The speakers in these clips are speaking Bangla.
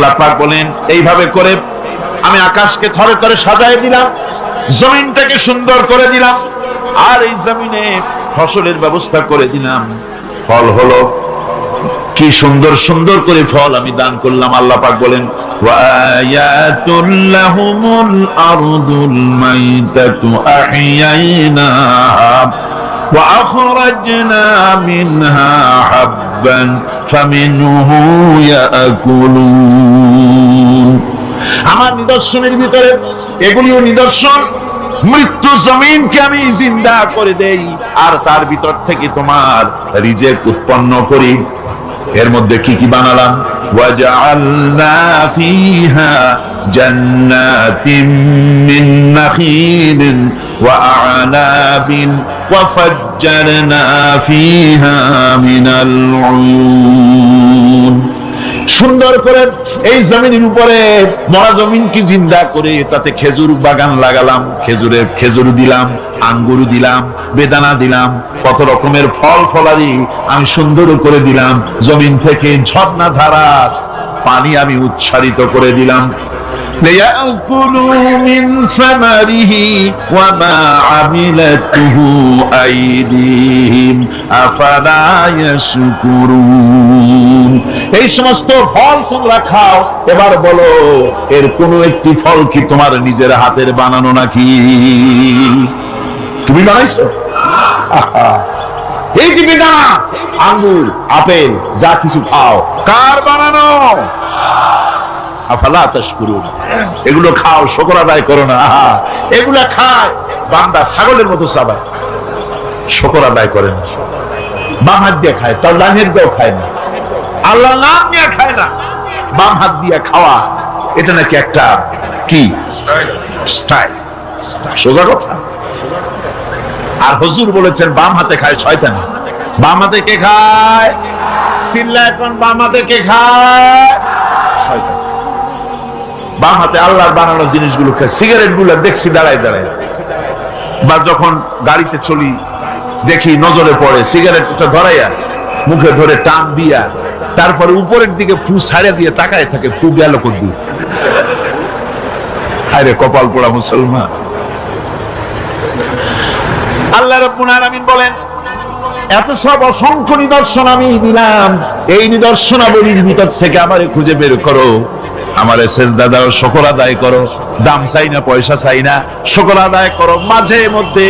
আল্লাহ পাক বলেন এইভাবে করে আমি আকাশকে থরে থরে সাজায় দিলাম, জমিনটাকে সুন্দর করে দিলাম, আর এই জমিনে ফসলের ব্যবস্থা করে দিলাম। ফল হলো কি সুন্দর সুন্দর করে ফল আমি দান করলাম। আল্লাহ পাক বলেন ওয়ায়াতুল লাহুমুল আরদুল মাইতাতু আহইয়াইনাহা ওয়া আখরাজনা মিনহা হাববান ফামিনহু ইয়াকুলুন। আমার নিদর্শনের ভিতরে এগুলিও নিদর্শন, মৃত্যু জমিনকে আমি জিন্দা করে দেই আর তার ভিতর থেকে তোমার রিজেক উৎপন্ন করি। এর মধ্যে কি কি বানালাম? ওয়াজআলনা ফীহা জান্নাতিম মিন নাখীলিন ওয়া আ'নাবিন ওয়া ফাজ্জারনা ফীহা মিনাল উয়ুন। সুন্দর করে এই জমিনের উপরে মরা জমিনকে জিন্দা করে তাতে খেজুর বাগান লাগালাম, খেজুর দিলাম, আঙ্গুর দিলাম, বেদানা দিলাম, কত রকমের ফল ফলাদি আমি সুন্দর করে দিলাম। জমিন থেকে ঝর্ণা ধারার পানি আমি উচ্ছারিত করে দিলাম। ليأكلوا من ثمره وما عملته أيديهم أفلا يشكرون। এই সমস্ত ফল তোমরা খাও, এবার বলো এর কোন একটি ফল কি তোমার নিজের হাতের বানানো নাকি? তুমি বানাইছো? এই যে বেদানা, আঙ্গুর, আপেল যা কিছু খাও কার বানানো? আফালা তাশকুরুন। এগুলো খাও, শুকর আদায় করো না। এগুলা খায় বান্দা ছাগলের মতো চাবায়, শুকর আদায় করে না। বাম হাত দিয়ে খায়, তার ডানের দিয়েও খায় না, আল্লাহর নাম নিয়ে খায় না। বাম হাত দিয়ে খাওয়া এটা নাকি একটা কি স্টাইল, সোজা কথা। আর হুজুর বলেছেন বাম হাতে খায় শয়তান। বাম হাতে কে খায়? চিল্লা এখন, বাম হাতে কে খায়? শয়তান। বাম হাতে আল্লাহর বানানো জিনিসগুলো খায়। সিগারেট গুলো দেখছি দাঁড়ায় দাঁড়ায়, বা যখন গাড়িতে চলি দেখি নজরে পড়ে সিগারেটটা ধরাইয়া মুখে ধরে টান দিয়া তারপরে উপরের দিকে ফু ছাড়িয়া দিয়ে তাকায় থাকে, ফু গেল কোন দিকে। আরে কপাল পোড়া মুসলমান। আল্লাহ রাব্বুল আলামিন বলেন এত সব অসংখ্য নিদর্শন আমি দিলাম, এই নিদর্শনাবলীর ভিতর থেকে আমারে খুঁজে বের করো, আমারে সেজদা দাও, শুকর আদায় করো। দাম চাই না, পয়সা চাই না, শুকর আদায় করো। মাঝে মধ্যে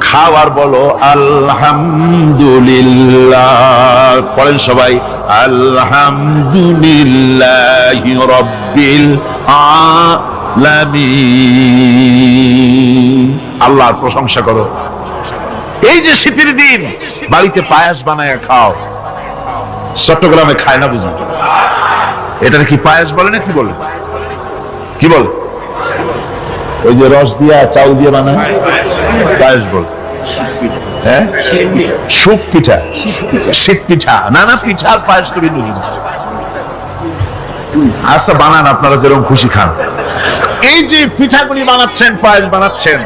খাওয়ার বলো আলহামদুলিল্লাহ। পড়েন সবাই আলহামদুলিল্লাহি রাব্বিল আলামিন। আল্লাহর প্রশংসা করো। এই যে শীতের দিন বাড়িতে পায়াস বানায় খাও, চট্টগ্রামে খায় না বুঝি, এটা কি পায়াস বলে না কি বলে? কি বলে? ওই যে রস দিয়া চাউল দিয়ে বানায় পায়াস বলে। হ্যাঁ, সুখ পিঠা, শীত পিঠা, নানা পিঠার পায়াস তো ভিন্ন জিনিস। আচ্ছা বানান, আপনারা যেরকম খুশি খান। এই যে পিঠাগুলি বানাচ্ছেন, পায়াস বানাচ্ছেন,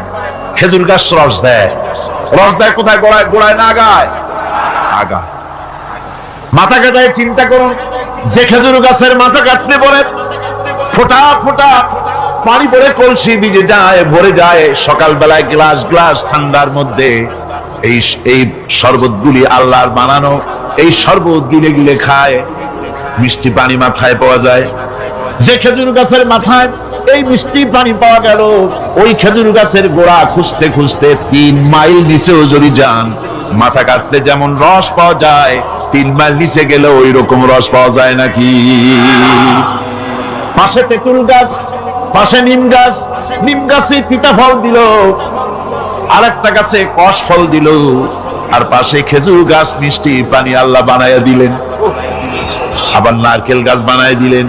খেজুর গাছ রস দেয়। রস দেয় কোথায়? গোড়ায়, গোড়ায় না আগায়? আগায়। মাথা কাটায় চিন্তা করুন, যে খেজুর গাছের মাথা কাটতে পড়ে ফোটা ফোটা পানি পড়ে কলসি ভিজে যায়, ভরে যায়। সকালবেলায় গ্লাস গ্লাস ঠান্ডার মধ্যে এই শরবতগুলি আল্লাহর বানানো, এই শরবত গিলে গিলে খায়। মিষ্টি পানি মাথায় পাওয়া যায়। যে খেজুর গাছের মাথায় এই মিষ্টি পানি পাওয়া গেল, ওই খেজুর গাছের গোড়া খুঁজতে খুঁজতে 3 মাইল নিচেও যদি যান, মাথা কাটতে যেমন রস পাওয়া যায়, 3 মাইল নিচে গেলে ওই রকম রস পাওয়া যায় নাকি? পাশে তেঁতুল গাছ, পাশে নিম গাছ, নিম গাছে তিতা ফল দিল, আর একটা গাছে কষ ফল দিল, আর পাশে খেজুর গাছ মিষ্টি পানি আল্লাহ বানায়া দিলেন। আবার নারকেল গাছ বানায় দিলেন।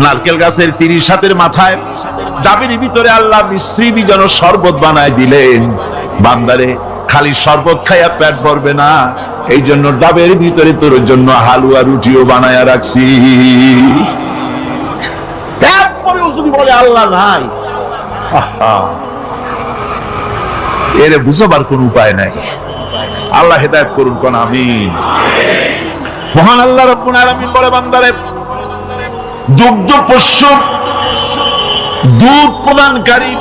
নারকেল গাছের 30 হাতের মাথায় ডাবের ভিতরে আল্লাহ মিশ্রি যেন শরবত বানায় দিলেন। বান্দারে খালি শরবত খাইয়া পেট ভরবে না, এই জন্য ডাবের ভিতরে তোর জন্য হালুয়া রুটিও বানায়া রাখছি। তারপরেও যদি বলে আল্লাহ নাই, এর বুঝাবার কোন উপায় নাই। আল্লাহ হেদায়েত করুন, কোন আমিন। মহান আল্লাহ রাব্বুল আলামিন বলে বান্দারে দুগ্ধ পোষ্য, দুধ প্রদানকারী,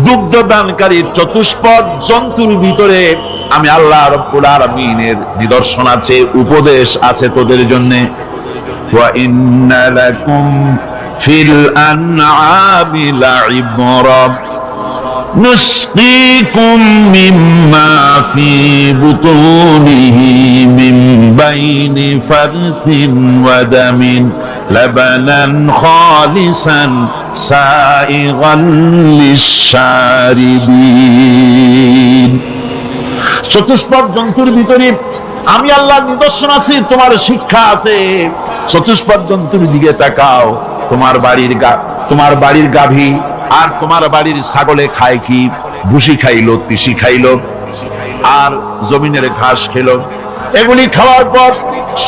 দুগ্ধ দানকারী চতুষ্পদ জন্তুর ভিতরে আমি আল্লাহ রাব্বুল আলামিনের নিদর্শন আছে, উপদেশ আছে তোদের জন্য। ওয়া ইন্না লাকুম ফিল আনআমি লাইবরা نسقيكم مما في بطونه من بين فرث ودم لبنا خالصا سائغا للشاربين। চতুষ্পদ জন্তুর ভিতরে আমি আল্লাহর নিদর্শন আছে, তোমার শিক্ষা আছে। চতুষ্পদ জন্তুর দিকে তাকাও। তোমার বাড়ির গাভী আর তোমার বাড়ির ছাগলে খায় কি? ভুসি খাইলো, তিসি খাইলো, আর জমিনের ঘাস খেলো। এগুলি খাওয়ার পর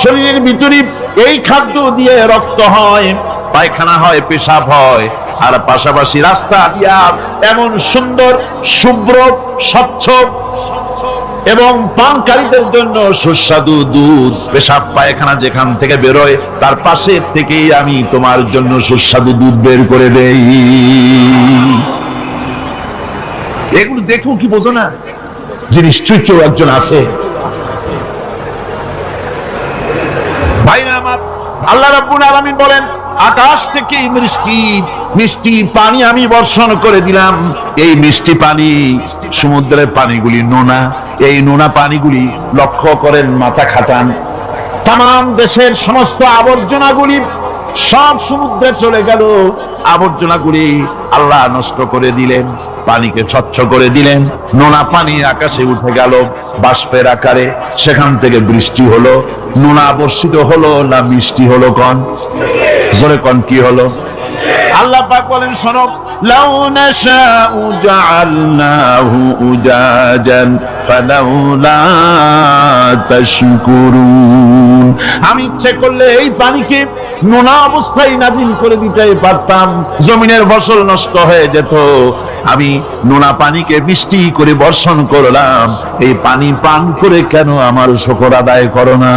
শরীরের ভিতরে এই খাদ্য দিয়ে রক্ত হয়, পায়খানা হয়, পেশাব হয়, আর পাশাপাশি রাস্তা দিয়া এমন সুন্দর শুভ্র স্বচ্ছ এবং পানকারীদের জন্য সুস্বাদু দুধ, পেশাব পায়খানা যেখান থেকে বেরোয় তার পাশে থেকেই আমি তোমার জন্য সুস্বাদু দুধ বের করে দেই। এগুলো দেখো, কি বোঝো না যে নিশ্চয়ই কেউ একজন আছে? ভাইরা আমার, আল্লাহ রাব্বুল আলামিন বলেন, আকাশ থেকে মিষ্টি পানি আমি বর্ষণ করে দিলাম। এই মিষ্টি পানি, সমুদ্রের পানিগুলি নোনা, এই নোনা পানিগুলি লক্ষ্য করেন, মাথা খাটান, তাম দেশের সমস্ত আবর্জনাগুলি সব সমুদ্রে চলে গেল। আবর্জনাগুলি আল্লাহ নষ্ট করে দিলেন, পানিকে স্বচ্ছ করে দিলেন। নোনা পানি আকাশে উঠে গেল বাষ্পের আকারে, সেখান থেকে বৃষ্টি হলো। নোনা বর্ষিত হলো না মিষ্টি হলো? কন জোরে কন, কি হলো? আল্লাহ পাক বলেন, শোনো, লাউ নাশাউ জাআলনাহু উজাজান ফালাউলা তাশকুরুন। আমি ইচ্ছে করলে এই পানিকে নোনা অবস্থায় নাজিল করে দিতে পারতাম, জমিনের ফসল নষ্ট হয়ে যেত। আমি নোনা পানিকে মিষ্টি করে বর্ষণ করলাম। এই পানি পান করে কেন আমার শুকর আদায় করো না?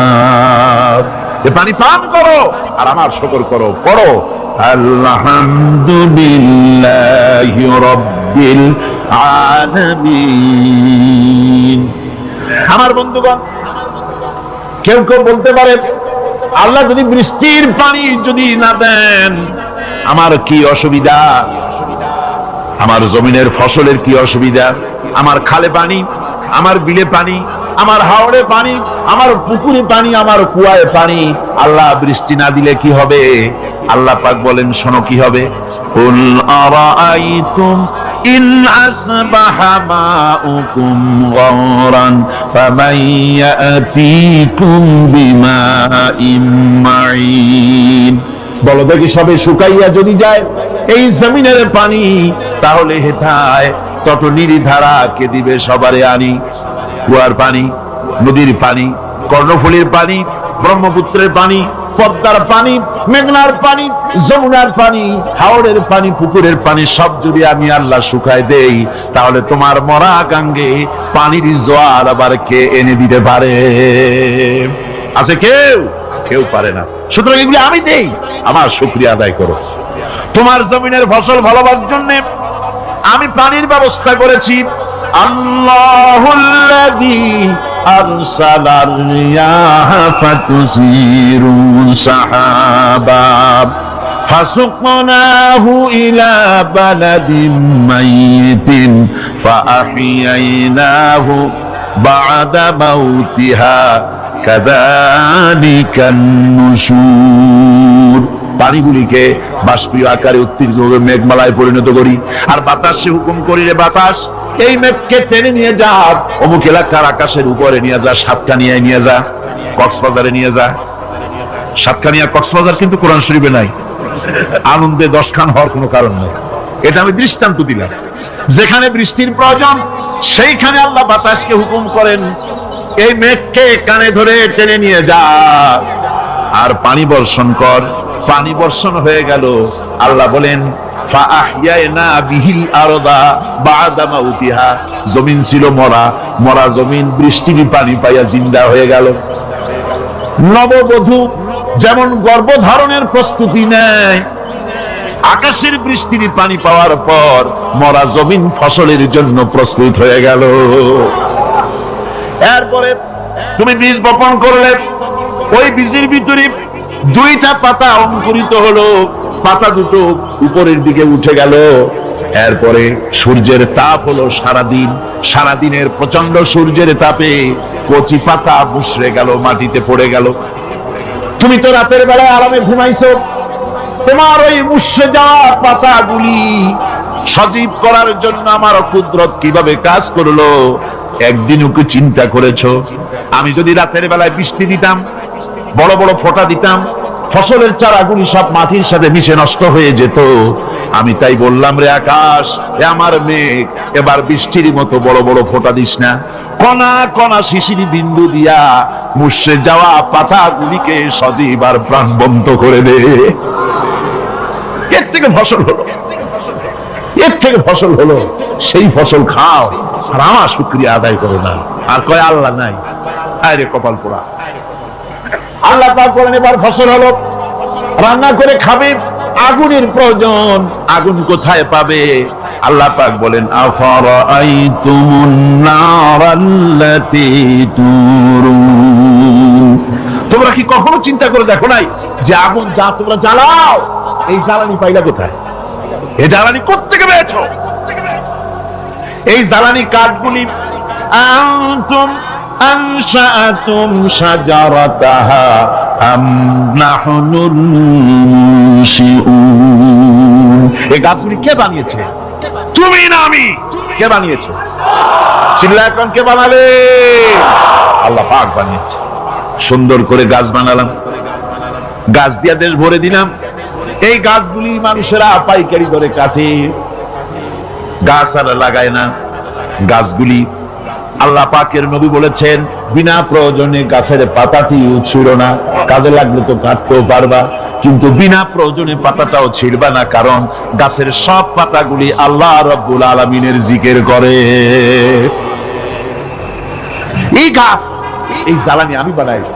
এই পানি পান করো আর আমার শুকর করো। পড়ো, আলহামদুলিল্লাহি রাব্বিল আলামিন। আমার বন্ধুগণ, কেউ কেউ বলতে পারে, আল্লাহ যদি বৃষ্টির পানি যদি না দেন আমার কি অসুবিধা? আমার জমিনের ফসলের কি অসুবিধা? আমার খালে পানি, আমার বিলে পানি, আমার হাওড়ে পানি, আমার পুকুরে পানি, আমার কুয়ায় পানি, আল্লাহ বৃষ্টি না দিলে কি হবে? আল্লাহ পাক বলেন, শোনো কি হবে। কুল আরাআইতুম ইন আসবাহা মাউকুম গাওরান ফামান ইয়াতিকুম বিমাইন মাইন। বলো দেখি, সবে শুকাইয়া যদি যায় এই জমিনের পানি, তাহলে হেথায় তত নিরিধারা কে দিবে সবারে আনি? কুয়ার পানি, নদীর পানি, কর্ণফুলীর পানি, ব্রহ্মপুত্রের পানি, পদ্মার পানি, মেঘনার পানি, যমুনার পানি, হাওড়ের পানি, পুকুরের পানি সব যদি আমি আল্লাহ শুকায় দেই, তাহলে তোমার মরা গাঙ্গে পানির জোয়ার আবার কে এনে দিতে পারে? আছে কেউ? কেউ পারে না। সুতরাং এগুলি আমি দেই, আমার শুকরিয়া আদায় করো। তোমার জমিনের ফসল ভালোবার জন্য আমি পানির ব্যবস্থা করেছি। আল্লাহুল্লাযী আরসালার রিয়াহা ফাতুসিরু সাহাবা ফাসুকনাহু ইলা বালাদিন মাইতিন ফাআহইয়ানাহু বা'দা মাউতিহা কাযালিকান নুশুর। পানিগুলিকে বাষ্পীয় আকারে উত্তীর্ণ করে মেঘমালায় পরিণত করি, আর বাতাসে হুকুম করি, রে বাতাস এই মেঘকে টেনে নিয়ে যা অমুক এলাকার আকাশের উপরে নিয়ে যা, সাতকানিয়ায় নিয়ে যা, কক্সবাজারে নিয়ে যা। সাতকানিয়া কক্সবাজার কিন্তু কোরআন শরীফে নাই। আনন্দে 10 খান হওয়ার কোনো কারণ নেই। এটা আমি দৃষ্টান্ত দিলাম। যেখানে বৃষ্টির প্রয়োজন সেইখানে আল্লাহ বাতাসকে হুকুম করেন, এই মেঘকে কানে ধরে টেনে নিয়ে যা আর পানি বর্ষণ কর। পানি বর্ষণ হয়ে গেল। আল্লাহ বলেন, ফাআহইয়ানা বিহিল আরদা বা'দা মাউতিহা। জমিন ছিল মরা, মরা জমিন বৃষ্টির পানি পাইয়া জিন্দা হয়ে গেল। নববধূ যেমন গর্ভধারণের প্রস্তুতি নেয়, আকাশের বৃষ্টির পানি পাওয়ার পর মরা জমিন ফসলের জন্য প্রস্তুত হয়ে গেল। এরপরে তুমি বীজ বপন করলে, ওই বীজের ভিতরে দুইটা পাতা অঙ্কুরিত হলো, পাতা দুটো উপরের দিকে উঠে গেল। এরপরে সূর্যের তাপ হলো সারাদিন, সারাদিনের প্রচন্ড সূর্যের তাপে কচি পাতা মুষড়ে গেল, মাটিতে পড়ে গেল। তুমি তো রাতের বেলায় আরামে ঘুমাইছো, তোমার ওই মুষড়ে যাওয়া পাতাগুলি সজীব করার জন্য আমার কুদরত কিভাবে কাজ করলো একদিনও কি চিন্তা করেছো? আমি যদি রাতের বেলায় বৃষ্টি দিতাম, বড় বড় ফোঁটা দিতাম, ফসলের চারাগুলি সব মাটির সাথে মিশে নষ্ট হয়ে যেত। আমি তাই বললাম, রে আকাশ, এ আমার মেঘ, এবার বৃষ্টির মতো বড় বড় ফোঁটা দিস না, কণা কণা শিশির বিন্দু দিয়া মুষড়ে যাওয়া পাতাগুলিকে সজীব আর প্রাণবন্ত করে দে। এর থেকে ফসল হলো, এর থেকে ফসল হলো, সেই ফসল খাও আর আমার শুকরিয়া আদায় করো না। আর কয় আল্লাহ নাই, আরে কপাল পোড়া। আল্লাহ পাক বলেন, এবার ফসল হলো, রান্না করে খাবে, আগুনের প্রয়োজন, আগুন কোথায় পাবে? আল্লাহ পাক বলেন, আফারাআইতুমুন নারাল্লাতী তুরুন, তোমরা কি কখনো চিন্তা করে দেখো নাই যে আগুন যা তোমরা জ্বালাও, এই জ্বালানি পাইলা কোথায়? এই জ্বালানি কোত্থেকে পেয়েছো? এই জ্বালানি কাঠগুলি আনতুম আনশাআতুম শাজারাতাহা আম নাহনুল মুনশিউন, এই গাছগুলি কে বানিয়েছে? তুমি না আমি? কে বানিয়েছে? চিল্লায় এখন কে বানালে? আল্লাহ পাক বানিয়েছে। সুন্দর করে গাছ বানালাম, গাছ দিয়া দেশ ভরে দিলাম। এই গাছগুলি মানুষেরা পাইকারি করে কাটে, গাছ আর লাগায় না। গাছগুলি আল্লাহ পাকের নবী বলেছেন, বিনা প্রয়োজনে গাছের পাতাটি ছিঁড়ো না, কাজে লাগলে তো কাটতেও পারবা, কিন্তু বিনা প্রয়োজনে পাতাটাও ছিঁড়বা না, কারণ গাছের সব পাতাগুলি আল্লাহ রাব্বুল আলামিনের জিকির করে। এই গাছ, এই জ্বালানি আমি বানাইছি,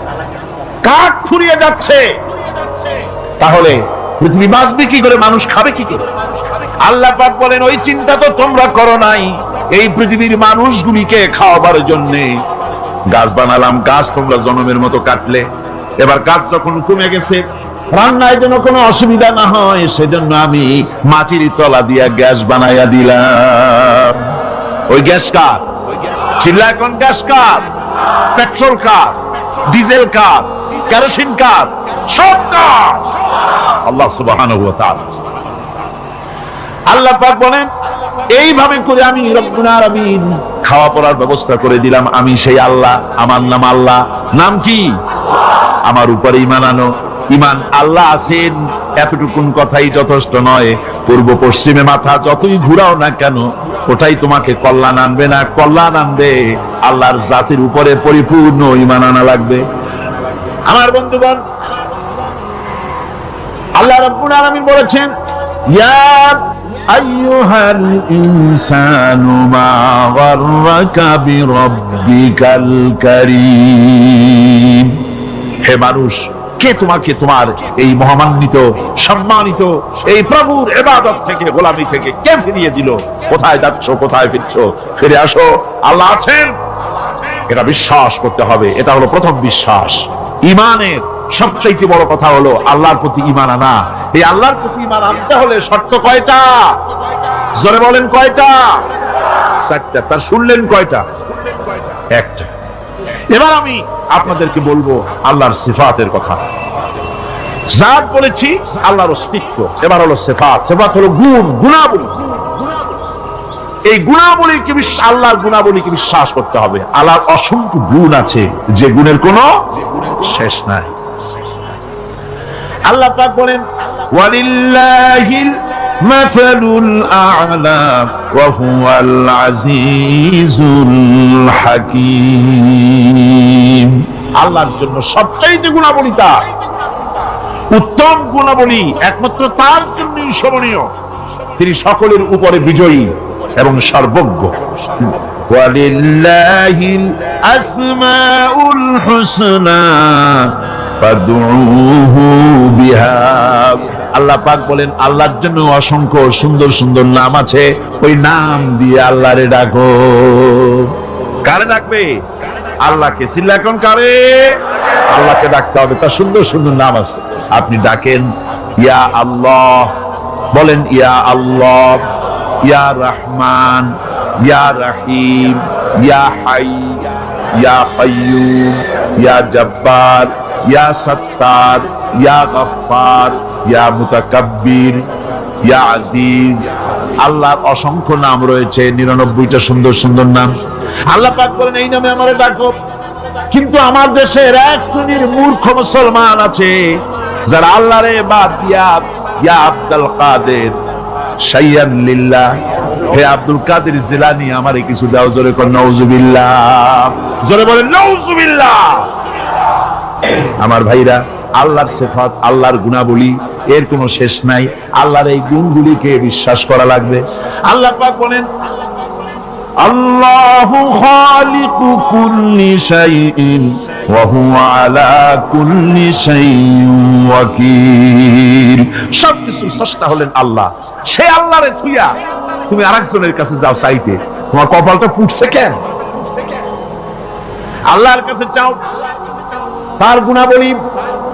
কাঠ ফুরিয়ে যাচ্ছে, তাহলে পৃথিবী বাঁচবে কি করে, মানুষ খাবে কি করে? আল্লাহ পাক বলেন, ওই চিন্তা তো তোমরা করো নাই, এই পৃথিবীর মানুষগুলিকে খাওয়াবার জন্য গাছ বানালাম। গাছ তোমরা জনমের মতো কাটলে, এবার গাছ যখন কমে গেছে, রান্নায় যেন কোনো অসুবিধা না হয়, সেজন্য আমি মাটির তলা দিয়া গ্যাস বানাইয়া দিলাম। ওই গ্যাস কার? চিল্লা এখন গ্যাস কার? পেট্রোল কার? ডিজেল কার? কেরোসিন কার? সব কার আল্লাহ সুবহানাহু ওয়া তাআলা। আল্লাহ পাক বলেন, এইভাবে করে আমি রব্বুল আলামিন খাওয়া পড়ার ব্যবস্থা করে দিলাম। আমি সেই আল্লাহ, আমার নাম আল্লাহ। নাম কি? আমার উপরে ঈমান আনো। ঈমান আল্লাহ আছেন এতটুকুন কথাই যথেষ্ট নয়, পূর্ব পশ্চিমে মাথা যতই ঘুরাও না কেন, ওটাই তোমাকে কল্যাণ আনবে না। কল্যাণ আনবে আল্লাহর জাতির উপরে পরিপূর্ণ ঈমান আনা লাগবে। আমার বন্ধুগণ, আল্লাহ রাব্বুল আলামিন বলেছেন, ইয়া আইয়ুহাল ইনসানু মা গাররাকা বিরাব্বিকাল কারীম, হে মানুষ, কে তোমাকে তোমার এই মহামান্বিত সম্মানিত এই প্রভুর ইবাদত থেকে, গোলামি থেকে কে ফিরিয়ে দিল? কোথায় যাচ্ছ, কোথায় ফিরছ? ফিরে আসো, আল্লাহ আছেন, এটা বিশ্বাস করতে হবে। এটা হলো প্রথম বিশ্বাস। ঈমানের সবচেয়ে বড় কথা হলো আল্লাহর প্রতি ঈমান আনা। এই আল্লাহর প্রতি ঈমান আনতে হলে শর্ত কয়টা? জোরে বলেন কয়টা? চারটা। তার শুনলেন কয়টা? একটা। এবার আমি আপনাদেরকে বলবো আল্লাহর সিফাতের কথা। জাত বলেছি, আল্লাহর অস্তিত্ব। এবার হলো সিফাত। সিফাত হলো গুণ, গুণাবলী। এই গুণাবলীকে, আল্লাহর গুণাবলীকে বিশ্বাস করতে হবে। আল্লাহর অসংখ্য গুণ আছে, যে গুণের কোনো শেষ নাই। আল্লাহ পাক বলেন, ওয়ালিল্লাহিল মাসালুল আ'লা ওয়া হুয়াল আজিজুল হাকীম। আল্লাহর জন্য সবচেয়ে গুণাবলী তার, উত্তম গুণাবলী একমাত্র তার জন্যই স্মরণীয়। তিনি সকলের উপরে বিজয়ী এবং সর্বজ্ঞ। ওয়ালিল্লাহিল আসমাউল হুসনা ফাদউহু বিহা। আল্লাহ পাক বলেন আল্লাহর জন্য অসংখ্য সুন্দর সুন্দর নাম আছে, ওই নাম দিয়ে আল্লাহরে ডাকো। কারে ডাকবে? আল্লাহকে। চিল্লা এখন কারে? আল্লাহকে ডাকতে হবে, তার সুন্দর সুন্দর নাম আছে। আপনি ডাকেন ইয়া আল্লাহ, বলেন ইয়া আল্লাহ, ইয়া রহমান, ইয়া রহিম, ইয়া হাই, ইয়া কাইয়ুম, ইয়া জব্বার, ইয়া সত্তার, ইয়া গফফার, ইয়া মুতাকাব্বির, ইয়া আজিজ। আল্লাহর অসংখ্য নাম রয়েছে, 99টা সুন্দর সুন্দর নাম। আল্লাহ পাক বলেন এই নামে আমারে ডাকো। কিন্তু আমার দেশের এক শ্রেণীর মূর্খ মুসলমান আছে যারা আল্লাহরে বাদ দিয়া ইয়া আব্দুল কাদের শাইয়ান লিল্লাহ, হে আব্দুল কাদের জিলানী আমারে কিছু দাও। জোরে কোন নাউজুবিল্লাহ, জোরে বলেন নাউজুবিল্লাহ। আমার ভাইরা, আল্লাহর সিফাত, আল্লাহর গুণাবলী এর কোনো শেষ নাই। আল্লাহর এই গুণগুলিকে বিশ্বাস করা লাগবে। আল্লাহ পাক বলেন আল্লাহু খালিকু কুল্লি শাইইন ওয়া হুয়া আলা কুল্লি শাইইন ওয়াকিল। সবকিছু স্রষ্টা হলেন আল্লাহ। সেই আল্লাহরে থুইয়া তুমি আরেকজনের কাছে যাও চাইতে, তোমার কপালটা ফুটছে কেন? আল্লাহর কাছে চাও, তার গুণাবলী,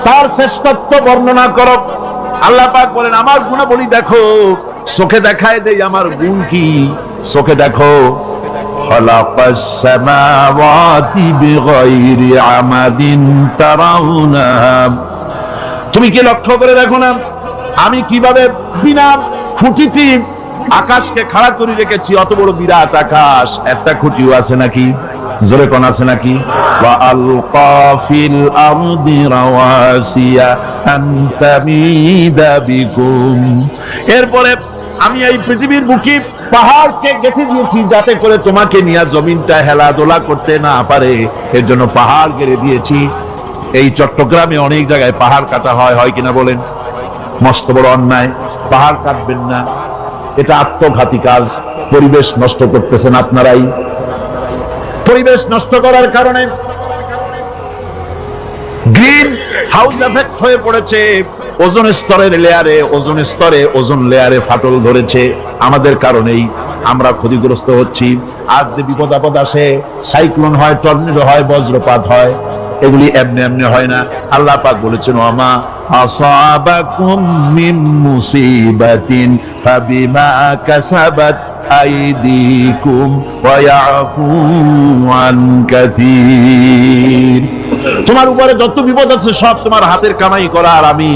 তার শ্রেষ্ঠত্ব বর্ণনা করো। আল্লাহ পাক বলেন আমার গুণাবলী দেখো, চোখে দেখায় দেই আমার গুণ কি। চোখে দেখো খালাকাস সামাওয়াতি বিগাইরি আমাদিন তারাউনাহা। তুমি কি লক্ষ্য করে দেখো না আমি কিভাবে বিনা খুঁটিতে আকাশকে খাড়া করে রেখেছি? অত বড় বিরাট আকাশ, একটা খুঁটিও আছে নাকি? জোরে কোন আছে নাকি? ওয়া আলকা ফিল আরদি রাওয়াসিয়া আন তামিদা বিকুম। এরপরে আমি এই পৃথিবীর বুকে পাহাড়কে গেঁথে দিয়েছি যাতে করে তোমাকে নিয়ে জমিনটা হেলাদোলা করতে না পারে, এর জন্য পাহাড় গেড়ে দিয়েছি। এই চট্টগ্রামে অনেক জায়গায় পাহাড় কাটা হয়, হয় কিনা বলেন? মস্ত বড় অন্যায়, পাহাড় কাটবেন না, এটা আত্মঘাতী কাজ। পরিবেশ নষ্ট করতেছেন আপনারাই। পরিবেশ নষ্ট করার কারণে গ্রিন হাউস এফেক্ট হয়ে পড়েছে। ওজোন স্তরের লেয়ারে, ওজোন স্তরে, ওজোন লেয়ারে ফাটল ধরেছে। আমাদের কারণেই আমরা ক্ষতিগ্রস্ত হচ্ছি। আজ যে বিপদ আপদ আসে, সাইক্লোন হয়, টর্নেডো হয়, বজ্রপাত হয়, এগুলি এমনি এমনি হয় না। আল্লাহ পাক বলেছেন ওয়ামা আসাবাকুম মিন মুসিবাতিন ফাবিমা কাসাবাত আইদিকুম ওয়া ইয়াফু আন কাসীর। তোমার উপরে যত বিপদ আছে সব তোমার হাতের কামাই করা, আর আমি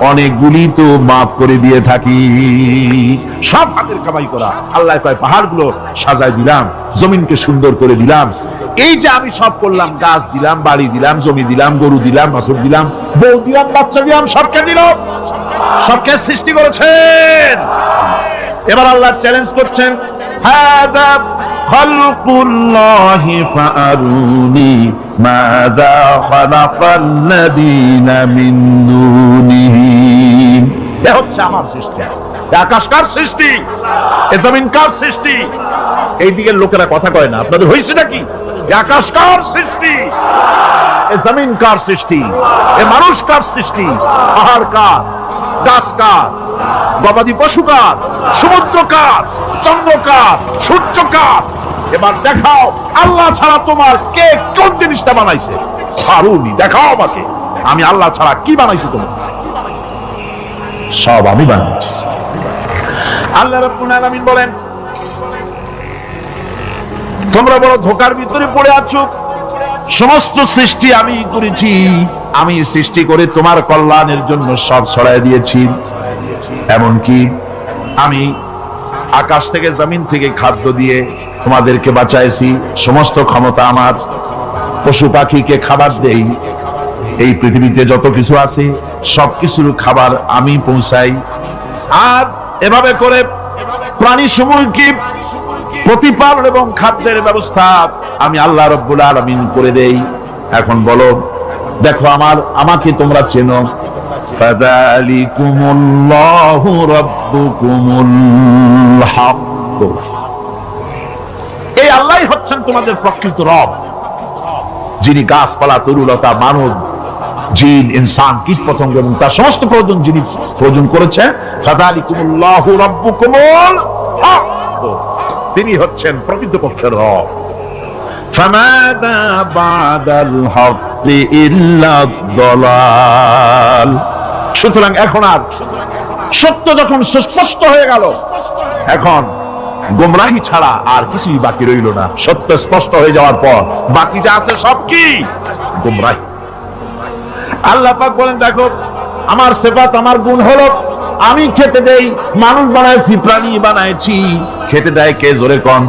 অনেকগুলি তো মাফ করে দিয়ে থাকি। সব হাতের কামাই করা। আল্লাহ কয় পাহাড়গুলো সাজায় দিলাম, জমিনকে সুন্দর করে দিলাম। এই যে আমি সব করলাম, গাছ দিলাম, বাড়ি দিলাম, জমি দিলাম, গরু দিলাম, বাছুর দিলাম, বউ দিলাম, বাচ্চা দিলাম, সবকে দিল। সবকে সৃষ্টি করেছেন। এবার আল্লাহ চ্যালেঞ্জ করছেন হাযা খালকুল্লাহি ফাআরুনি মাযা খালাকাল্লাযীনা মিন দুনিহি। এ হচ্ছে আমার সৃষ্টি। আকাশ কার সৃষ্টি? এ জমিন কার সৃষ্টি? এই দিকের লোকেরা কথা কয় না, আপনাদের হয়েছে নাকি? আকাশ কার সৃষ্টি? এ জমিন কার সৃষ্টি? এ মানুষ কার সৃষ্টি? পাহাড় কার? গাছ কার? গবাদি পশু কার? সমুদ্র কার? চন্দ্র কার? সূর্য কার? এবার দেখাও আল্লাহ ছাড়া তোমার কে কোন জিনিসটা বানাইছে? ফারুনি, দেখাও আমাকে আমি আল্লাহ ছাড়া কি বানাইছি তোমার। সব আমি বানাইছি। আল্লাহ রাব্বুল আলামিন বলেন তোমরা বড় ধোকার ভিতরে পড়ে আছো। সমস্ত সৃষ্টি আমি করেছি, আমি সৃষ্টি করে তোমার কল্যাণের জন্য সব ছড়ায় দিয়েছি। এমনকি আমি আকাশ থেকে জমিন থেকে খাদ্য দিয়ে তোমাদেরকে বাঁচাইছি। সমস্ত ক্ষমতা আমার। পশু পাখিকে খাবার দেই। এই পৃথিবীতে যত কিছু আছে সবকিছুর খাবার আমি পৌঁছাই। আর এভাবে করে প্রাণী সমূহকে প্রতিপালন এবং খাদ্যের ব্যবস্থা আমি আল্লাহ রাব্বুল আলামিন করে দেই। এখন বলো, দেখো আমাকে তোমরা চেনো। ফাযালিকুমুল্লাহু রাব্বুকুমুল হক। এই আল্লাহই হচ্ছেন তোমাদের প্রকৃত রব, যিনি গাছপালা, তরুলতা, মানব জিন, ইনসান, কীট পতঙ্গ এবং তার সমস্ত প্রয়োজন যিনি প্রয়োজন করেছেন, ফাযালিকুমুল্লাহু রাব্বুকুমুল হক, তিনি হচ্ছেন প্রকৃতপক্ষের রব। ফামাযা বা'দাল হক্কি ইল্লা দালাল। সুতরাং এখন আর সত্য যখন সুস্পষ্ট হয়ে গেল, এখন গোমরাহি ছাড়া আর কিছুই বাকি রইল না। সত্য স্পষ্ট হয়ে যাওয়ার পর বাকি যা আছে সব কি? গোমরাহি। আল্লাহ পাক বলেন, দেখো আমার সিফাত, আমার গুণ হলো আমি খেতে দেই, মানুষ বানাইছি, প্রাণী বানাইছি, খেতে দেয় কে? জোরে কোন?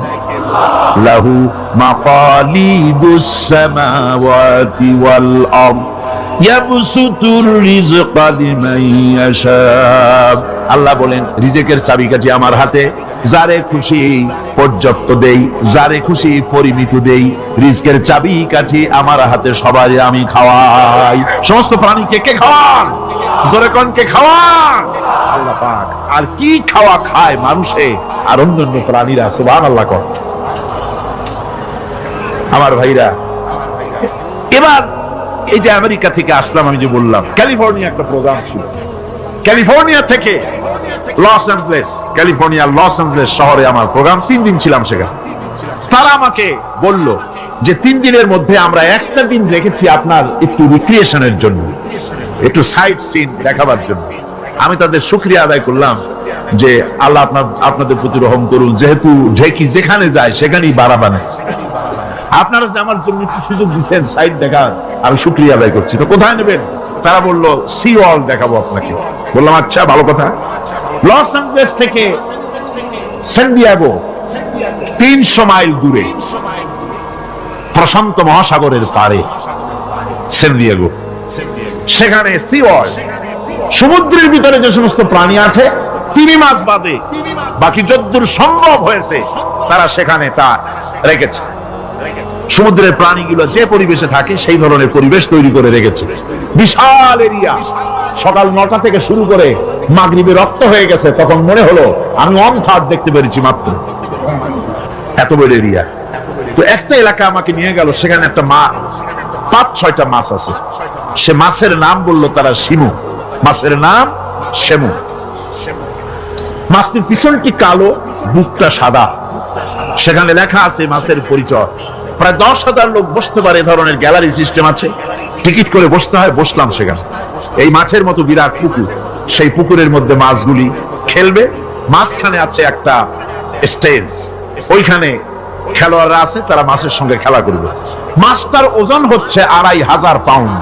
লাহু মাকালিদুস সামাওয়াতি ওয়াল আরদ ইয়াবসুতুর রিজকা লিমান ইয়াশা। আল্লাহ বলেন রিজিকের চাবিকাঠি আমার হাতে, যারে খুশি পর্যাপ্ত দেই, যারে খুশি পরিমিত দেই। রিজকের চাবিকাঠি আমার হাতে, সবাই আমি খাওয়াই। সমস্ত প্রাণীকে কে খাওয়ান? জোরে কোন কে খাওয়ান? আল্লাহ পাক। আর কি খাওয়া খায় মানুষে আর অন্যান্য প্রাণীরা? সুবহানাল্লাহ। কর আমার ভাইরা, এবার এই যে আমেরিকা থেকে আসলাম, আমি যে বললাম ক্যালিফোর্নিয়া একটা প্রোগ্রাম ছিল, ক্যালিফোর্নিয়া থেকে লস অ্যাঞ্জেলেস, ক্যালিফোর্নিয়ার লস অ্যাঞ্জেলেস শহরে আমার প্রোগ্রাম। 3 দিন ছিলাম সেখানে। তারা আমাকে বলল যে 3 দিনের মধ্যে আমরা একটা দিন রেখেছি আপনার একটু রিক্রিয়েশনের জন্য, একটু সাইট সিন দেখাবার জন্য। আমি তাদের শুকরিয়া আদায় করলাম যে আল্লাহ আপনাদের প্রতি রহম করুন, যেহেতু ঢেকি যেখানে যায় সেখানেই বাড়াবান। আপনারা যে আমার জন্য একটু সুযোগ দিচ্ছেন সাইট দেখার, আমি শুকরিয়া আদায় করছি। তো কোথায় নেবেন? তারা বলল সি ওয়ার্ল্ড দেখাবো আপনাকে। বললাম আচ্ছা, ভালো কথা। লস অ্যাঞ্জেলেস থেকে সান দিয়েগো 300 মাইল দূরে, প্রশান্ত মহাসাগরের পাড়ে সান দিয়েগো, সেখানে সি ওয়ার্ল্ড, সমুদ্রের ভিতরে যে সমস্ত প্রাণী আছে, 3 মাস বাদে বাকি যতদূর সম্ভব হয়েছে তারা সেখানে তা রেখেছে। সমুদ্রের প্রাণীগুলো যে পরিবেশে থাকে সেই ধরনের পরিবেশ তৈরি করে রেখেছে। বিশাল এরিয়া। সকাল 9টা থেকে শুরু করে মাগরিবে রক্ত হয়ে গেছে, তখন মনে হলো আমি 1/3 দেখতে পেরেছি মাত্র, এত বড় এরিয়া। তো একটা এলাকা আমাকে নিয়ে গেল, সেখানে একটা 5-6টা মাছ আছে। সে মাছের নাম বলল তারা শিমু। মাছের নাম শিমু। মাছটির পিছনটি কালো, বুকটা সাদা। সেখানে লেখা আছে মাছের পরিচয়। প্রায় 10,000 লোক বসতে পারে, এ ধরনের গ্যালারি সিস্টেম আছে, টিকিট করে বসতে হয়। বসলাম সেখানে। এই মাছের মতো বিরাট পুকুর, সেই পুকুরের মধ্যে মাছগুলি খেলবে। মাঝখানে আছে একটা স্টেজ, ওইখানে খেলোয়াড়রা আছে, তারা মাছের সঙ্গে খেলা করবে। মাছটার ওজন হচ্ছে 2,500 পাউন্ড।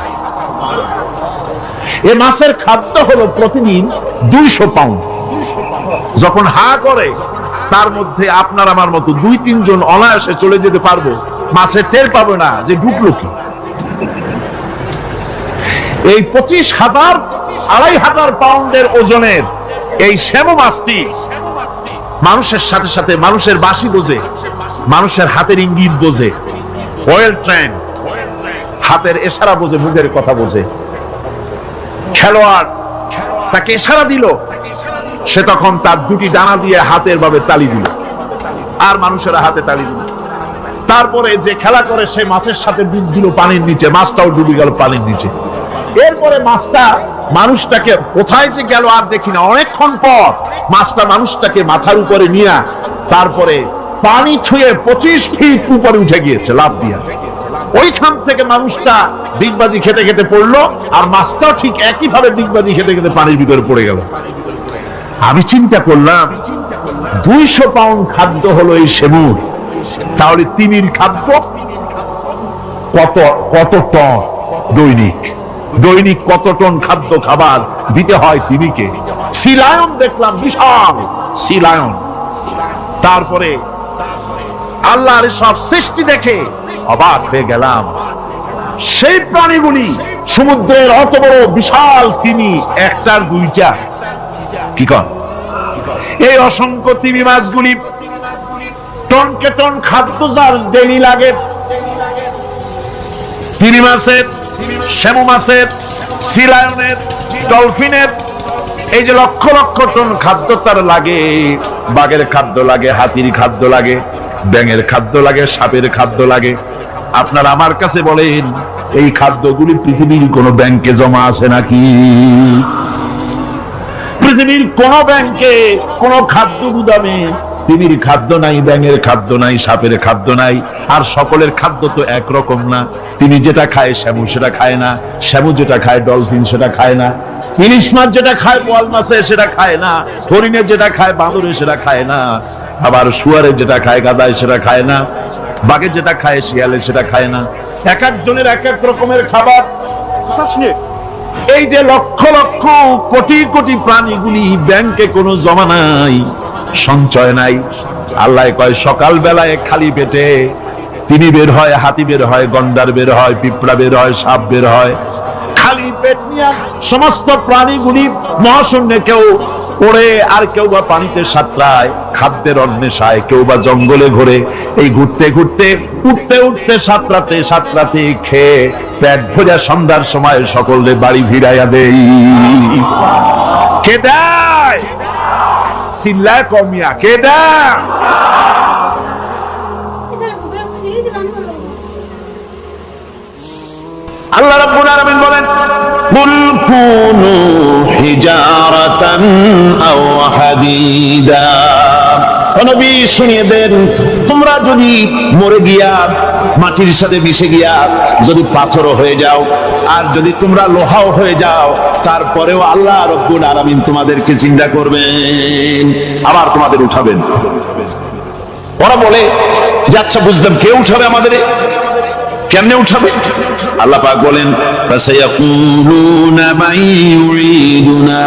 এই মাছের খাদ্য হলো প্রতিদিন 200 পাউন্ড। যখন হা করে তার মধ্যে আপনার আমার মতো 2-3 জন অনায়াসে চলে যেতে পারবো, মাছের টের পাবে না যে ঢুকলো কি। এই 25,000 2,500 পাউন্ডের ওজনের এই শ্যামু মাছটি মানুষের সাথে সাথে মানুষের বাঁশি বোঝে, মানুষের হাতের ইঙ্গিত বোঝে, ওয়েল ট্রেন, হাতের ইশারা বোঝে, মুখের কথা বোঝে। খেলোয়াড় তাকে ইশারা দিল, সে তখন তার 2টি ডানা দিয়ে হাতের ভাবে তালি দিল, আর মানুষেরা হাতে তালি দিল। তারপরে যে খেলা করে সে মাছের সাথে বীজ দিল পানির নিচে, মাছটাও ডুবে গেল পানির নিচে। এরপরে মাছটা মানুষটাকে কোথায় যে গেল আর দেখি না। অনেকক্ষণ পর মাছটা মানুষটাকে মাথার উপরে নিয়ে তারপরে পানি ছুঁয়ে 25 ফিট উপরে উঠে গিয়েছে লাফ দিয়ে। ওইখান থেকে মানুষটা ডিগবাজি খেতে খেতে পড়লো, আর মাছটাও ঠিক একইভাবে ডিগবাজি খেতে খেতে পানির ভিতরে পড়ে গেল। আমি চিন্তা করলাম 200 পাউন্ড খাদ্য হলো এই সেমুর, তাহলে তিমির খাদ্য কত টন দৈনিক কত টন খাদ্য খাবার দিতে হয় তিমিকে। সি লায়ন দেখলাম, বিশাল সি লায়ন। তারপরে আল্লাহর সব সৃষ্টি দেখে অবাক হয়ে গেলাম। সেই প্রাণীগুলি সমুদ্রের অত বড় বিশাল তিমি, 1টার 2টা, কি কর এই অসংখ্য তিমি মাছগুলি টনকে টন খাদ্য যার ডেলি লাগে। তিমি মাছের, শ্যামু মাছের, সি লায়নের, ডলফিনের, এই যে লক্ষ লক্ষ টন খাদ্য তার লাগে। বাঘের খাদ্য লাগে, হাতির খাদ্য লাগে, ব্যাঙের খাদ্য লাগে, সাপের খাদ্য লাগে। আপনারা আমার কাছে বলেন এই খাদ্যগুলি পৃথিবীর কোন ব্যাংকে জমা আছে নাকি? পৃথিবীর কোন ব্যাংকে, কোন খাদ্য গুদামে তিমির খাদ্য নাই, ব্যাঙের খাদ্য নাই, সাপের খাদ্য নাই। আর সকলের খাদ্য তো একরকম না। তিনি যেটা খায় শ্যামু সেটা খায় না, শ্যামু যেটা খায় ডলফিন সেটা খায় না, ইলিশ মাছ যেটা খায় বোয়াল মাছে সেটা খায় না, হরিণের যেটা খায় বাঁদরে সেটা খায় না, আবার শুয়ারের যেটা খায় গাদায় সেটা খায় না, বাঘের যেটা খায় শিয়ালে সেটা খায় না। এক একজনের এক এক রকমের খাবার। এই যে লক্ষ লক্ষ কোটি কোটি প্রাণীগুলি, ব্যাংকে কোনো জমা নাই, সঞ্চয় নাই। আল্লাহ কয় সকাল বেলায় খালি পেটে তিনি বের হয়, হাতি বের হয়, গন্ডার বের হয়, পিঁপড়া বের হয়, সাপ বের হয়। খালি পেট নিয়ে সমস্ত প্রাণীগুলি মহাশূন্যে কেউ ওড়ে, আর কেউ বা পানিতে সাঁতরায় খাদ্যের অন্বেষায়, কেউ বা জঙ্গলে ঘোরে। এই ঘুরতে ঘুরতে, উঠতে উঠতে, সাঁতরাতে সাঁতরাতে খেয়ে পেট ভোজা সন্ধ্যার সময় সকলে বাড়ি ভিড়াইয়া দেই। কে দেয়? চিল্লায় কমিয়া কে দেয়? আল্লাহ রাব্বুল আলামিন বলেন কুল কুনু হিজারাতান আও হাদিদা। নবী শুনিয়ে দেন, তোমরা যদি মরে গিয়া মাটির সাথে মিশে গিয়া যদি পাথরও হয়ে যাও, আর যদি তোমরা লোহাও হয়ে যাও, তারপরেও আল্লাহ রাব্বুল আলামিন তোমাদেরকে জিন্দা করবেন, আবার তোমাদের উঠাবেন। ওরা বলে যে আচ্ছা বুঝলাম, কে উঠাবে আমাদের? কেমনে উঠাবে? আল্লাহ পাক বলেন ফাসায়াকুলুনা মান ইউঈদুনা।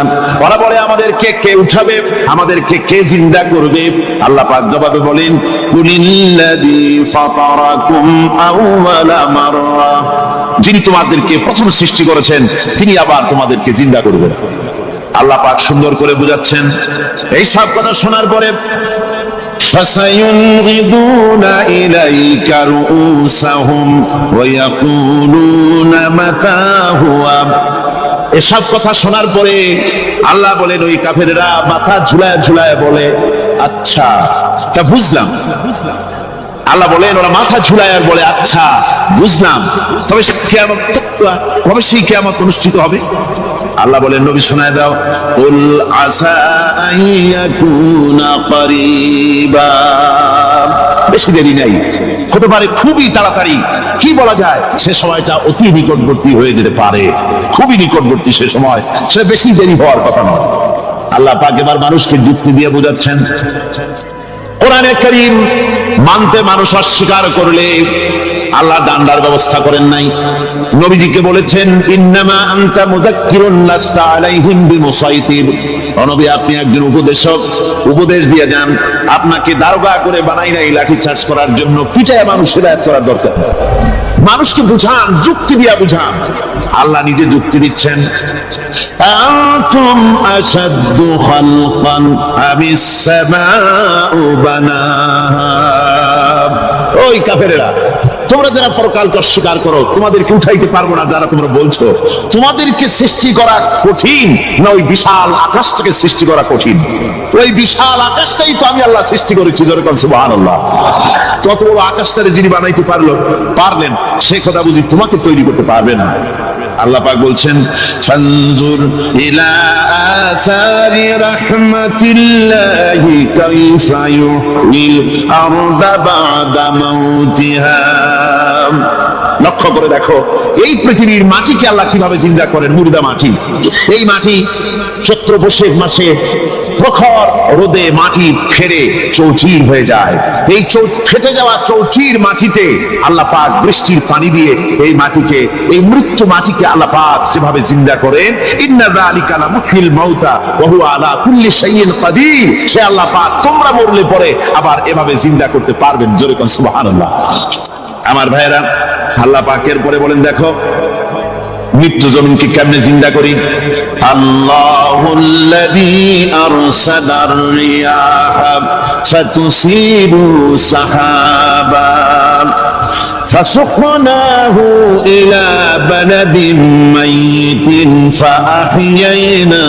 ওরা বলে আমাদেরকে কে উঠাবে, আমাদেরকে কে জিন্দা করবে? আল্লাহ পাক জবাবে বলেন কুলিল্লাযী ফাতারাকুম আউওয়ালা মাররা। যিনি তোমাদেরকে প্রথম সৃষ্টি করেছেন তিনি আবার তোমাদেরকে জিন্দা করবেন। আল্লাহ পাক সুন্দর করে বুঝাচ্ছেন। এই সব কথা শোনার পরে فَسَيُنْغِضُونَ إِلَيْكَ رُؤُوسَهُمْ وَيَقُولُونَ مَتَى هُوَ। এসব কথা শোনার পরে আল্লাহ বলেন ওই কাফেররা মাথা ঝুলায় ঝুলায় বলে আচ্ছা তা বুঝলাম। আল্লাহ বলেন ওরা মাথা ঝুলায় আর বলে আচ্ছা বুঝলাম, তবে কিয়ামত কবে সেই কিয়ামত অনুষ্ঠিত হবে? আল্লাহ বলেন নবী শোনায় দাও কুল আসা আইয়াকুনা করিবা। বেশি দেরি নাই, হতে পারে খুবই তাড়াতাড়ি। কি বলা যায়, সে সময়টা অতি নিকটবর্তী হয়ে যেতে পারে, খুবই নিকটবর্তী সে সময়, সে বেশি দেরি হওয়ার কথা নয়। আল্লাহ পাক এবার মানুষকে যুক্তি দিয়ে বোঝাচ্ছেন। কোরআনে কারীম মানতে মানুষ অস্বীকার করলে আল্লাহ ডান্ডার ব্যবস্থা করেন নাই। নবীজিকে বলেছেন ইন্নামা আনতা মুযাক্কিরুন লাস্তা আলাইহিম বিমুসাইতির। নবী আপনি একজন উপদেশক, উপদেশ দিয়ে যান। আপনাকে দারোগা করে বানাই নাই লাঠি চার্জ করার জন্য, পিটায় মানুষ হিদায়াত করার দরকার। মানুষকে বুঝান, যুক্তি দিয়া বুঝান। আল্লাহ নিজে যুক্তি দিচ্ছেন আনতুম আশাদ্দু খালকান আমিস সামাউ বানাহা। ওই কাফেরেরা, তোমরা যারা পরকালকে অস্বীকার করো, তোমাদেরকে উঠাইতে পারবো না যারা তোমরা বলছো, তোমাদেরকে সৃষ্টি করা কঠিন না ওই বিশাল আকাশটাকে সৃষ্টি করা কঠিন? ওই বিশাল আকাশটাই তো আমি আল্লাহ সৃষ্টি করেছি। যেরকম সুবহানাল্লাহ। তত বড় আকাশটারে যিনি বানাইতে পারলেন, সে কথা বুঝি তোমাকে তৈরি করতে পারবে না? আল্লাহ পাক বলছেন ফানজুর ইলা আসারি রাহমাতিল্লাহি কাইফা ইউহিল আরদা বাদা মাউতিহা। লক্ষ্য করে দেখো এই পৃথিবীর মাটিকে আল্লাহ কিভাবে জিন্দা করেন। মুর্দা মাটি, এই মাটি চৈত্র বৈশাখ মাসে প্রখর রোদে মাটি ফেরে চৌচির হয়ে যায়। এই ফেটে যাওয়া চৌচির মাটিতে আল্লাহ পাক বৃষ্টির পানি দিয়ে এই মাটিকে, এই মৃত্যু মাটিকে আল্লাহ পাক যেভাবে জিন্দা করেন, ইন্না যালিকা লামুহিল মাউতা ওয়া হুয়া আলা কুল্লি শাইইন কাদির। সে আল্লাহ পাক তোমরা মরলে পরে আবার এভাবে জিন্দা করতে পারবেন। জোরে কোন সুবহানাল্লাহ। আমার ভাইয়েরা, আল্লাহ পাকের পরে বলেন দেখো মৃত্যু জমিনকে কেমনে জিন্দা করি। আল্লাহুল্লাযী আরসালার রিয়াহা ফাতুসিবু সাহাবা। فسقناه إلى بلد ميت فأحيينا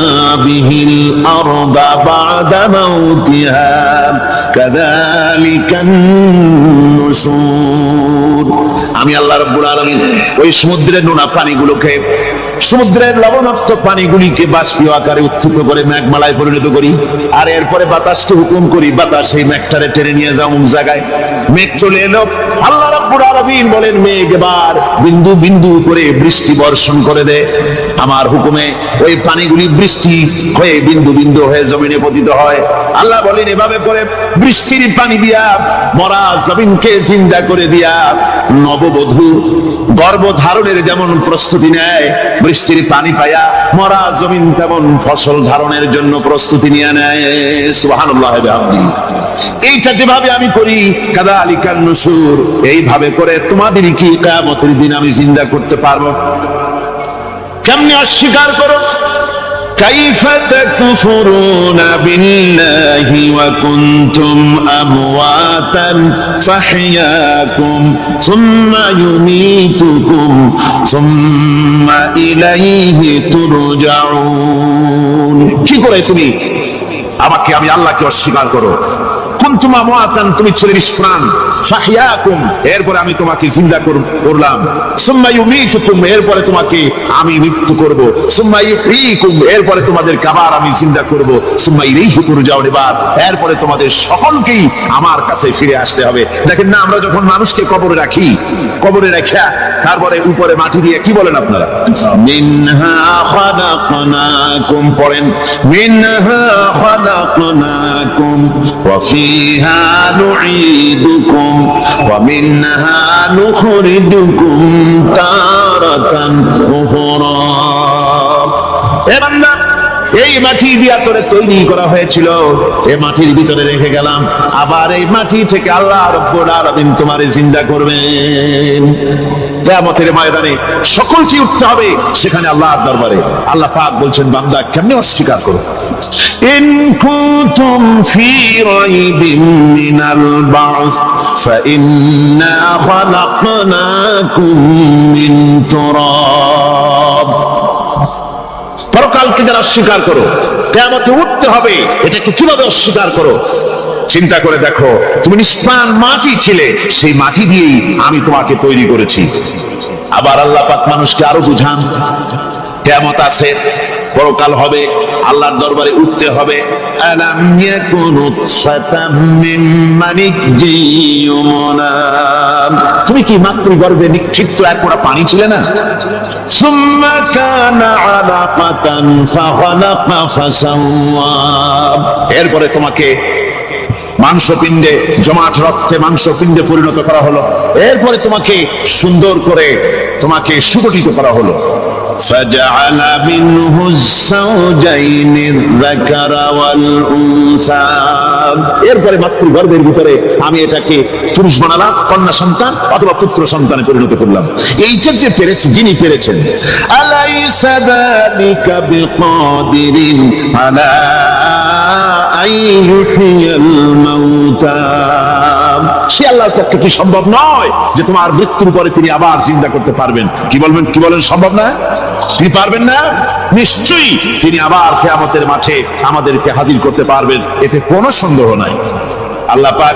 به الأرض بعد موتها كذلك النشور আমি আল্লাহ রাব্বুল আলামিন ওই সমুদ্রের নোনা পানিগুলোকে, সমুদ্রের লবণাক্ত পানিগুলিকে বাষ্পীয় আকারে উত্থিত করে মেঘমালায় পরিণত করি, আর এরপরে বাতাসকে হুকুম করি, বাতাস সেই মেঘটারে টেনে নিয়ে যাও অমুক জায়গায়। মেঘ চলে এলো, আল্লাহ রাব্বুল আলামিন বলেন মেঘ এবার বিন্দু বিন্দু করে বৃষ্টি বর্ষণ করে দে। আমার হুকুমে ওই পানিগুলি বৃষ্টি হয়ে বিন্দু বিন্দু হয়ে জমিনে পতিত হয়। আল্লাহ বলেন এভাবে করে বৃষ্টির পানি দিয়া মরা জমিনকে জিন্দা করে দিয়া নববধূ গর্ভধারণের যেমন প্রস্তুতি নেয়, বৃষ্টির পানি পায়া মরা জমিন তেমন ফসল ধারণের জন্য প্রস্তুতি নিয়ে নেয়। সুবহানাল্লাহ। এইটা যেভাবে আমি করি কাযালিকান নুশুর, এইভাবে করে তোমাদের কি কিয়ামতের দিন আমি জিন্দা করতে পারবো? কেমনে অস্বীকার করো? كيف تكفرون بالله وكنتم أمواتا فأحياكم ثم يميتكم ثم إليه ترجعون। কি করে তুমি আমাকে, আমি আল্লাহকে অস্বীকার করো? কুনতুম আমওয়াতান, তুমি ছিলে নিষ্প্রাণ, ফাহইয়াকুম, এরপরে আমি তোমাকে জিন্দা করলাম, সুম্মা ইউমীতুকুম, এরপরে তোমাকে আমি মৃত্যু করব, সুম্মা ইহয়ীকুম, এরপরে তোমাদেরকে আবার আমি জিন্দা করব, সুম্মা ইলাইহি তুরজাউন, এরপরে তোমাদের সকলকেই আমার কাছে ফিরে আসতে হবে। দেখেন না, আমরা যখন মানুষকে কবরে রাখি, কবরে রেখে তারপরে উপরে মাটি দিয়ে কি বলেন আপনারা? মিনহা খালাকনাকুম, পড়েন মিনহা খালাকনাকুম ওয়া ফিহা নুঈদুকুম ওয়া মিনহা নুখরিজুকুম তারাতান উখরা। এ বান্দা, এই মাটি দিয়া করে তৈরি করা হয়েছিল, এই মাটির ভিতরে রেখে গেলাম, আবার এই মাটি থেকে আল্লাহ রাব্বুল আলামিন তোমারে জিন্দা করবেন। কিয়ামতের ময়দানে সকলকে উঠতে হবে সেখানে আল্লাহর দরবারে। আল্লাহ পাক বলছেন বান্দা কেমনে অস্বীকার করো? ইন কুনতুম ফি রাইবিন মিনাল বা'স ফাইন্না খালাকনাকুম মিন তুরাব। পরকালকে যারা অস্বীকার করো, কিয়ামতে উঠতে হবে, এটাকে কিভাবে অস্বীকার করো? চিন্তা করে দেখো, তুমি নিষ্প্রাণ মাটি ছিলে, সেই মাটি দিয়েই আমি তোমাকে তৈরি করেছি। আবার আল্লাহ পাক মানুষকে আরো বুঝান, কিয়ামত আছে, পরকাল হবে, আল্লাহর দরবারে উঠতে হবে। আলাম ইয়াকুনু ফাতাম মিন মানিজ্জিয়ুমনা, তুমি কি মাতৃগর্ভে নিক্ষিপ্ত এক ফোঁটা পানি ছিলে না? সুম্মা কানা আলাকাতান ফাখালাকা ফাসাওয়া, এরপরে তোমাকে মাংসপিণ্ডে, জমাট রক্তে মাংসপিণ্ডে পরিণত করা হলো, এরপরে তোমাকে সুন্দর করে তোমাকে সুগঠিত করা হলো। فجعل منه الزوجين الذكر والأنثى, এরপরে মাতৃগর্ভের ভিতরে আমি এটাকে পুরুষ বানালাম, কন্যা সন্তান অথবা পুত্র সন্তানে পরিণত করলাম। এইটা যে পেরেছে, যিনি পেরেছেন, আলাইসা যালিকা বিকাদিরিন আলা আইয়ুহিয়াল মাউতা, সে আল্লাহর পক্ষে কি সম্ভব নয় যে তোমার মৃত্যুর পরে তিনি আবার জিন্দা করতে পারবেন? কি বলবেন, কি বলেন, সম্ভব না? তিনি পারবেন না? নিশ্চয়ই তিনি আবার কিয়ামতের মাঠে আমাদেরকে হাজির করতে পারবেন, এতে কোনো সন্দেহ নাই। আল্লাহ পাক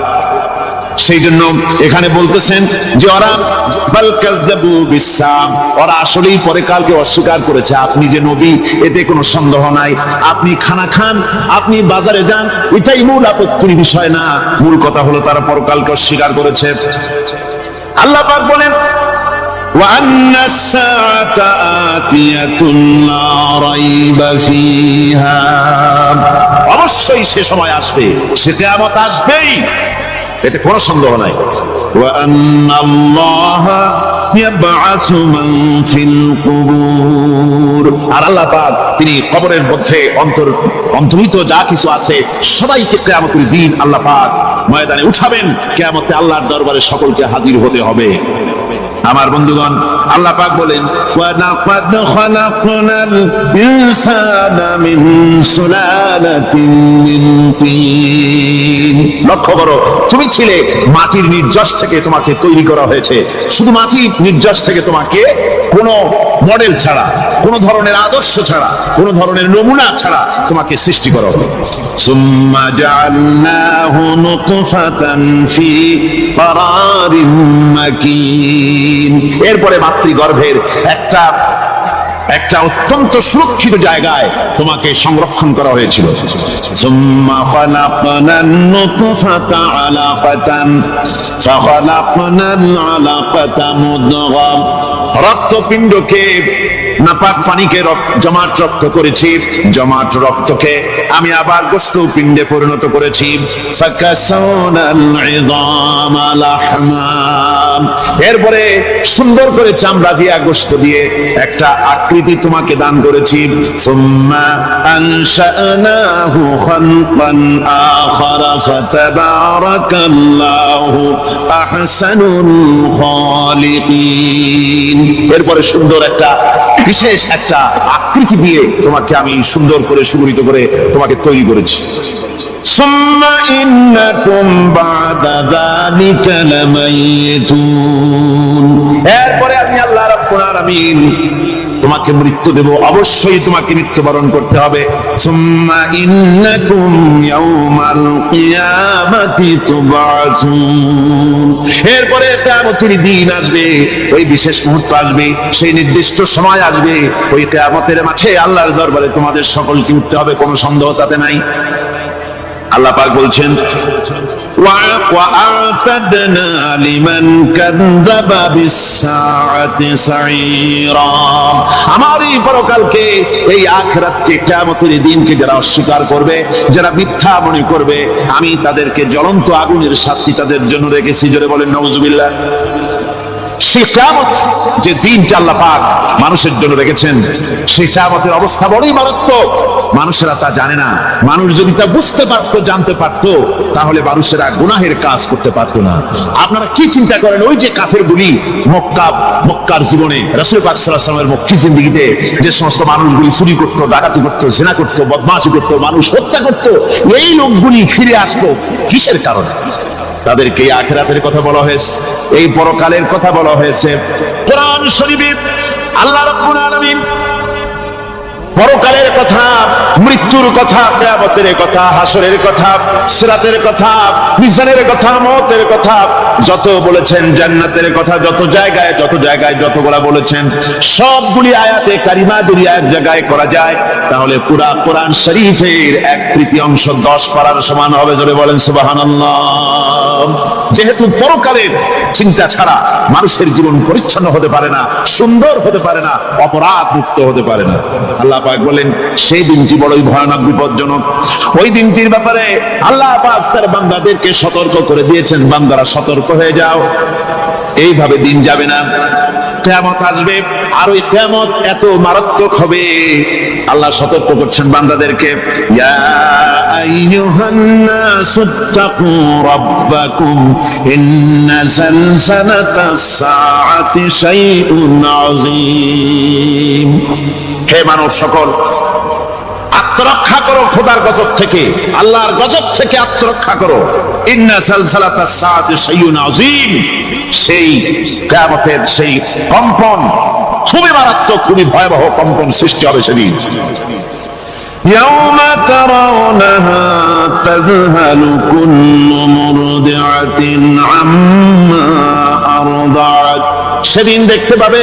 সেই জন্য এখানে বলতেছেন যে ওরা বাল কাযযাবু বিসসাম, ওরা আসলেই পরকালকে অস্বীকার করেছে। আপনি যে নবী, এতে কোনো সন্দেহ নাই। আপনি খানা খান, আপনি বাজারে যান, এটাই মূল আপত্তির বিষয় না। মূল কথা হলো তারা পরকালকে অস্বীকার করেছে। আল্লাহ পাক বলেন وأن الساعة آتية لا ريب فيها, অবশ্যই সে সময় আসবে, সে কিয়ামত আসবেই, এতে কোনো সন্দেহ নাই। وأن الله يبعث من في القبور, আর আল্লাহ পাক তিনি কবরের মধ্যে অন্তর্হিত যা কিছু আছে সবাইকে কিয়ামতের দিন আল্লাহ পাক ময়দানে উঠাবেন। কিয়ামতে আল্লাহর দরবারে সকলকে হাজির হতে হবে। আমার বন্ধুগণ, আল্লাহ পাক বলেন ওয়ালাকাদ খালাকনাল ইনসানা মিন সুলালাতিন মিন তিন। লক্ষ্য করো, তুমি ছিলে মাটির নির্যাস থেকে তোমাকে তৈরি করা হয়েছে। শুধু মাটির নির্যাস থেকে তোমাকে কোনো মডেল ছাড়া, কোনো ধরনের আদর্শ ছাড়া, কোনো ধরনের নমুনা ছাড়া তোমাকে সৃষ্টি করা হয়েছে। সুম্মা জাআলনাহু নুতফাতান ফি ক্বারারিন মাকিন। এরপরে মাতৃগর্ভের একটা অত্যন্ত সুরক্ষিত জায়গায় তোমাকে সংরক্ষণ করা হয়েছিল। সুম্মা খালাকনান নুতফাতা আলাকাতান ফাখালাকনাল আলাকাতা মুদগা। রক্তপিণ্ডকে, নাপাক পানিকে জমাট রক্ত করেছি, জমাট রক্তকে আমি আবার গোস্ত পিণ্ডে পরিণত করেছি। ফাকাসাওনাল ইযামা লাহমা। এরপরে সুন্দর করে চামড়া দিয়ে, গোস্ত দিয়ে একটা আকৃতি তোমাকে দান করেছি। সুম্মা আনশানাহু খালকান আখারা ফাতাবারাকাল্লাহু আহসানুল খালিকিন। এরপরে সুন্দর একটা বিশেষ একটা আকৃতি দিয়ে তোমাকে আমি সুন্দর করে সুগঠিত করে তোমাকে তৈরি করেছি। সুম্মা ইন্নাকুম বা'দা যালিকা লামাইতুন। এরপরে আমি আল্লাহ রাব্বুল আলামিন তোমাকে মৃত্যু দেব, অবশ্যই তোমাকে মৃত্যুবরণ করতে হবে। সুম্মা ইন্নাকুম ইয়াউমাল কিয়ামাতি তুবআসুন। এরপরে কিয়ামতের দিন আসবে, ওই বিশেষ মুহূর্ত আসবে, সেই নির্দিষ্ট সময় আসবে, ওই কিয়ামতের মাঠে আল্লাহর দরবারে তোমাদের সকলকে উঠতে হবে, কোনো সন্দেহ তাতে নাই। আল্লাহ পাক বলছেন ওয়া'আতাদনা লিমান কাযযাবা বিস-সাআতি সাঈরা। আমার এই পরকালকে, এই আখিরাতকে, কিয়ামতের দিনকে যারা অস্বীকার করবে, যারা মিথ্যা মনে করবে, আমি তাদেরকে জ্বলন্ত আগুনের শাস্তি তাদের জন্য রেখেছি। জোরে বলেন নাউজুবিল্লাহ। সেই কিয়ামত, যে দিনটা আল্লাহ পাক মানুষের জন্য রেখেছেন, সেই কিয়ামতের অবস্থা বড়ই মারাত্মক। মানুষেরা তা জানে না। মানুষ যদি তা বুঝতে পারতো, জানতে পারতো, তাহলে মানুষেরা গুনাহের কাজ করতে পারতো না। আপনারা কি চিন্তা করেন, ওই যে কাফেরগুলি মক্কার জীবনে, রাসূল পাক সাল্লাল্লাহু আলাইহি ওয়াসাল্লামের মক্কি জিন্দেগিতে যে সমস্ত মানুষগুলি চুরি করতো, ডাকাতি করতো, জিনা করতো, বদমাশি করতো, মানুষ হত্যা করতো, এই লোকগুলি ফিরে আসতো কিসের কারণে? তাদেরকে আখিরাতের কথা বলা হয়েছে, এই পরকালের কথা বলা হয়েছে। কোরআন শরীফে আল্লাহ রাব্বুল আলামিন পরকালের কথা, মৃত্যুর কথা, কিয়ামতের কথা, হাসরের কথা, সিরাতের কথা, মিজানের কথা, মওতের কথা যত বলেছেন, জান্নাতের কথা যত জায়গায় যতগুলা বলেছেন, সবগুলি আয়াতে কারিমা যদি এক জায়গায় করা যায়, তাহলে পুরা কোরআন শরীফের 1/3 10 পারার সমান হবে। জোরে বলেন সুবহানাল্লাহ। যেহেতু পরকালের চিন্তা ছাড়া মানুষের জীবন পরিচ্ছন্ন হতে পারে না, সুন্দর হতে পারে না, অপরাধ মুক্ত হতে পারে না। আল্লাহ পাক বলেন সেই দিনটি বড়ই ভয়ানক, বিপজ্জনক। ওই দিনটির ব্যাপারে আল্লাহ পাক তার বান্দাদেরকে সতর্ক করে দিয়েছেন, বান্দারা সতর্ক হয়ে যাও, এইভাবে দিন যাবে না, কিয়ামত আসবে। আর ওই কিয়ামত এত মারাত্মক হবে, আল্লাহ সতর্ক করছেন বান্দাদেরকে। ইয়া আইয়ুহান নাসুত্তাকু রাব্বাকুম ইন্না যালজালাতাস সাআতি শাইউন আযীম। হে মানব সকল, আত্মরক্ষা করো খোদার গজব থেকে, আল্লাহর গজব থেকে আত্মরক্ষা করো। ইন্না যালজালাতাস সাআতি শাইউন আযীম। সেই কিয়ামতের সেই কম্পন খুবই মারাত্মক, খুবই ভয়াবহ কম্পন সৃষ্টি হবে সেদিন। ইয়াউমা তারাউনাহা তাযহালু কুল্লু মুরদিআতিন আম্মা আরদাআত। সেদিন দেখতে পাবে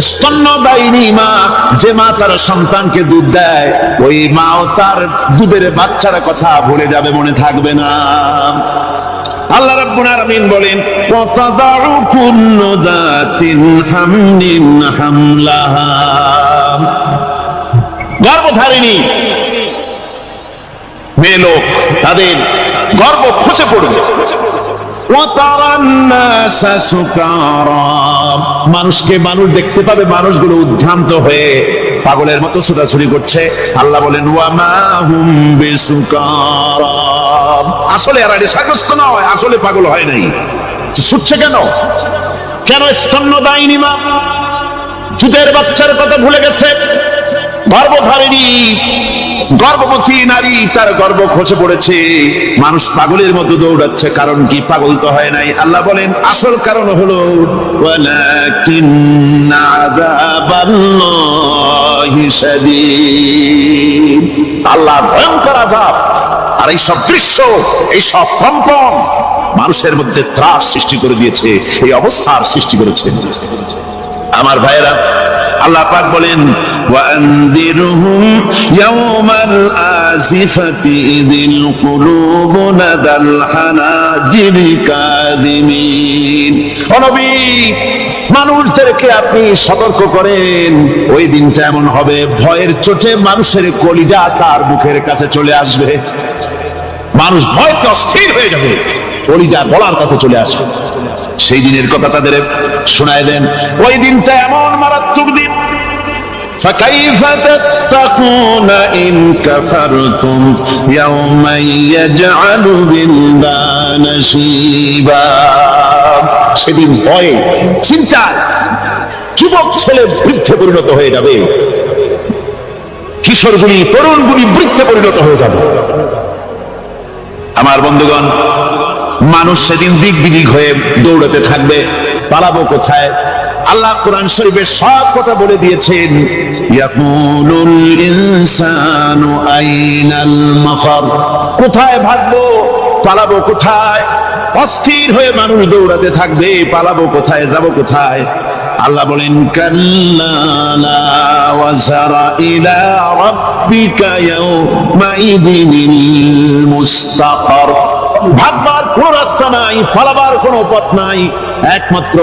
স্তন্যদায়িনী মা, যে মা তার সন্তানকে দুধ দেয়, ওই মাও তার দুধের বাচ্চার কথা ভুলে যাবে, মনে থাকবে না। আল্লাহ রাব্বুল আলামিন বলেন ওয়াতাদাউ কুল্লু যাতিন হামলিন হামলাহা। গর্ভধারিণী মেয়ে লোক, তাদের গর্ভ খসে পড়বে। ওয়াতারান নাসা সুকারা। মানুষকে মানুষ দেখতে পাবে, মানুষগুলো উদ্ভ্রান্ত হয়ে পাগলের মতো ছোটাছুটি করছে। আল্লাহ বলেন ওয়া মা হুম বিসুকারা। আসলে এরা নেশাগ্রস্ত নয়, আসলে পাগল হয় নাই। ছুটছে কেন? কেন স্তন্যদায়িনী মা দুধের বাচ্চার কথা ভুলে গেছে? গর্ভধারিণী গর্ভবতী নারী, তার গর্ভ খসে পড়েছে, মানুষ পাগলের মতো দৌড়াচ্ছে। কারণ কি? পাগল তো হয় নাই। আল্লাহ বলেন আসল কারণ হলো ওয়ালাকিন্না আযাবাল্লাহি শাদীদ, আল্লাহ ভয়ঙ্কর আযাব। আর এই সব দৃশ্য, এই সব কম্পন মানুষের মধ্যে ত্রাস সৃষ্টি করে দিয়েছে, এই অবস্থার সৃষ্টি করেছে। আমার ভাইয়েরা, আল্লাহ পাক বলেন ওয়ানযিরহুম ইয়াওমাল আজিফাতি ইযিল কুলুবু নাদাল হানাজিরি কাযিমিন। ও নবী, মানুষদেরকে আপনি সতর্ক করেন, ওই দিনটা এমন হবে ভয়ের চোটে মানুষের কলিজা তার মুখের কাছে চলে আসবে। মানুষ ভয়তে অস্থির হয়ে যাবে, কলিজা গলার কাছে চলে আসবে। সেই দিনের কথা তাদের শোনায় দেন। ওই দিনটা এমন মারাত্মক দিন। فكيف تتقون إن كفرتم يوما يجعل الولدان شيبا। সেদিন ভয়ে চিন্তায় যুবক ছেলে বৃদ্ধে পরিণত হয়ে যাবে, কিশোরগুলি তরুণগুলি বৃদ্ধে পরিণত হয়ে যাবে। আমার বন্ধুগণ, মানুষ সেদিন দিক বিদিক হয়ে দৌড়াতে থাকবে, পালাবো কোথায়? আল্লাহ কোরআন শরীফে সব কথা বলে দিয়েছেন। ইয়াকুলুল ইনসানু আইনাল মাফার, কোথায় ভাগবো, পালাবো কোথায়? অস্থির হয়ে মানুষ দৌড়াতে থাকবে, পালাবো কোথায়, যাব কোথায়? আল্লাহ বলেন কাল্লা লা ওয়াজারা ইলা রাব্বিকা ইয়াওমাইযিনিল মুস্তাকার। ভাগবার কোন রাস্তা নাই, পালাবার কোন পথ নাই, একমাত্র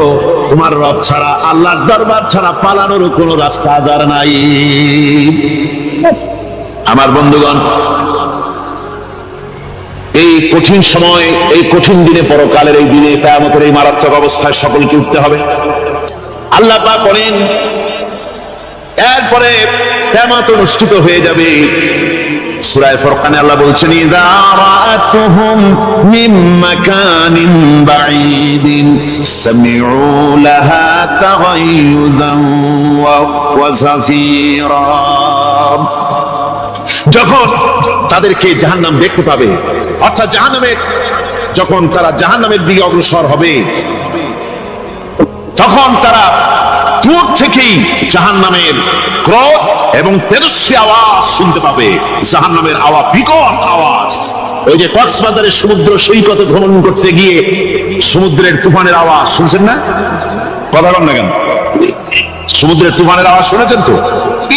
তোমার রব ছাড়া, আল্লাহর দরবার ছাড়া পালানোর কোন রাস্তা যার নাই। আমার বন্ধুগণ, এই কঠিন সময়, এই কঠিন দিনে, পরকালের এই দিনে, কিয়ামতের এই মারাত্মক অবস্থায় সকলকে উঠতে হবে। আল্লাহ পাক বলেন এরপরে কিয়ামত অনুষ্ঠিত হয়ে যাবে। সূরা ফুরকানে আল্লাহ বলছেন ইযা রাআতুহুম মিন মাকানিন বাঈদিন সামিউ লাহা তাগায়ুযান ওয়া যাফীরা। যখন তাদেরকে জাহান্নাম দেখতে পাবে, অর্থাৎ জাহান্নামের, যখন তারা জাহান্নামের দিকে অগ্রসর হবে, তখন তারা দূর থেকেই জাহান্নামের ক্রোধ এবং তেজস্বী আওয়াজ শুনতে পাবে। জাহান্নামের আওয়াজ, বিকট আওয়াজ। ওই যে কক্সবাজারের সমুদ্র সৈকতে ভ্রমণ করতে গিয়ে সমুদ্রের তুফানের আওয়াজ শুনছেন না? কথা বল না কেন? সমুদ্রের তুফানের আওয়াজ শুনেছেন তো?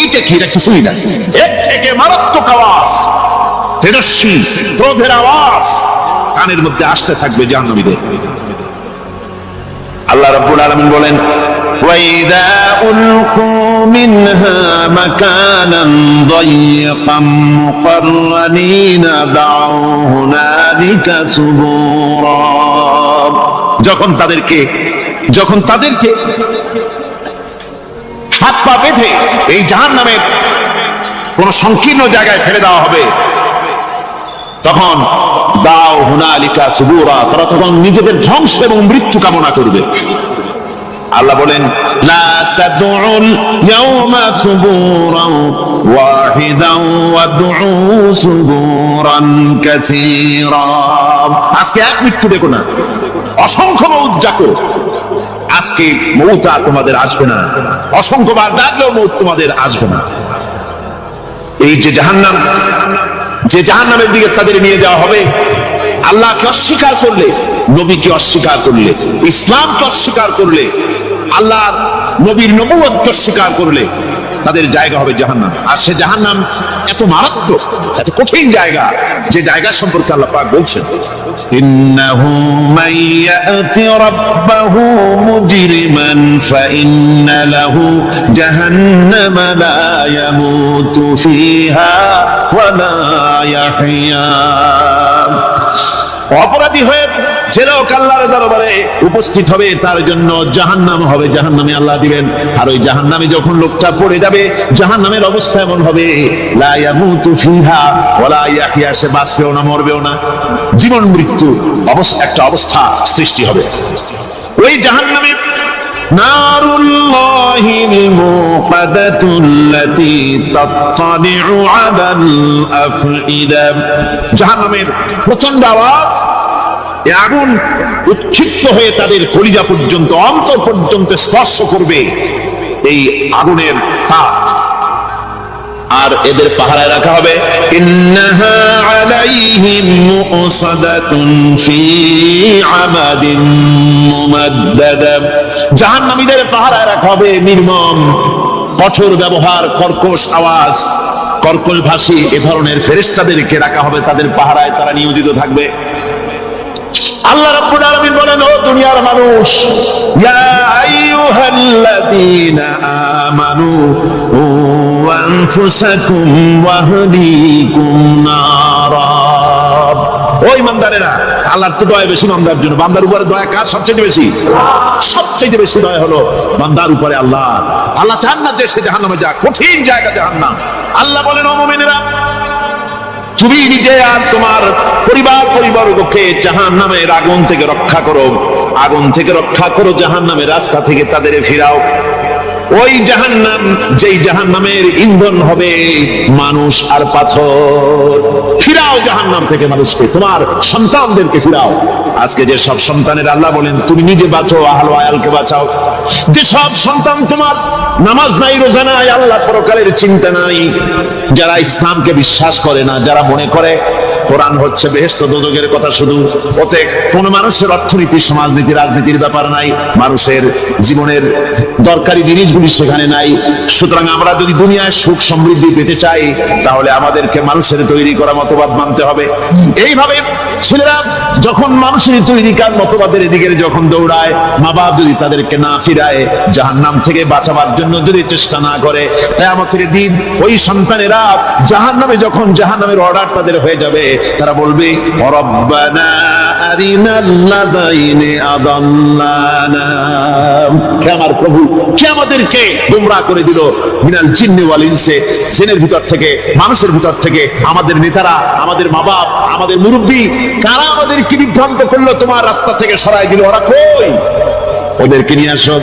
এইটা কি? এটা কিছুই না, এর থেকে মারাত্মক আওয়াজ, তেজস্বী ক্রোধের আওয়াজ কানের মধ্যে আসতে থাকবে জাহান্নামীদের। আল্লাহ রাব্বুল আলামিন বলেন وَإِذَا أُلْقُوا مِنْهَا مَكَانًا ضَيِّقًا مُقَرَّنِينَ دَعَوْا هُنَالِكَ ثُبُورًا। যখন তাদেরকে হাত পা বেঁধে এই জাহান্নামের কোন সংকীর্ণ জায়গায় ফেলে দেওয়া হবে, তখন দাও হুনালিকা সুবুরা, তারা তখন নিজেদের ধ্বংস এবং মৃত্যু কামনা করবে। আল্লাহ বলেন লা তাদউল ইয়াওমা সুবুরান ওয়াহিদান ওয়াদউ সুবুরান কাসীরা। আজকে এক মৃত্যু দেখো না, অসংখ্য মউত ডাকো। আজকে মউত আর তোমাদের আসবে না, অসংখ্যবার ডাকলেও মউত তোমাদের আসবে না। এই যে জাহান্নাম, যে জাহান্নামের দিকে তাদের নিয়ে যাওয়া হবে, আল্লাহকে অস্বীকার করলে, নবীকে অস্বীকার করলে, ইসলামকে অস্বীকার করলে, আল্লাহর নবীর নবুয়তকে অস্বীকার করলে তাদের জায়গা হবে জাহান্নাম। আর সে জাহান্নাম এত মারাত্মক, এত কঠিন জায়গা, যে জায়গা সম্পর্কে আল্লাহ পাক বলছেন ইন্নাহু মাইয়াতি রাব্বাহু মুজরিমান ফাইন্না লাহু জাহান্নামা লা ইয়ামুতু ফিহা ওয়া লা ইয়াহইয়া। অপরাধী হয়ে যে লোক আল্লাহর দরবারে উপস্থিত হবে, তার জন্য জাহান্নাম হবে, জাহান্নামে আল্লাহ দিবেন। আর ওই জাহান্নামে যখন লোকটা পড়ে যাবে, জাহান্নামের অবস্থা এমন হবে লা ইয়ামুতু ফিহা ওয়া লা ইয়াহইয়া, সে বাঁচবেও না, মরবেও না, জীবন মৃত্যু একটা অবস্থা সৃষ্টি হবে। ওই জাহান্নামে নারুল্লাহিল মুকাদাতুল্লাতী তাত্তালিউ আলাল আফইদা। জাহান্নামের প্রচন্ড আওয়াজ, এই আগুন উৎক্ষিপ্ত হয়ে তাদের কলিজা পর্যন্ত, অন্তর পর্যন্ত স্পর্শ করবে এই আগুনের তাপ। আর এদের পাহারায় রাখা হবে ইন্নাহা আলাইহিম মুসাদাতুন ফি আমাদিন মুমাদ্দাদা। জাহান্নামীদের পাহারায় রাখা হবে নির্মম, কঠোর ব্যবহার, কর্কশ আওয়াজ, কর্কশ ভাষী এ ধরনের ফেরেশতাদেরকে রাখা হবে তাদের পাহারায়, তারা নিয়োজিত থাকবে। আল্লাহ রাব্বুল আলামিন বলেন, ও দুনিয়ার মানুষ, ইয়া আইয়ুহাল্লাযীনা আমানু আনফুসাকুম ওয়া আহলিকুম নারা। ও ইমানদারেরা, আল্লাহর তো দয়া বেশি বান্দার জন্য। বান্দার উপরে দয়া কার সবচেয়ে বেশি? সবচেয়ে বেশি দয়া হলো বান্দার উপরে আল্লাহ। আল্লাহ চান না যে সে জাহান্নামে যাক, কঠিন জায়গা জাহান্নাম। আল্লাহ বলেন, ও মুমিনেরা, তুমি নিজে আর তোমার পরিবারকে জাহান্নামের আগুন থেকে রক্ষা করো, আগুন থেকে রক্ষা করো, জাহান্নামের রাস্তা থেকে তাদের ফিরাও। ওই জাহান্নাম, যেই জাহান্নামের ইন্ধন হবে মানুষ আর পাথর। ফিরাও জাহান্নাম থেকে মানুষকে, তোমার সন্তানদেরকে ফিরাও। আজকে যে সব সন্তানের আল্লাহ বলেন তুমি নিজে বাঁচো, আহল আয়ালকে বাঁচাও। যে সব সন্তান তোমার নামাজ নাই, রোজা নাই, আল্লাহ পরকালের চিন্তা নাই, যারা ইসলামকে বিশ্বাস করে না, যারা মনে করে কোরআন হচ্ছে বেহেশত দোজখের কথা শুধু, ওতে কোন মানুষের অর্থনীতি, সমাজনীতি, রাজনীতির ব্যাপার নাই, মানুষের জীবনের দরকারি জিনিসগুলি সেখানে নাই। সুতরাং আমরা যদি দুনিয়ায় সুখ সমৃদ্ধি পেতে চাই, তাহলে আমাদেরকে মানুষের তৈরি করা মতবাদ মানতে হবে। এইভাবে ছেলেরা যখন মানুষের তৈরিকার মতবাদের এদিকে যখন দৌড়ায়, মা বাপ যদি তাদেরকে না ফিরায়, জাহান্নাম থেকে বাঁচাবার জন্য যদি চেষ্টা না করে, কিয়ামতের দিন ওই সন্তানেরা জাহান্নামে, যখন জাহান্নামের অর্ডার তাদের হয়ে যাবে, তারা বলবে, রব্বানা আরিনাল্লাযাইনি আদাল্লানা। হে আমার প্রভু, কে আমাদেরকে গোমরাহ করে দিল, মিনাল জিন্নি ওয়াল ইনসি, জিনের ভিতর থেকে, মানুষের ভিতর থেকে, আমাদের নেতারা, আমাদের মা বাপ, আমাদের মুরব্বী, কারা আমাদেরকে বিভ্রান্ত করলো, তোমার রাস্তা থেকে সরাই দিল, ওরা কই? ওদেরকে নিয়ে আসো।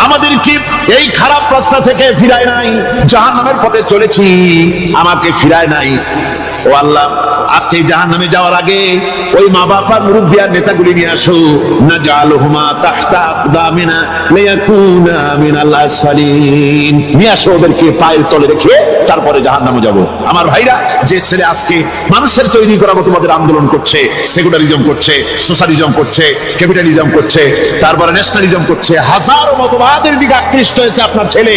আমাদেরকে এই খারাপ রাস্তা থেকে ফিরায় নাই, জাহান্নামের পথে চলেছি, আমাকে ফিরায় নাই। ও আল্লাহ, আজকে জাহান্নামে যাওয়ার আগে ওই মা বাপ আর মুরব্বি আর নেতাগুলি নিয়ে আসো। নাজালুহুমা তাহতা আকদামিনা লিয়াকুনা মিনাল আসফালিন। নিয়ে আসো, ওদেরকে পায়ের তলে রেখে তারপরে জাহান্নামে যাব। আমার ভাইরা, যে ছেলে আজকে মানুষের তৈরি করা মতবাদের আন্দোলন করছে, সেকুলারিজম করছে, সোশ্যালিজম করছে, ক্যাপিটালিজম করছে, তারপরে ন্যাশনালিজম করছে, হাজারো মতবাদের দিকে আকৃষ্ট হয়েছে আপনার ছেলে,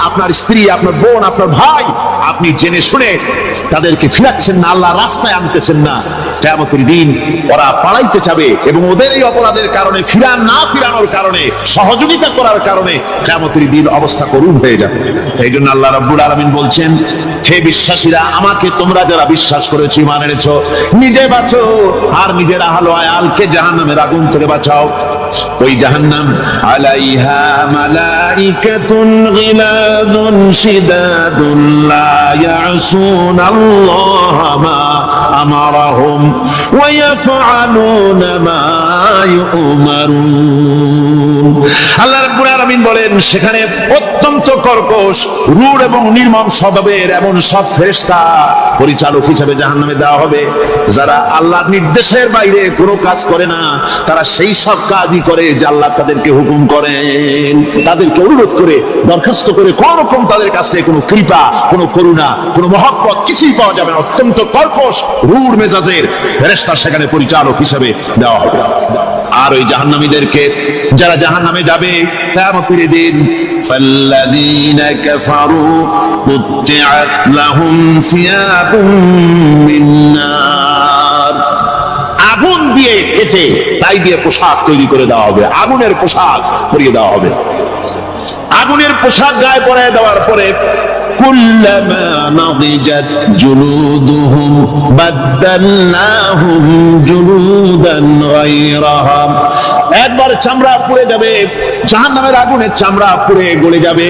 আপনার স্ত্রী, আপনার বোন, আপনার ভাই, আপনি জেনে শুনে তাদেরকে ফিরাচ্ছেন না, আল্লাহ রাস্তায় আনতেছেন না। কিয়ামতের দিন ওরা পালাইতে যাবে, এবং ওদের এই অপরাধের কারণে, ফিরানোর কারণে, সহযোগিতা করার কারণে কিয়ামতের দিন অবস্থা করুণ হয়ে যাবে। এই জন্য আল্লাহ রাব্বুল আলামিন বলছেন, হে বিশ্বাসীরা, আমাকে তোমরা যারা বিশ্বাস করেছো, ঈমান এনেছো, নিজে বাঁচো আর নিজের আহল আয়ালকে জাহান্নামের আগুন থেকে বাঁচাও। ওই জাহান্নাম আলাইহা মালাইকাতুন গিলাদুন শিদাদুন লা ইয়াসুনাল্লাহা মা আমারাহুম ওয়া ইয়াফআলুনা মা ইউমারুন। আল্লাহ রাব্বুল আলামিন বলেন, সেখানে অত্যন্ত কর্কশ, রূঢ় এবং নির্মম স্বভাবের এমন সব ফেরেশতা পরিচালক হিসেবে জাহান্নামে দেওয়া হবে, যারা আল্লাহর নির্দেশের বাইরে কোনো কাজ করে না। তারা সেই সব কাজই করে যে আল্লাহ তাদেরকে হুকুম করেন, তাদেরকে অনুরোধ করে, দরখাস্ত করে, কোন রকম তাদের কাছ থেকে কোনো কৃপা, কোনো করুণা, কোনো মহব্বত কিছুই পাওয়া যাবে না। অত্যন্ত কর্কশ, রূঢ় মেজাজের ফেরেশতা সেখানে পরিচালক হিসেবে দেওয়া হবে। আর ওই জাহান্নামীদেরকে, যারা জাহান্নামে যাবে কিয়ামতের দিন, ফাল্লাযীনা কাফারু কুত্তিআত লাহুম সিয়াবুম মিন নার। আগুন দিয়ে কেটে তাই দিয়ে পোশাক তৈরি করে দেওয়া হবে, আগুনের পোশাক পরিয়ে দেওয়া হবে। আগুনের পোশাক গায়ে পরিয়ে দেওয়ার পরে কুল্লামা নাদিজাত জুলুদুহুম বাদদালনাহুম জুলুদান গায়রাহা। একবার চামড়া পুড়ে যাবে, জাহান্নামের আগুনে চামড়া পুড়ে গলে যাবে,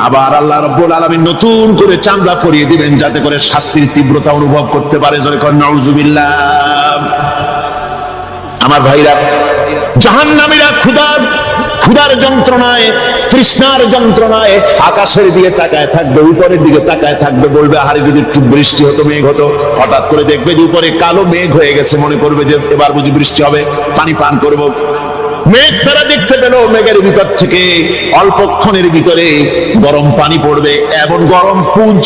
আবার আল্লাহ রাব্বুল আলামিন নতুন করে চামড়া পরিয়ে দিবেন, যাতে করে শাস্তির তীব্রতা অনুভব করতে পারে। নাউযুবিল্লাহ। আমার ভাইরা, জাহান্নামীরা ক্ষুধার যন্ত্রণায়, তৃষ্ণার যন্ত্রণায় আকাশের দিকে তাকায় থাকবে, উপরের দিকে তাকায় থাকবে, বলবে আরে যদি একটু বৃষ্টি হতো, মেঘ হতো। হঠাৎ করে দেখবে যে উপরে কালো মেঘ হয়ে গেছে, মনে করবে যে এবার বুঝি বৃষ্টি হবে, পানি পান করবো। মেঘ তারা দেখতে পেল, মেঘের ভিতর থেকে অল্পক্ষণের ভিতরে গরম পানি পড়বে, এমন গরম পুঞ্জ,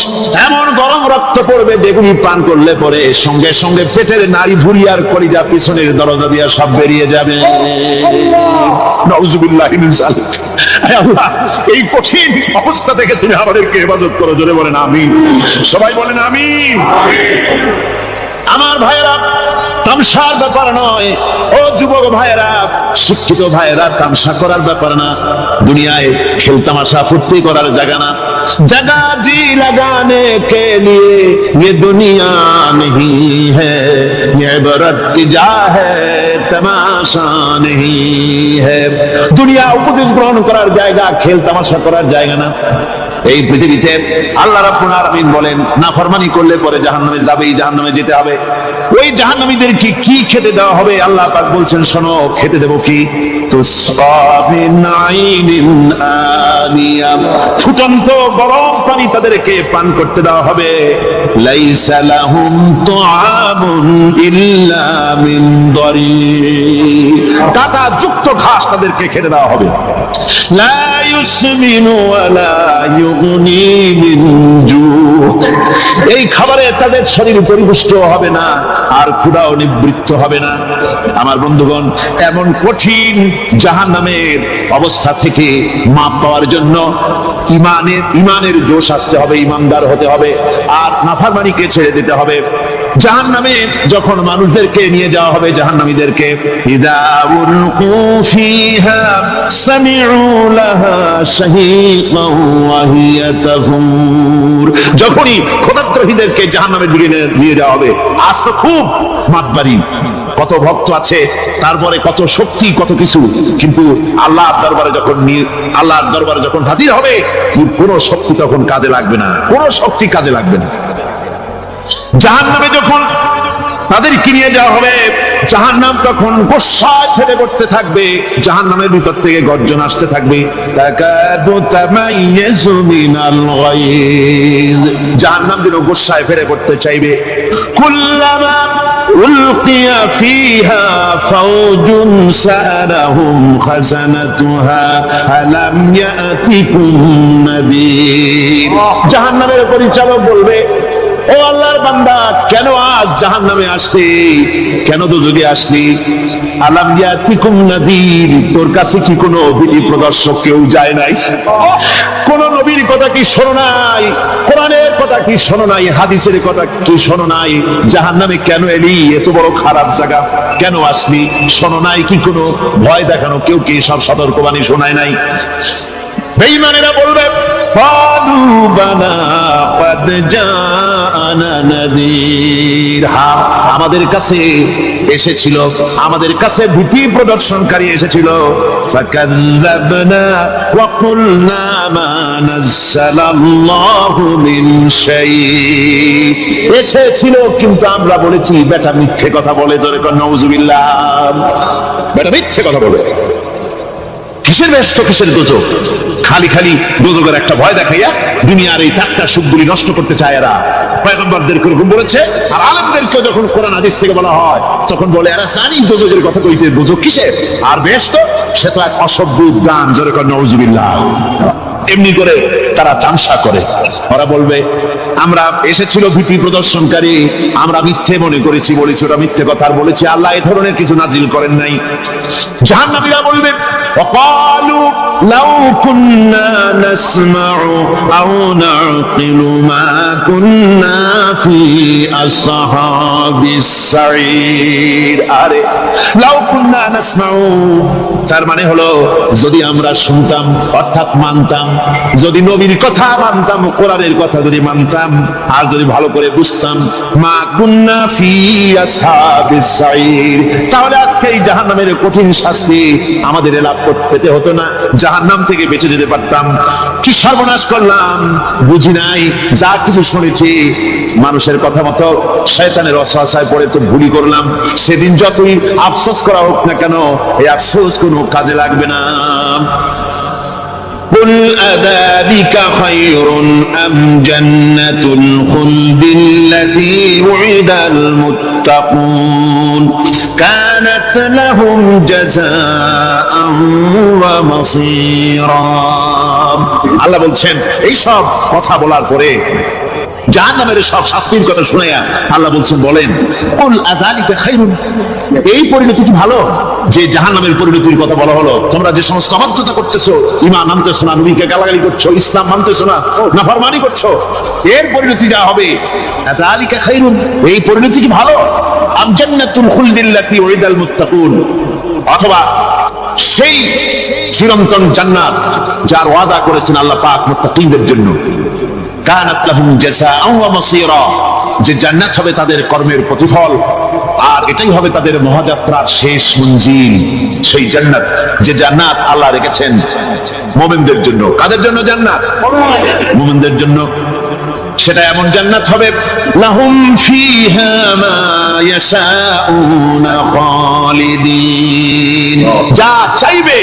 এমন গরম রক্ত পড়বে যেগুলি পান করলে পরে সঙ্গে সঙ্গে পেটের নাড়ি ভুঁড়িয়ার কলিজা পিছনের দরজা দিয়ে সব বেরিয়ে যাবে। নাউজুবিল্লাহ মিন যালিক। হে আল্লাহ, এই কঠিন অবস্থা থেকে তুমি আমাদেরকে হেফাজত করো। জোরে বলেন আমিন। সবাই বলেন আমিন। আমার ভাইরা, তামসার ব্যাপার নয়। ও যুবক ভাইরা, শিক্ষিত ভাইরা, তামসা করার ব্যাপার না। দুনিয়ায় খেল তামাশা ফুর্তি করার জায়গা না। जगह जी लगाने के लिए ये दुनिया नहीं है, ये इबरत की जा है, तमाशा नहीं है। दुनिया उपदेश ग्रहण করার জায়গা, খেল তামাশা করার জায়গা না। এই পৃথিবীতে আল্লাহ রাব্বুল আলামিন বলেন, নাফরমানি করলে পরে জাহান্নামে যাবেই, জাহান্নামে যেতে হবে। ওই জাহান্নামীদেরকে কি খেতে দেওয়া হবে? আল্লাহ পাক বলছেন, শোনো, খেতে দেব কি? তুসকা মিন আইনিন আনিয়া, ফুটন্ত গরম পানি তাদেরকে পান করতে দেওয়া হবে। লাইসা লাহুম তুআমুন ইল্লা মিন দারি, কাঁটা যুক্ত ঘাস তাদেরকে খেতে দেওয়া হবে। লা ইউসমিনু ওয়ালা ইউগনি মিন জু, এই খাবারে তাদের শরীর পরিপুষ্ট হবে না, আর ক্ষুধাও নিবৃত্ত হবে না। আমার বন্ধুগণ, এমন কঠিন জাহান্নামের অবস্থা থেকে মাপ পাওয়ার জন্য ইমানের জোশ আসতে হবে, ইমানদার হতে হবে, আর নাফরমানিকে ছেড়ে দিতে হবে। জাহান্নামে যখন মানুষদেরকে নিয়ে যাওয়া হবে, জাহান্নামীদেরকে, ইযা উলকু ফিহা সামিউ লাহা শাহীকান ওয়া হিয়া তাফুর, যখনই খোদাদ্রোহীদেরকে জাহান্নামের দিকে নিয়ে যাওয়া হবে, আজ তো খুব মাতবাড়ি, কত ভক্ত আছে, তারপরে কত শক্তি, কত কিছু, কিন্তু আল্লাহর দরবারে যখন হাজির হবে, কোন শক্তি তখন কাজে লাগবে না, কোন শক্তি কাজে লাগবে না। জাহান্নামে যখন তাদেরকে নিয়ে যাওয়া হবে, জাহান্নাম তখন গোসায় ফেলে পড়তে থাকবে, জাহান্নামের ভিতর থেকে গর্জন আসতে থাকবে, তাকাদু তামাইয়াজু মিনাল গায়জ, জাহান্নাম যেন গোসায় ফেলে পড়তে চাইবে। কুল্লামা উলকিয়া ফিহা ফাওজুন সাআলাহুম খাজানাতুহা আলাম ইয়াতিকুম নাদির, জাহান্নামের পরিচালক বলবে, ও আল্লাহর বান্দা, কেন আজ জাহান্নামে আসলি, কেন দোজখে আসলি? আলাম ইয়াতিকুম নাযীর, তোর কাছে কি কোনো বিধি প্রদর্শক কেউ যায় নাই? কোন নবীর কথা কি শোনো নাই? কোরআনের কথা কি শোনো নাই? হাদিসের কথা কি শোনো নাই? জাহান্নামে কেন এলি? এত বড় খারাপ জায়গা কেন আসলি? শোনো নাই কি? কোনো ভয় দেখানো কেউ কি সব সতর্কবাণী শোনায় নাই? বেঈমানেরা বলবে, ক্বালু বালা ক্বাদ জাআনা নাযীর, হ্যাঁ, আমাদের কাছে এসেছিল, আমাদের কাছে ভীতি প্রদর্শনকারী এসেছিল। ফাকাযযাবনা ওয়া কুলনা মা নাযালাল্লাহু মিন শাই, এসেছিল কিন্তু আমরা বলেছি বেটা মিথ্যে কথা বলে। জোরে কর নাউযুবিল্লাহ, বেটা মিথ্যে কথা বলে। কিসের ব্যস্ত, কিসের দোজখ? খালি খালি দোজখের একটা ভয় দেখাইয়া দুনিয়ার এই টাটকা সুখগুলি নষ্ট করতে চায় এরা। পয়গম্বরদেরকে এরকম বলেছে, আর আলেমদেরকে যখন কোরআন হাদিস থেকে বলা হয় তখন বলে, এরা জানি দোজখের কথা কইতে, দোজখ কিসের? আর ব্যস্ত, সে তো এক অসভ্য উদ্যান। জোরে কর নাউযুবিল্লাহ। এমনি করে তারা তামসা করে। ওরা বলবে, আমরা এসেছিল ভীতি প্রদর্শনকারী, আমরা মিথ্যে মনে করেছি, বলেছি ওরা মিথ্যে কথা বলেছি, আল্লাহ এই ধরনের কিছু নাজিল করেন নাই। জাহান্নামীরা বলবে, ওয়াকালু লাউ কুন্না নাসমাউ আও নাকিলু মা কুন্না ফি আসহাবিস সাঈর, আরে লাউ কুন্না নাসমাউ, তার মানে হলো যদি আমরা শুনতাম, অর্থাৎ মানতাম, যদি নবী নবীর কথা মানতাম, কোরআনের কথা যদি মানতাম আর যদি ভালো করে বুঝতাম, মা কুন্না ফি আসহাবিস সাইর, তাহলে আজকে এই জাহান্নামের কঠিন শাস্তি আমাদের লাভ পেতে হতো না, জাহান্নাম থেকে বেঁচে যেতে পারতাম। কি সর্বনাশ করলাম বুঝি নাই, যা কিছু শুনেছি মানুষের কথা মতো শয়তানের ওয়াসওয়াসায় পড়ে তো ভুলই করলাম। সেদিন যতই আফসোস করা হোক না কেন, এই আফসোস কোনো কাজে লাগবে না। قل أذلك خير أم جنة الخلد التي وعد المتقون كانت لهم جزاء ومصيرا। আল্লাহ বলছেন এই সব কথা বলার পরে, জাহান্নামের সব শাস্তির কথা শুনে আল্লাহ বলছেন, বলেন কুল আযালিকা খায়রুন, এই পরিণতি কি ভালো যে জাহান্নামের পরিণতির কথা বলা হলো? তোমরা যে সমস্ত অবাধ্যতা করতেছো, ঈমান আনতেছো না, নবীকে গালাগালি করছো, ইসলাম মানতেছো না, নাফরমানি করছো, এর পরিণতি যা হবে, আযালিকা খায়রুন, এই পরিণতি কি ভালো? আম জান্নাতুল খুলদিল্লাতী উইদাল মুত্তাকুন, অথবা সেই চিরন্তন জান্নাত যার ওয়াদা করেছেন আল্লাহ পাক মুত্তাকিনদের জন্য, কানাত লাহুম জাযাআ ওয়া মাসীরা, যে জান্নাত হবে তাদের কর্মের প্রতিফল, আর এটাই হবে তাদের মহাযাত্রার শেষ মঞ্জিল। সেই জান্নাত, যে জান্নাত আল্লাহ রেখেছেন মুমিনদের জন্য। কাদের জন্য জান্নাত? মুমিনদের জন্য। সেটা এমন জান্নাত হবে, লাহুম ফিহা মা ইয়াশাউনা খালিদিন, যা চাইবে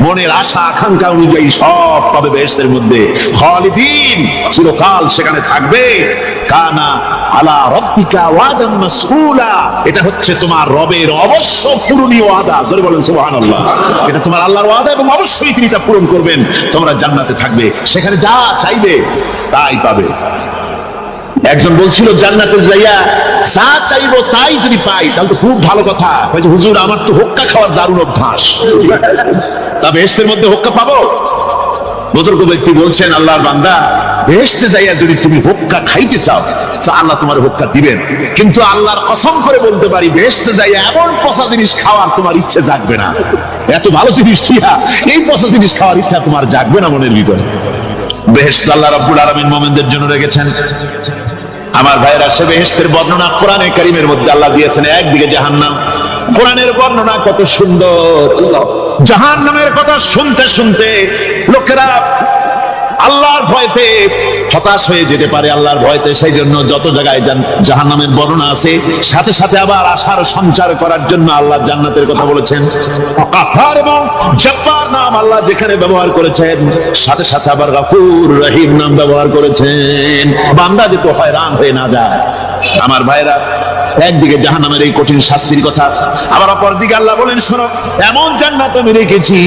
মনের আশা আকাঙ্ক্ষা অনুযায়ী সব পাবে বেহেশতের মধ্যে। খালিদিন, চিরকাল সেখানে থাকবে। কানা আলা রাব্বিকা ওয়াদান মাসউলা, এটা হচ্ছে তোমার রবের অবশ্য পূরণীয় ওয়াদা। জোরে বলেন সুবহানাল্লাহ। এটা তোমার আল্লাহর ওয়াদা এবং অবশ্যই তিনি তা পূরণ করবেন। তোমরা জান্নাতে থাকবে, সেখানে যা চাইবে তাই পাবে। একজন বলছিল জান্নাতে যাইয়া যা চাইবো তাই যদি পাই তাহলে তো খুব ভালো কথা। হুজুর আমার তো হোক্কা খাওয়ার দারুণ অভ্যাস, তা বেহেশতের মধ্যে হোক্কা পাবো? বুজুর্গ ব্যক্তি বলছেন, আল্লাহর বান্দা, বেহেশতে যাইয়া যদি তুমি হোক্কা খাইতে চাও তা আল্লাহ তোমার হোক্কা দিবেন, কিন্তু আল্লাহর কসম করে বলতে পারি বেহেশতে যাইয়া এমন পচা জিনিস খাওয়ার তোমার ইচ্ছে জাগবে না। এত ভালো জিনিস দিয়া এই পচা জিনিস খাওয়ার ইচ্ছা তোমার জাগবে না মনের ভিতরে। বেহেশত আল্লাহ রাব্বুল আলামিন মুমিনদের জন্য রেখেছেন। আমার ভাইরা, সে বেহেশতের বর্ণনা কোরআনে কারীমের মধ্যে আল্লাহ দিয়েছেন। একদিকে জাহান্নাম, কোরআনের বর্ণনা কত সুন্দর। জাহান্নামের কথা শুনতে শুনতে লোকেরা আল্লাহর ভয়তে হতাশ হয়ে যেতে পারে, আল্লাহর ভয়তে। সেই জন্য যত জায়গায় জাহান্নামের বর্ণনা আছে, সাথে সাথে আবার আশার সঞ্চার করার জন্য আল্লাহ জান্নাতের কথা বলেছেন। কাফার এবং জব্বার নাম আল্লাহ যেখানে ব্যবহার করেছেন, সাথে সাথে আবার গফুর রহিম নাম ব্যবহার করেছেন, বান্দা যেন হয়রান হয়ে না যায়। আমার ভাইরা, একদিকে জাহান্নামের এই কঠিন শাস্তির কথা, আবার অপরদিকে আল্লাহ বলেন, শোনো, এমন জান্নাত আমি রেখেছি,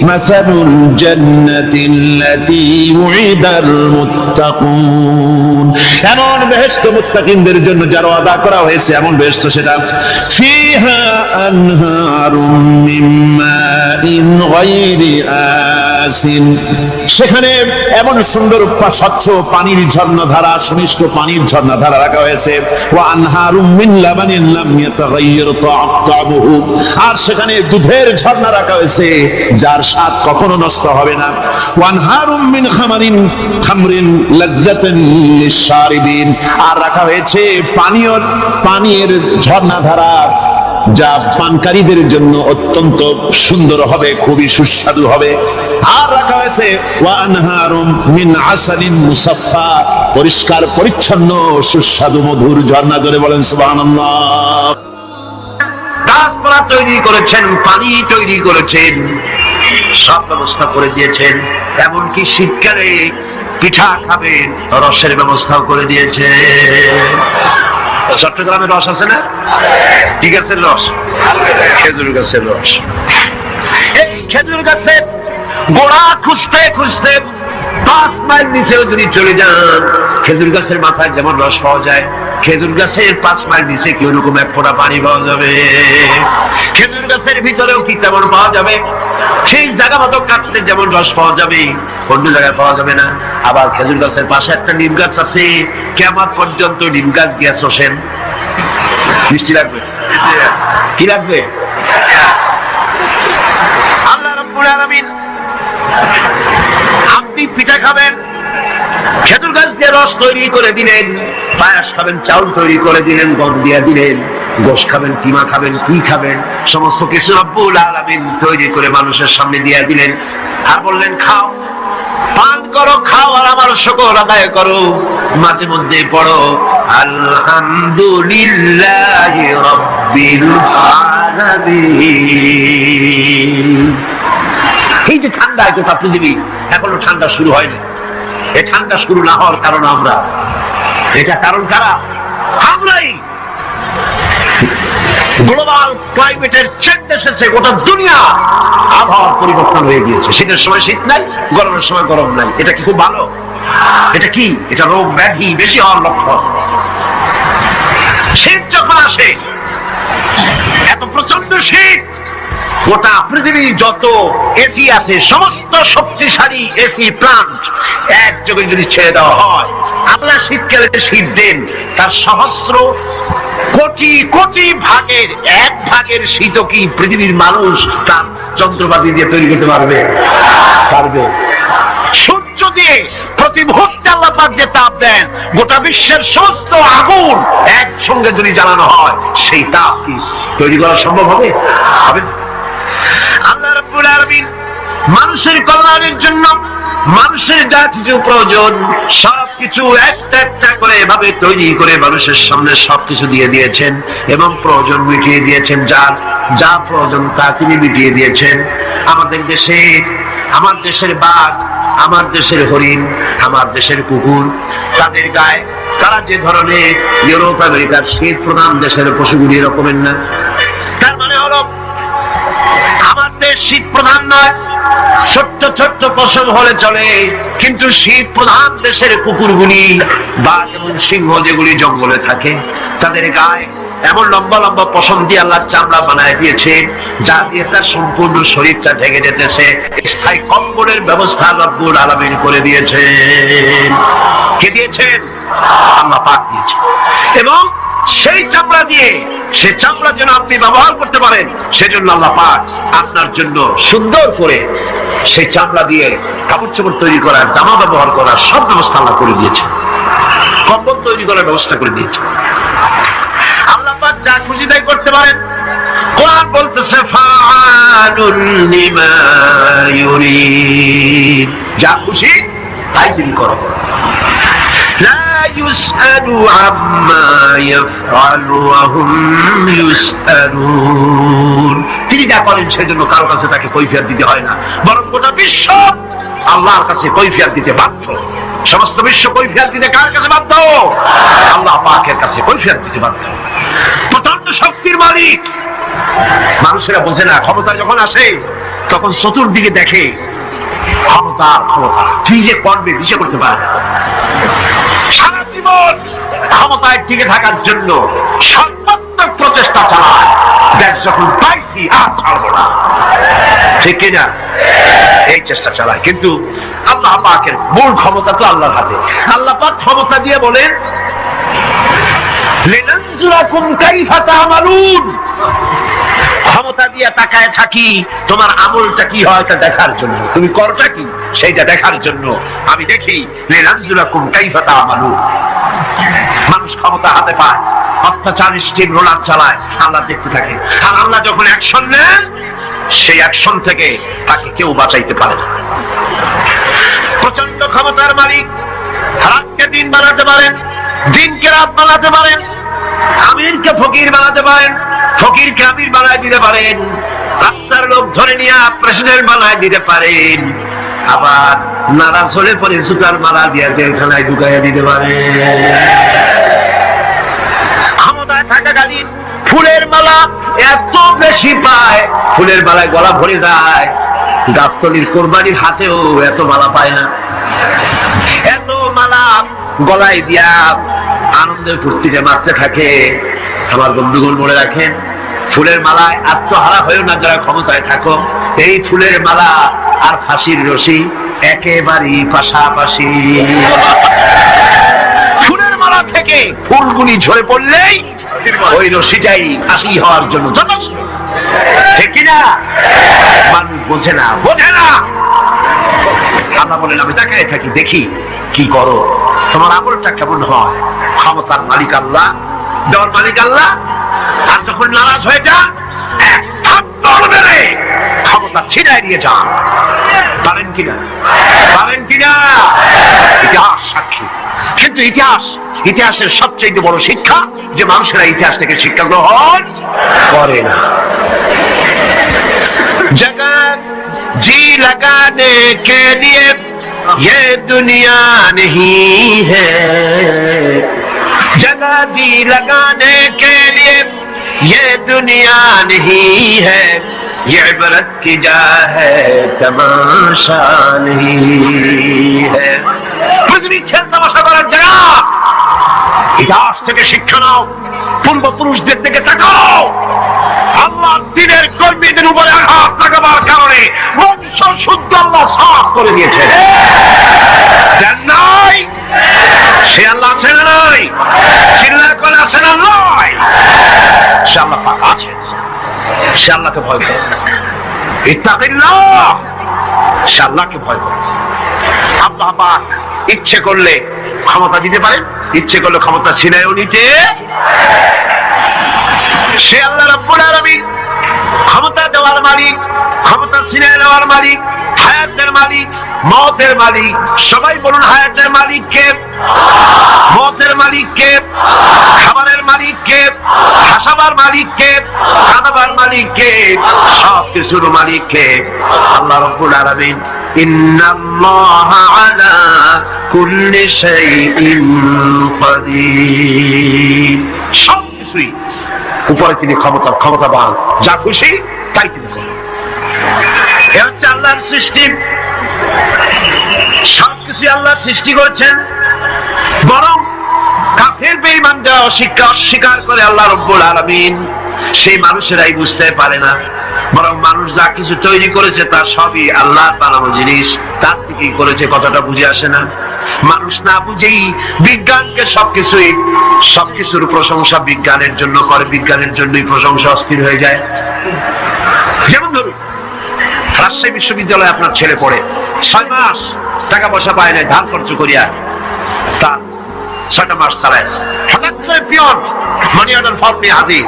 মাসালুল জান্নাতিল্লাতী উইদাল মুত্তাকুন, এমন বেহেশত মুত্তাকিনদের জন্য যার ওয়াদা করা হয়েছে, এমন বেহেশত সেটা, ফিহা আনহারুম মিন মাইন গায়রি আসিন, সেখানে এমন সুন্দর স্বচ্ছ পানির ঝর্ণাধারা, সুমিষ্ট পানির ঝর্ণাধারা রাখা হয়েছে। ওয়া আনহারুম মিন লাবানিন লাম ইয়াতাগায়্যার তা'আমুহু, আর সেখানে দুধের ঝর্ণা রাখা হয়েছে যার স্বাদ কখনো নষ্ট হবে না। ওয়া আনহারুম মিন খামরিন লাযযাতান লিশ-শারিবিন, আর রাখা হয়েছে পানীয়ের ঝর্ণাধারা যা পানকারীদের জন্য অত্যন্ত সুন্দর হবে, খুবই সুস্বাদু হবে। আর রাখা হয়েছে ওয়া আনহারুম মিন আসালিন মুসাফফা, পরিষ্কার পরিচ্ছন্ন সুস্বাদু মধুর ঝর্ণা। জোরে বলেন সুবহানাল্লাহ। গাছপালা তৈরি করেছেন, পানি তৈরি করেছেন, সব ব্যবস্থা করে দিয়েছেন। এমনকি শীতকালে পিঠা খাবেন, রসের ব্যবস্থাও করে দিয়েছে। চট্টগ্রামের রস আছে না? কি গাছের রস? খেজুর গাছের রস। এই খেজুর গাছের গোড়া খুঁজতে খুঁজতে 5 মাইল নিচেও যদি চলে যান, খেজুর গাছের মাথায় যেমন রস পাওয়া যায়, খেজুর গাছের 5 মাইল নিচে কি ওরকম এক ফোঁটা পানি পাওয়া যাবে? খেজুর গাছের ভিতরেও কি তেমন পাওয়া যাবে? সেই জায়গা মতো কাটতে যেমন রস পাওয়া যাবে, অন্য জায়গায় পাওয়া যাবে না। আবার খেজুর গাছের পাশে একটা নিম গাছ আছে, কিয়ামত পর্যন্ত নিম গাছ দিয়ে শোষেন। মিষ্টি লাগবে? কি লাগবে? আল্লাহ রাব্বুল আলামিন, আপনি পিঠা খাবেন, খেজুর গাছ দিয়ে রস তৈরি করে দিলেন, পায়াস খাবেন, চাউল তৈরি করে দিলেন, গম দিয়ে দিলেন, গোশ খাবেন, কিমা খাবেন, কি খাবেন, সমস্ত কিছু রব্বুল আলামিন তৈরি করে মানুষের সামনে দিয়ে দিলেন। আর বললেন খাও, পান করো, খাও, আর আমার শুকর আদায় করো। মাঝে মধ্যে পড়ো আলহামদুলিল্লাহি রাব্বিল আলামিন। এই যে ঠান্ডা, গোটা পৃথিবী এখনো ঠান্ডা শুরু হয়নি। এই ঠান্ডা শুরু না হওয়ার কারণ আমরা, এটা কারণ কারা? আমরাই। গ্লোবাল ক্লাইমেটের চেঞ্জ এসেছে, গোটা দুনিয়া আবহাওয়ার পরিবর্তন হয়ে গিয়েছে। শীতের সময় শীত নাই, গরমের সময় গরম নাই। এটা কি খুব ভালো? এটা কি? এটা রোগ ব্যাধি বেশি হওয়ার লক্ষণ। শীত যখন আসে, এত প্রচন্ড শীত, গোটা পৃথিবীর যত এসি আছে, সমস্ত শক্তিশালী এসি প্লান্ট একযোগে যদি ছেড়ে দেওয়া হয়, আপনার শীতকালে শীত দেন, তার সহস্র কোটি কোটি ভাগের এক ভাগের শীত কি পৃথিবীর মানুষ তার যন্ত্রপাতি দিয়ে তৈরি করতে পারবে? পারবে। সূর্য দিয়ে প্রতি মুহূর্তে আল্লাহ পাক যে তাপ দেন, গোটা বিশ্বের সমস্ত আগুন একসঙ্গে যদি জ্বালানো হয়, সেই তাপ কি তৈরি করা সম্ভব হবে? হবে না। আল্লাহ রাব্বুল আলামিন মানুষের কল্যাণের জন্য মানুষের যা কিছু প্রয়োজন সবকিছু একটা একটা করে এভাবে তৈরি করে মানুষের সামনে সবকিছু দিয়ে দিয়েছেন এবং প্রয়োজন মিটিয়ে দিয়েছেন। যার যা প্রয়োজন তা তিনি মিটিয়ে দিয়েছেন। আমাদের দেশে, আমার দেশের বাঘ, আমার দেশের হরিণ, আমার দেশের কুকুর, তাদের গায়ে তারা যে ধরনের ইউরোপ আমেরিকার শীত প্রধান দেশের পশুগুলি এরকমের না। তার মানে হলো আমাদের শীত প্রধান নয়, ছোট্ট ছোট্ট পশম হলে চলে, কিন্তু শীত প্রধান দেশের কুকুরগুলি বা যেমন সিংহ যেগুলি জঙ্গলে থাকে, তাদের গায়ে এমন লম্বা লম্বা পশম দিয়ে আল্লাহ চামড়া বানায় দিয়েছে, যা দিয়ে তার সম্পূর্ণ শরীরটা ঢেকে যেতেছে। স্থায়ী কম্বলের ব্যবস্থা রব্বুল আলামিন করে দিয়েছেন। কে দিয়েছেন? আল্লাহ পাক দিয়েছেন। এবং সেই চামড়া দিয়ে, সে চামড়া যেন আপনি ব্যবহার করতে পারেন, সেজন্য আল্লাহ পাক আপনার জন্য সুন্দর করে সেই চামড়া দিয়ে কাপড় চোপড় তৈরি করার, জামা ব্যবহার করার সব ব্যবস্থা আল্লাহ করে দিয়েছে। কম্বল তৈরি করার ব্যবস্থা করে দিয়েছে। আল্লাহ পাক যা খুশি তাই করতে পারেন। কোরআন বলতেছে ফাআলুন লিমা ইউরিদ, যা খুশি তাই তিনি করেন। লা ইউসআলু আম্মা ইয়াফআলু ওয়া হুম ইউসআলুন, তিনি যা করেন সেজন্য কারো কাছে তাকে কৈফিয়ত দিতে হয় না, বরং গোটা বিশ্ব আল্লাহর কাছে কৈফিয়ত দিতে বাধ্য। সমস্ত বিশ্ব কৈফিয়ত দিতে কার কাছে বাধ্য? আল্লাহ পাকের কাছে কৈফিয়ত দিতে বাধ্য। প্রচন্ড শক্তির মালিক। মানুষেরা বোঝে না, ক্ষমতা যখন আসে তখন চতুর্দিকে দেখে ক্ষমতা ক্ষমতা, কি যে করবে দিশে করতে পারে। সারা জীবন ক্ষমতায় টিকে থাকার জন্য সর্বাত্মক প্রচেষ্টা চালায়, দেশ যখন পাইছি আর ছাড়বো না, ঠিক কিনা? এই চেষ্টা চালায়। কিন্তু আল্লাহ পাকের মূল ক্ষমতা তো আল্লাহর হাতে। আল্লাহ পাক ক্ষমতা দিয়ে বলেন লিনানজুরাকুম কাইফা তা'মালুন, ক্ষমতা দিয়ে তাকায় থাকি তোমার আমলটা কি হয় তা দেখার জন্য, তুমি করটা কি সেইটা দেখার জন্য আমি দেখি। লিনানজুরাকুম কাইফা তা'মালুন। মানুষ ক্ষমতা হাতে পায়, অত্যাচার স্টিম রোলার চালায়, আল্লাহ দেখতে থাকে। আর আল্লাহ যখন অ্যাকশন নেন, সেই অ্যাকশন থেকে তাকে কেউ বাঁচাইতে পারে না। প্রচন্ড ক্ষমতার মালিক। রাতকে দিন বানাতে পারেন, দিনকে রাত বানাতে পারেন, আমিরকে ফকির বানাতে পারেন, ফকিরকে আমির বানায় দিতে পারেন, রাস্তার লোক ধরে নিয়ে প্রেসিডেন্ট বানায় দিতে পারেন, আবার নারাজ হলে পরে সুতার মালা দিয়ে জেলখানায় ঢুকাইয়া দিতে পারেন। ক্ষমতায় থাকাকালীন ফুলের মালা এত বেশি পায়, ফুলের মালায় গলা ভরে যায়। গাবতলির কোরবানির হাতেও এত মালা পায় না। এত মালা গলায় দিয়া আনন্দের ফুর্তিতে মারতে থাকে। আমার বন্ধুগণ মনে রাখেন, ফুলের মালায় আত্মহারা হয়েও না যারা ক্ষমতায় থাকো। এই ফুলের মালা আর ফাঁসির রশি একেবারেই পাশাপাশি। ফুলের মালা থেকে ফুলগুলি ঝরে পড়লেই ওই রশিটাই ফাঁসি হওয়ার জন্য যথেষ্ট, ঠিক কিনা? মানুষ বোঝে না, বোঝে না। আল্লাহ বলেন আমি তাকায় থাকি, দেখি কি করো, তোমার আমলটা কেমন হয়। ক্ষমতার মালিক আল্লাহ, দেওয়ার মালিক আল্লাহ। আর যখন নারাজ হয়ে যান, এক থাপ্পড় মেরে ক্ষমতা ছিনায় নিয়ে যান। পারেন কিনা? পারেন কিনা? ইতিহাস সাক্ষী। কিন্তু ইতিহাসের সবচেয়ে বড় শিক্ষা যে মানুষেরা ইতিহাস থেকে শিক্ষা গ্রহণ করে না। जगत जी लगाने के लिए ये दुनिया नहीं है, जगह जी लगाने के लिए ये दुनिया नहीं है, ये इबरत की जा है तमाशा नहीं है। পৃথিবী ছেড়ে তামাশা করার জায়গা। ইতিহাস থেকে শিক্ষা নাও, পূর্বপুরুষদের থেকে তাকাও। আল্লাহ দিনের কর্মীদের উপরে আঘাত লাগাবার কারণে বংশ শুদ্ধ আল্লাহ সাফ করে দিয়েছেন। নাই সে আল্লাহ আছে না নাই? চিল্লা করে আছে না নয়? সে আল্লাহ পাক আছে। সে আল্লাহকে ভয় করে। ইত্তাকিল্লাহ, সে আল্লাহকে ভয় করে। আল্লাহ পাক ইচ্ছে করলে ক্ষমতা দিতে পারেন, ইচ্ছে করলে ক্ষমতা ছিনায়ও নিতে। সে আল্লাহ রাব্বুল আলামিন ক্ষমতা দেওয়ার মালিক, ক্ষমতা ছিনিয়ে নেওয়ার মালিক, হায়াতের মালিক, মওতের মালিক। সবাই বলুন হায়াতের মালিক কে? মওতের মালিক কে? খাবারের মালিক কে? হাসাবার মালিক কে? কাঁদাবার মালিক কে? সব কিছুর মালিক কে? আল্লাহ রাব্বুল আলামিন। ইন্নাল্লাহা আলা কুল্লি শাইইন কাদির। সব কিছুই উপরে তিনি ক্ষমতাবান, যা খুশি তাই তিনি করেন। এ হচ্ছে আল্লাহর সৃষ্টি। সবকিছু আল্লাহ সৃষ্টি করছেন, বরং কাফের বেঈমানরা অস্বীকার করে আল্লাহ রাব্বুল আলামিন। সেই মানুষেরাই বুঝতে পারে না, বরং মানুষ যা কিছু তৈরি করেছে তা সবই আল্লাহর বানানো জিনিস, তার থেকেই করেছে। কথাটা বুঝে আসে না? মানুষ না বুঝেই বিজ্ঞানকে সবকিছুর প্রশংসা বিজ্ঞানের জন্য করে, বিজ্ঞানের জন্যই প্রশংসা অস্থির হয়ে যায়। যেমন ধরুন রাজশাহী বিশ্ববিদ্যালয়ে আপনার ছেলে পড়ে, 6 মাস টাকা পয়সা পায় না, ধার খরচ করিয়া তার 6টা মাস চালায়। হঠাৎ করে পিয়ন মানি অর্ডার ফর্ম নিয়ে হাজির,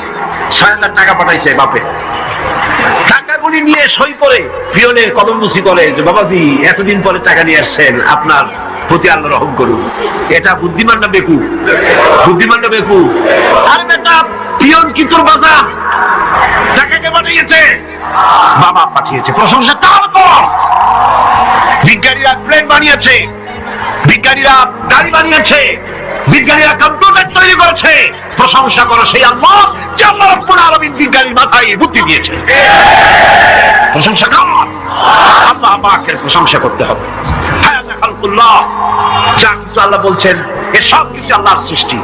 6,000 টাকা পাঠাইছে বাপে। টাকাগুলি নিয়ে সই করে পিয়নের কদমবুসি করে যে বাবাজি এতদিন পরে টাকা নিয়ে আসছেন, আপনার প্রতি আল্লাহ রহম করুন। এটা বুদ্ধিমান না বেকু? বুদ্ধিমান না বেকু? আরে বেটা, পিয়ন কি তোর বাজা? টাকাকে পাঠিয়েছে, বাবা পাঠিয়েছে, প্রশংসা তার কর। বিজ্ঞানীরা প্লেন বানিয়েছে, বিজ্ঞানীরা গাড়ি বানিয়েছে, বিজ্ঞানীরা কম্পিউটার তৈরি করেছে, প্রশংসা করো সেই আল্লাহ যে আল্লাহ রাব্বুল আলামিন বিজ্ঞানীর মাথায় বুদ্ধি দিয়েছে। প্রশংসা কর, আল্লাহ পাকের প্রশংসা করতে হবে। যা কিছু আল্লাহ বলছেন এ সব কিছু আল্লাহর সৃষ্টি,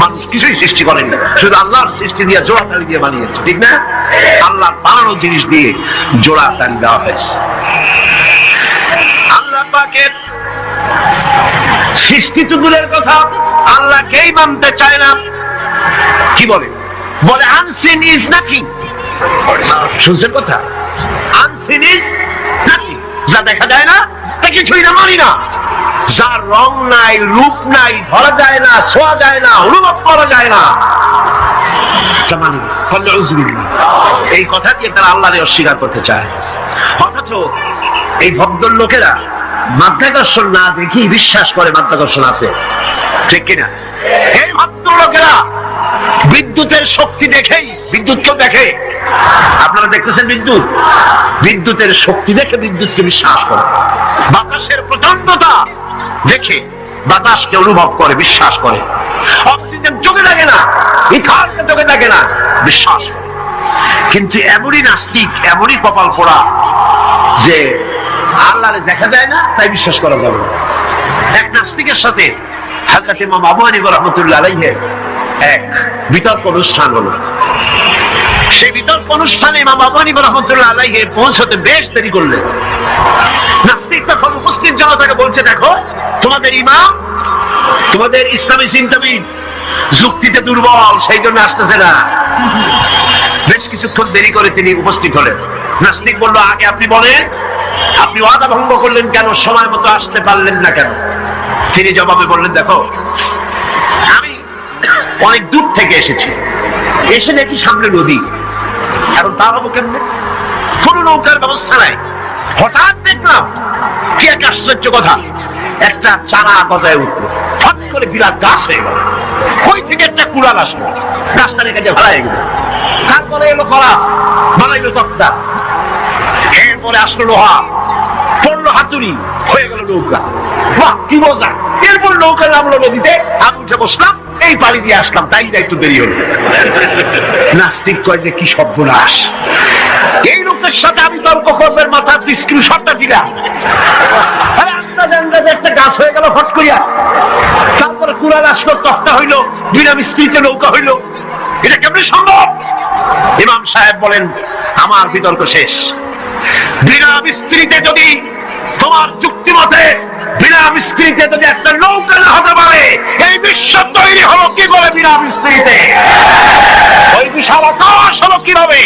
মানুষ কিছুই সৃষ্টি করেনি, শুধু আল্লাহর সৃষ্টি দিয়ে জোড়াতালি দিয়ে বানিয়েছে, ঠিক না? আল্লাহর বানানো জিনিস দিয়ে জোড়াতালি দেওয়া হয়েছে। আল্লাহ পাকের সৃষ্টি তো দূরের কথা, আল্লাহকেই মানতে চায় না। কি বলে? বলে আনসিন ইজ নাথিং। শুনছেন কথা? আনসিন ইজ নাথিং, যা দেখা যায় না তা কিছুই না, মানি না। যার রং নাই, রূপ নাই, ধরা যায় না, ছোঁয়া যায় না, অনুভব করা যায় না, তা মানি না। এই কথা দিয়ে তারা আল্লাহকে অস্বীকার করতে চায়। অথচ এই ভদ্রলোকেরা মাধ্যাকর্ষণ না দেখি বিশ্বাস করে মাধ্যাকর্ষণ আছে, ঠিক কিনা? এই ভদ্রলোকেরা বিদ্যুতের শক্তি দেখেই, বিদ্যুৎকেও দেখে। আপনারা দেখতেছেন বিদ্যুৎ, বিদ্যুতের শক্তি দেখে বিদ্যুৎকে বিশ্বাস করে। বাতাসের প্রচন্ডতা দেখে বাতাসকে অনুভব করে, বিশ্বাস করে। অক্সিজেন চোখে লাগে না, ইথারকে চোখে লাগে না, বিশ্বাস করে। কিন্তু এমনই নাস্তিক, এমনই কপাল পোড়া যে আল্লাহরে দেখা যায় না তাই বিশ্বাস করা যাবে না। এক নাস্তিকের সাথে হযরত ইমাম আবু হানিফা রাহমাতুল্লাহ আলাইহি এক বিতর্ক অনুষ্ঠান হলো। সেই বিতর্ক অনুষ্ঠানে ইমাম আবু হানিফা রাহমাতুল্লাহ আলাইহি পৌঁছতে বেশ দেরি করলেন। নাস্তিক তখন উপস্থিত জনতাকে বলছে, দেখো তোমাদের ইমাম, তোমাদের ইসলামী চিন্তাবিদ যুক্তিতে দুর্বল, সেই জন্য আসতেছে না। বেশ কিছুক্ষণ দেরি করে তিনি উপস্থিত হলেন। নাস্তিক বলল, আগে আপনি বলেন আপনি ওয়াদা ভঙ্গ করলেন কেন, সময় মতো আসতে পারলেন না কেন? তিনি জবাবে বললেন, দেখো আমি অনেক দূর থেকে এসেছি, এসে দেখি সামনে নদী, এখন তা হবো কেমনে? কোন নৌকার ব্যবস্থা নাই। হঠাৎ দেখলাম কি এক আশ্চর্য কথা, একটা চারা গজায় উঠলো, ফট করে বিরাট গাছ হয়ে গেল। ওই থেকে একটা কুড়াল আসলো, গাছটা রেখে যে ভাড়া হয়ে গেল। তারপরে এলো কলা, বানাইলো তক্তা, এরপরে আসলো লোহা, পড়লো হাতুড়ি, হয়ে গেল নৌকা। বাহ কি মজা! এরপর নৌকা নামলো নদীতে, আমি উঠে বসলাম, এই পাড়ি দিয়ে আসলাম, তাই একটু দেরি হলো। নাস্তিক কয় যে কি সর্বনাশ, এই লোকের সাথে আমি তর্ক করবেন, মাথার স্ক্রিনশটটা দিলাম, একটা গাছ হয়ে গেল ফট করিয়া। তারপরে কুড়াল আসলো, তক্তা হইলো, বিনা মিস্ত্রিতে নৌকা হইলো, এটা কেমন সম্ভব? ইমাম সাহেব বলেন, আমার বিতর্ক শেষ। বিনা মিস্ত্রিতে যদি, তোমার যুক্তি মতে বিনা মিস্ত্রিতে যদি একটা নৌকা না হতে পারে, এই বিশ্ব তৈরি হলো কি করে বিনা মিস্ত্রিতে? ওই বিশাল আকাশ হলো কিভাবে?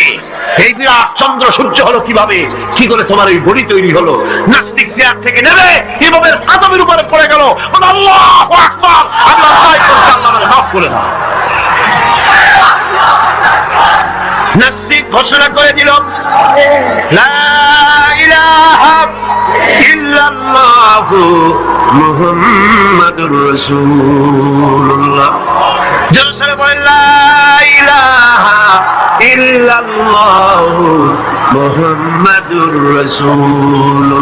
এই বিরাট চন্দ্র সূর্য হলো কিভাবে? কি করে তোমার ওই বডি তৈরি হলো? নাস্তিক চেয়ার থেকে নেবে ইমামের আদমের উপরে পড়ে গেল, আল্লাহু আকবার, আমি আল্লাহ করতে, আল্লাহ আমাকে মাফ করে দাও। নাস্তিক ঘোষণা করে দিল, লা ইলাহা ইল্লাল্লাহু মুহাম্মাদুর রাসূলুল্লাহ। জোরে বলেন, লা ইলাহা ইল্লাল্লাহু মুহাম্মাদুর রাসূলুল্লাহ।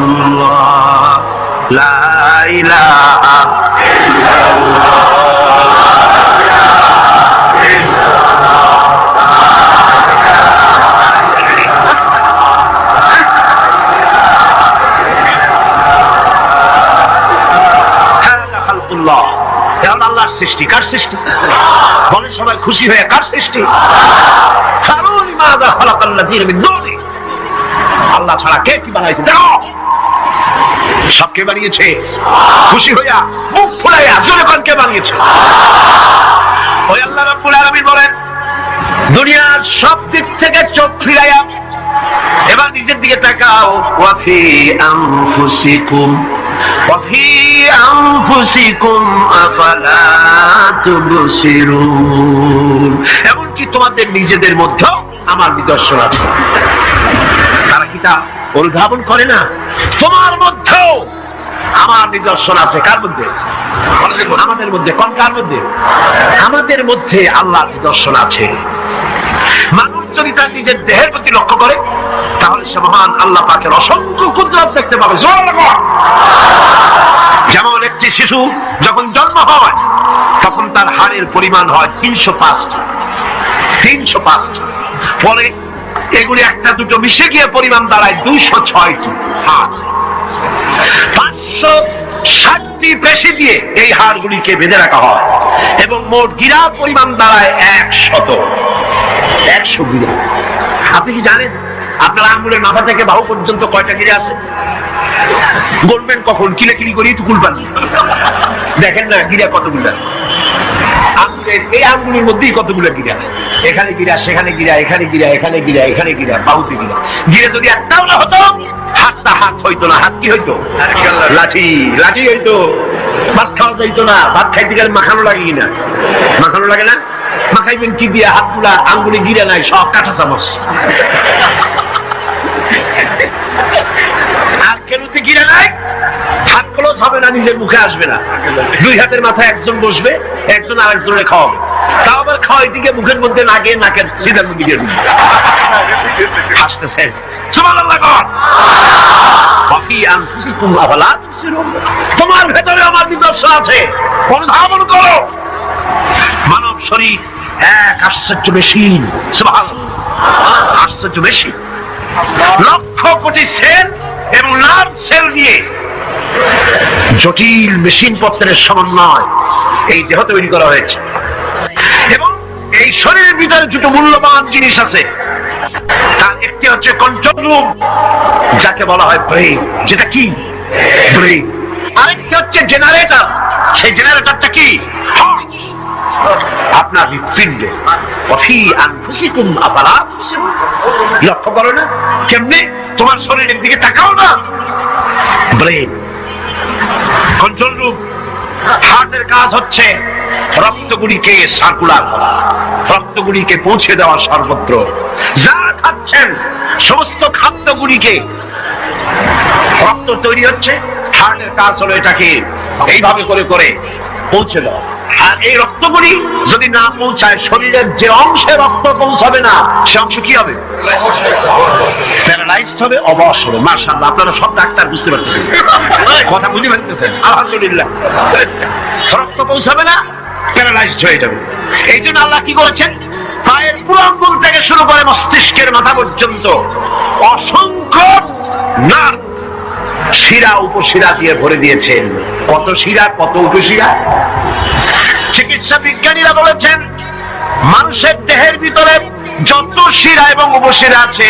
লা ইলাহা ইল্লাল্লাহ। আল্লাহর সৃষ্টি। কার সৃষ্টি? বলেন সবাই খুশি হয়ে, কার সৃষ্টি? আল্লাহ ছাড়া কে কি বানাইছে? দেখো সব কে বানিয়েছে? খুশি হইয়া, মুখ ফুলাইয়া জোরে কোন কে বানিয়েছে? ওই আল্লাহ রাব্বুল আলামিন বলেন, দুনিয়ার সব দিক থেকে চোখ ফিরাইয়া এবার নিজের দিকে তাকাও। ওয়াফি আনফুসিকুম ওয়াফি আনফুসিকুম আফালা তুবসিরুন। এমনকি তোমাদের নিজেদের মধ্যেও আমার নিদর্শন আছে। তারা কি তা অনুধাবন করে না? তোমার মধ্যেও আমার নিদর্শন আছে। কার মধ্যে? আমাদের মধ্যে। কোন কার মধ্যে? আমাদের মধ্যে আল্লাহর নিদর্শন আছে। মানুষ যদি তার নিজের দেহের প্রতি লক্ষ্য করে, তাহলে সে মহান আল্লাহ পাকের অসংখ্য কুদরত দেখতে পাবে। যেমন একটি শিশু যখন জন্ম হয়, তখন তার হাড়ের পরিমাণ হয় 305। পরে এগুলি একটা দুটো মিশে গিয়ে পরিমাণ দাঁড়ায় 206টি হাড়। 560টি পেশি দিয়ে এই হাড়গুলিকে বেঁধে রাখা হয় এবং মোট গিরার পরিমাণ দাঁড়ায় 100 গিরা। আপনি কি জানেন আপনার আঙ্গুলের মাথা থেকে বাহু পর্যন্ত কয়টা গিরা আছে? বলবেন কখন? কিলাকিলি করি একটু কুলপান দেখেন না গিরা কতগুলো। এই আঙ্গুলের মধ্যেই কতগুলো গিরা, এখানে গিরা, সেখানে গিরা, এখানে গিরা, এখানে গিরা, এখানে গিরা, বাহুতে গিরা। গিরে যদি একটাও না হতো, হাতটা হাত হইতো না। হাত কি হইতো? লাঠি। লাঠি হইতো। ভাত খাওয়া যাইতো না। ভাত খাইতে গেলে মাখানো লাগে কিনা? মাখানো লাগে না? মাখাইবেন কি দিয়া? হাতগুলা আঙ্গুলে গিরা নাই, সব কাঁটা চামচ। আর কেনুতে গিরা নাই, হাত ক্লোজ হবে না, নিজের মুখে আসবে না। দুই হাতের মাথায় একজন বসবে, একজন আরেকজনের খাওয়াবে। তাও আবার খাওয়াই দিকে মুখের মধ্যে না গিয়ে নাকের সিধার মধ্যে গিয়ে হাসতেছেন। সুবহানাল্লাহ। তোমার ভেতরে আমার নিদর্শন আছে, অনুধাবন করো। মানব শরীর এক আশ্চর্য মেশিন। সুবহানাল্লাহ। আশ্চর্য মেশিন। লক্ষ কোটি সেল এবং নার্ভ সেল নিয়ে জটিল মেশিন পত্রের সমন্বয় এই দেহ তৈরি করা হয়েছে। এবং এই শরীরের ভিতরে দুটো মূল্যবান জিনিস আছে। তার একটি হচ্ছে কন্ট্রোল রুম, যাকে বলা হয় ব্রেইন। যেটা কি? ব্রেইন। আরেকটি হচ্ছে জেনারেটর। সেই জেনারেটরটা কি? আপনার হৃৎপিণ্ডে। অফি আনফুসিকুম আফালা তুবসিরুন। লক্ষ্য করো না কেমনে? তোমার শরীরের দিকে তাকাও না। Brain control room. হার্টের কাজ হচ্ছে রক্তগুলিকে সার্কুলার করা, রক্তগুলিকে পৌঁছে দেওয়া সর্বত্র। যা খাচ্ছেন সমস্ত খাদ্যগুলিকে রক্ত তৈরি হচ্ছে, হার্টের কাজ হলো এটাকে এইভাবে করে করে পৌঁছে দেওয়া। আর এই রক্তগুলি যদি না পৌঁছায়, শরীরের যে অংশে রক্ত পৌঁছাবে না সে অংশ কি হবে? প্যারালাইজড হবে, অবশ হবে। মাশাআল্লাহ, আপনারা সব ডাক্তার বুঝতে পারতেছেন, কথা বুঝতে পারতেছেন, আলহামদুলিল্লাহ। রক্ত পৌঁছাবে না, প্যারালাইজড হয়ে যাবে। এই জন্য আল্লাহ কি করেছেন? পায়ের পুরো আঙ্গুল থেকে শুরু করে মস্তিষ্কের মাথা পর্যন্ত অসংখ্য নার্ভ, শিরা উপশিরা দিয়ে ভরে দিয়েছেন। কত শিরা, কত উপশিরা! চিকিৎসা বিজ্ঞানীরা বলেছেন মানুষের দেহের ভিতরে যত শিরা এবং উপশিরা আছে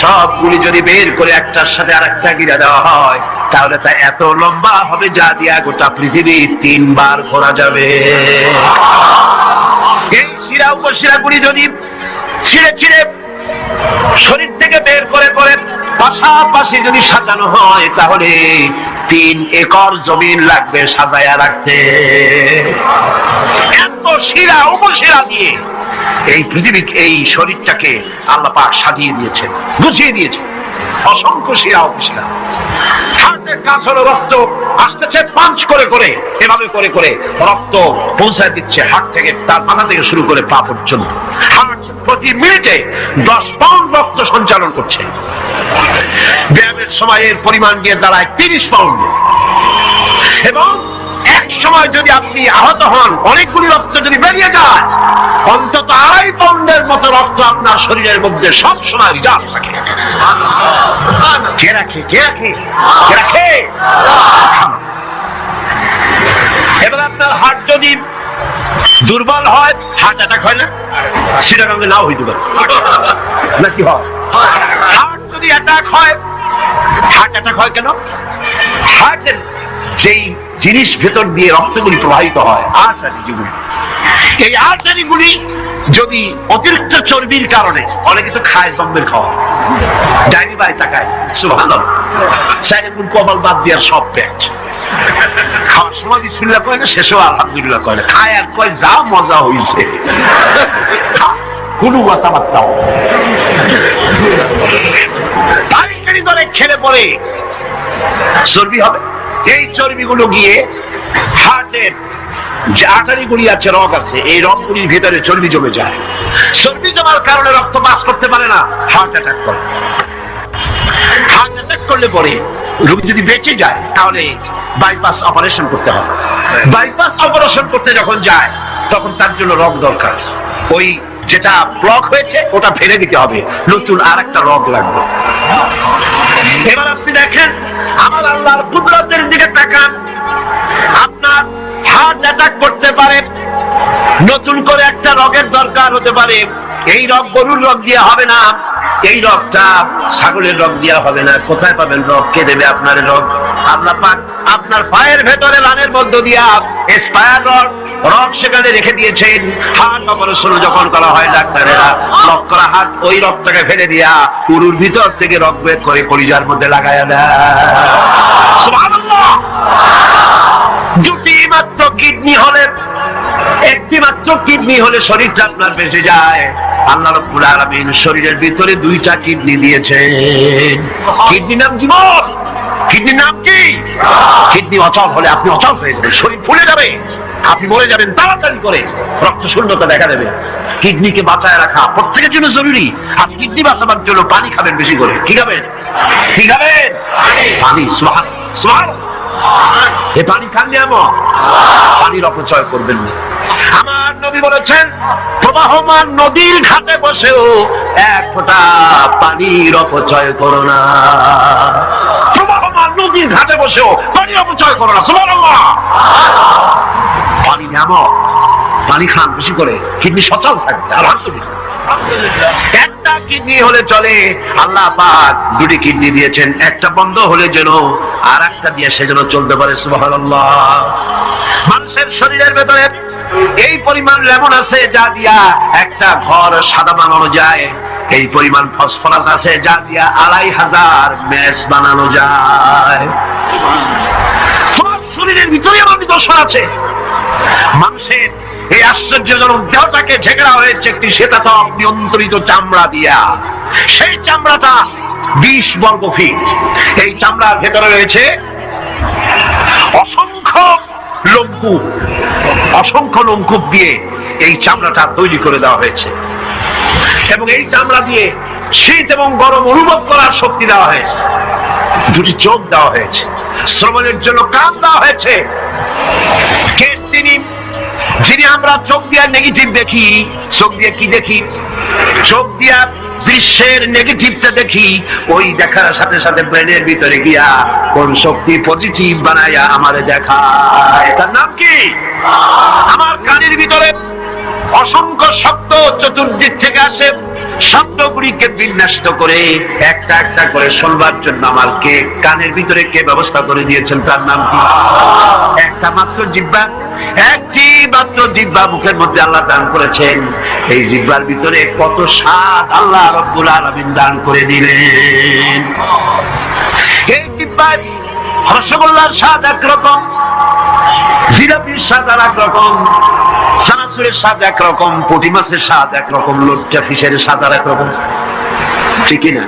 সবগুলি যদি বের করে একটার সাথে আরেকটা গিরা দেওয়া হয় তাহলে তা এত লম্বা হবে যা দিয়া গোটা পৃথিবী 3 বার ঘোরা যাবে। এই শিরা উপশিরা গুলি যদি ছিঁড়ে ছিঁড়ে শরীর থেকে বের করে করে পাশাপাশি যদি সাজানো হয় তাহলে 3 একর জমিন লাগবে সাজায়া রাখতে। এত শিরা উপশিরা দিয়ে এই পৃথিবী, এই শরীরটাকে আল্লাহ পাক সাজিয়ে দিয়েছেন, গুছিয়ে দিয়েছেন। অসংখ্য শিরা উপশিরা। হার্টের কাজ হলো রক্ত আসতেছে পাঞ্চ করে করে, এভাবে করে করে রক্ত পৌঁছায় দিচ্ছে হার্ট থেকে, তার মাথা থেকে শুরু করে পা পর্যন্ত। হার্ট প্রতি মিনিটে 10 পাউন্ড রক্ত সঞ্চালন করছে। ব্যায়ামের সময় এর পরিমাণ গিয়ে দাঁড়ায় 30 পাউন্ড। এবং এক সময় যদি আপনি আহত হন, অনেকগুলি রক্ত যদি বেরিয়ে যায়, অন্তত 2.5 পাউন্ডের মতো রক্ত আপনার শরীরের মধ্যে সব সময় রিজার্ভ থাকে। কে রাখে? কে রাখে? কে রাখে? এবার আপনার হার্ট যদি দুর্বল হয়, হার্ট অ্যাটাক হয় না? সিরাঙ্গে নাও হইতে পারে নাকি হয়? হার্ট যদি অ্যাটাক হয়, হার্ট অ্যাটাক হয় কেন? হার্টের যেই জিনিস ভেতর দিয়ে রক্তগুলি প্রবাহিত হয়, আর্টারি যেগুলি, এই আর্টারিগুলি যদি অতিরিক্ত চর্বির কারণে, অনেকে তো খায় জম্মের খাওয়া, ডাইনি বাড়ি তাকায়, সুবহানাল্লাহ, সাইডের কপাল বাদ দিয়ে সব পেট খাওয়ার সময় বিসমিল্লাহ কয় না, শেষেও আলহামদুলিল্লাহ কয় না, খায় আর কয় যা মজা হইছে, কোনো কথাবার্তাও তাড়াতাড়ি করে খেলে পরে চর্বি হবে। এই চর্বিগুলো গিয়ে হার্টের যে আর্টারিগুলি আছে, রগ আছে, এই রগগুলির ভেতরে চর্বি জমে যায়। চর্বি জমার কারণে রক্ত পাস করতে পারে না, হার্ট অ্যাটাক করে। হার্ট অ্যাটাক করলে পরে রোগী যদি বেঁচে যায় তাহলে বাইপাস অপারেশন করতে হবে। বাইপাস অপারেশন করতে যখন যায় তখন তার জন্য রগ দরকার। ওই যেটা ব্লক হয়েছে ওটা ফেলে দিতে হবে, নতুন আর একটা রগ লাগবে। এবার আপনি দেখেন আমার আল্লাহর কুদরতের দিকে তাকান। আপনার হার্ট অ্যাটাক করতে পারে, নতুন করে একটা রগের দরকার হতে পারে। এই রগ গরুর রগ দিয়ে হবে না, এই রগটা ছাগলের রগ দিয়ে হবে না। কোথায় পাবেন রগ? কে দেবে আপনার রগ? আল্লাহ পাক আপনার পায়ের ভেতরে রানের মধ্য দিয়া এক্সপায়ার রগ সেখানে রেখে দিয়েছেন। হার্ট অপারেশন যখন করা হয় ডাক্তারেরা ব্লক করা হার্ট, ওই রগটাকে ফেলে দিয়া পুরুর ভিতর থেকে রগ বের করে কলিজার মধ্যে লাগায়া দেয়। সুবহানাল্লাহ। দুটি মাত্র কিডনি হলে, একটি মাত্র কিডনি হলে শরীরটা আপনার বেঁচে যায়। আল্লাহ রাব্বুল আলামিন শরীরের ভিতরে 2টা কিডনি দিয়েছেন। কিডনি নাম জীবন। কিডনির নাম কি? কিডনি অচল হলে আপনি অচল হয়ে যাবেন, শরীর ফুলে যাবে, আপনি মরে যাবেন তাড়াতাড়ি করে, রক্ত শূন্যতা দেখা দেবে। কিডনিকে বাঁচায় রাখা প্রত্যেকের জন্য জরুরি। আর কিডনি বাঁচাবার জন্য পানি খাবেন বেশি করে। কি খাবেন? কি খাবেন? পানি। সুবহানাল্লাহ। এ পানি খান নিয়ামত, পানির অপচয় করবেন না। আমার নবী বলেছেন প্রবাহমান নদীর ঘাটে বসেও এক ফোঁটা পানির অপচয় করো না। প্রবাহমান নদীর ঘাটে বসেও পানির অপচয় করো না। সুবহানাল্লাহ। পানি নিয়ামত, পানি খান বেশি করে, কিডনি সচল থাকবে। আলহামদুলিল্লাহ। একটা কিডনি হলে চলে, আল্লাহ পাক 2টি কিডনি দিয়েছেন, একটা বন্ধ হলে যেন আর একটা দিয়ে সে যেন চলতে পারে। সুবহানাল্লাহ। মানুষের শরীরের ভেতরে এই পরিমাণ লেমন আছে যা দিয়া একটা ঘর সাদা বানানো যায়, এই পরিমাণ ফসফরাস আছে যা দিয়া 2500 মেস বানানো যায়। তোমার শরীরের ভিতরে আমার নিদর্শন আছে। মানুষের এই আশ্চর্যজনক দেহটাকে ঢেকে দেওয়া হয়েছে একটি শ্বেতাতপ নিয়ন্ত্রিত চামড়া দিয়া। সেই চামড়াটা 20 বর্গ ফিট। এই চামড়ার ভেতরে রয়েছে অসংখ্য লোমকূপ, অসংখ্য লোমকূপ দিয়ে এই চামড়াটা তৈরি করে দেওয়া হয়েছে এবং এই চামড়া দিয়ে শীত এবং গরম অনুভব করার শক্তি দেওয়া হয়েছে। দুটি চোখ দেওয়া হয়েছে, শ্রবণের জন্য কান দেওয়া হয়েছে। কে তিনি যিনি আমরা চোখ দিয়ে নেগেটিভ দেখি? চোখ দিয়ে কি দেখি? চোখ দিয়া দৃশ্যের নেগেটিভটা দেখি, ওই দেখার সাথে সাথে ব্রেনের ভিতরে গিয়া কোন শক্তি পজিটিভ বানাইয়া আমাদের দেখায়। তার নাম কি? আমার কানের ভিতরে অসংখ্য শব্দ চতুর্দিক থেকে আসে, শব্দগুলিকে বিন্যস্ত করে একটা একটা করে শুনবার জন্য আমার কে কানের ভিতরে কে ব্যবস্থা করে দিয়েছেন? তার নাম কি? একটা মাত্র জিহ্বা, একটি মাত্র জিহ্বা মুখের মধ্যে আল্লাহ দান করেছেন। এই জিহ্বার ভিতরে কত স্বাদ আল্লাহ রব্বুল আলামিন দান করে দিলেন। এই জিহ্বায় রসগোল্লার স্বাদ একরকম, জিলাপির স্বাদ আর একরকম, চানাচুরের স্বাদ একরকম, পুঁটি মাছের স্বাদ একরকম, লোটকা ফিশের স্বাদ আর একরকম, ঠিক না?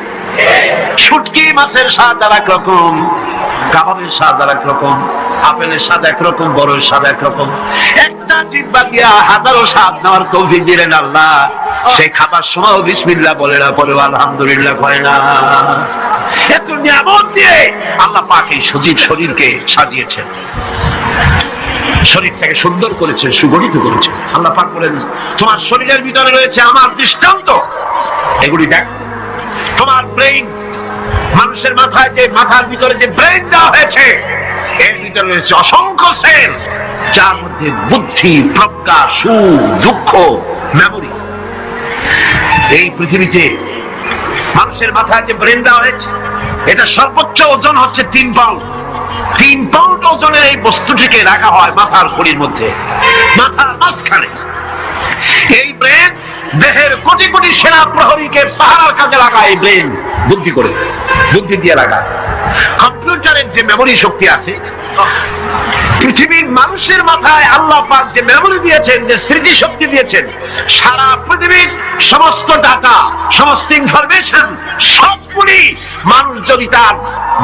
শুটকি মাছের স্বাদ আর একরকম, কাবাবের স্বাদ আর একরকম, আপেলের স্বাদ একরকম, বড়ের স্বাদ একরকম। একটা জিহ্বা দিয়া হাজারো স্বাদ নেওয়ার তৌফিক দিলেন আল্লাহ। সেই খাবার সময় বিসমিল্লাহ বলে না, পরে আলহামদুলিল্লাহ করে না। এত নিয়ামত দিয়ে আল্লাহ পাক এই সজীব শরীরকে সাজিয়েছেন, শরীরটাকে সুন্দর করেছেন, সুগঠিত করেছেন। আল্লাহ পাক বলেন তোমার শরীরের ভিতরে রয়েছে আমার দৃষ্টান্ত, এগুলি দেখ। তোমার ব্রেইন, মানুষের মাথায় যে মাথার ভিতরে যে ব্রেইন দেওয়া হয়েছে, এর ভিতরে রয়েছে অসংখ্য সেল, যার মধ্যে বুদ্ধি, প্রজ্ঞা, সুখ, দুঃখ, মেমোরি। এই পৃথিবীতে মানুষের মাথায় যে ব্রেইন দেওয়া হয়েছে, এটা সর্বোচ্চ ওজন হচ্ছে 3 পাউন্ড। 3 পাউন্ড ওজনের এই বস্তুটিকে রাখা হয় মাথার খুলির মধ্যে, মাথার মাঝখানে। এই ব্রেন দেহের কোটি কোটি সেনা প্রহরীকে পাহারার কাজে লাগায়। এই ব্রেন বুদ্ধি করে, বুদ্ধি দিয়ে লাগায়। কম্পিউটারের যে মেমোরি শক্তি আছে, পৃথিবীর মানুষের মাথায় আল্লাহ পাক যে মেমোরি দিয়েছেন, যে স্মৃতি শক্তি দিয়েছেন, সারা পৃথিবীর সমস্ত ডাটা, সমস্ত ইনফরমেশন সবগুলি মানুষ যদি তার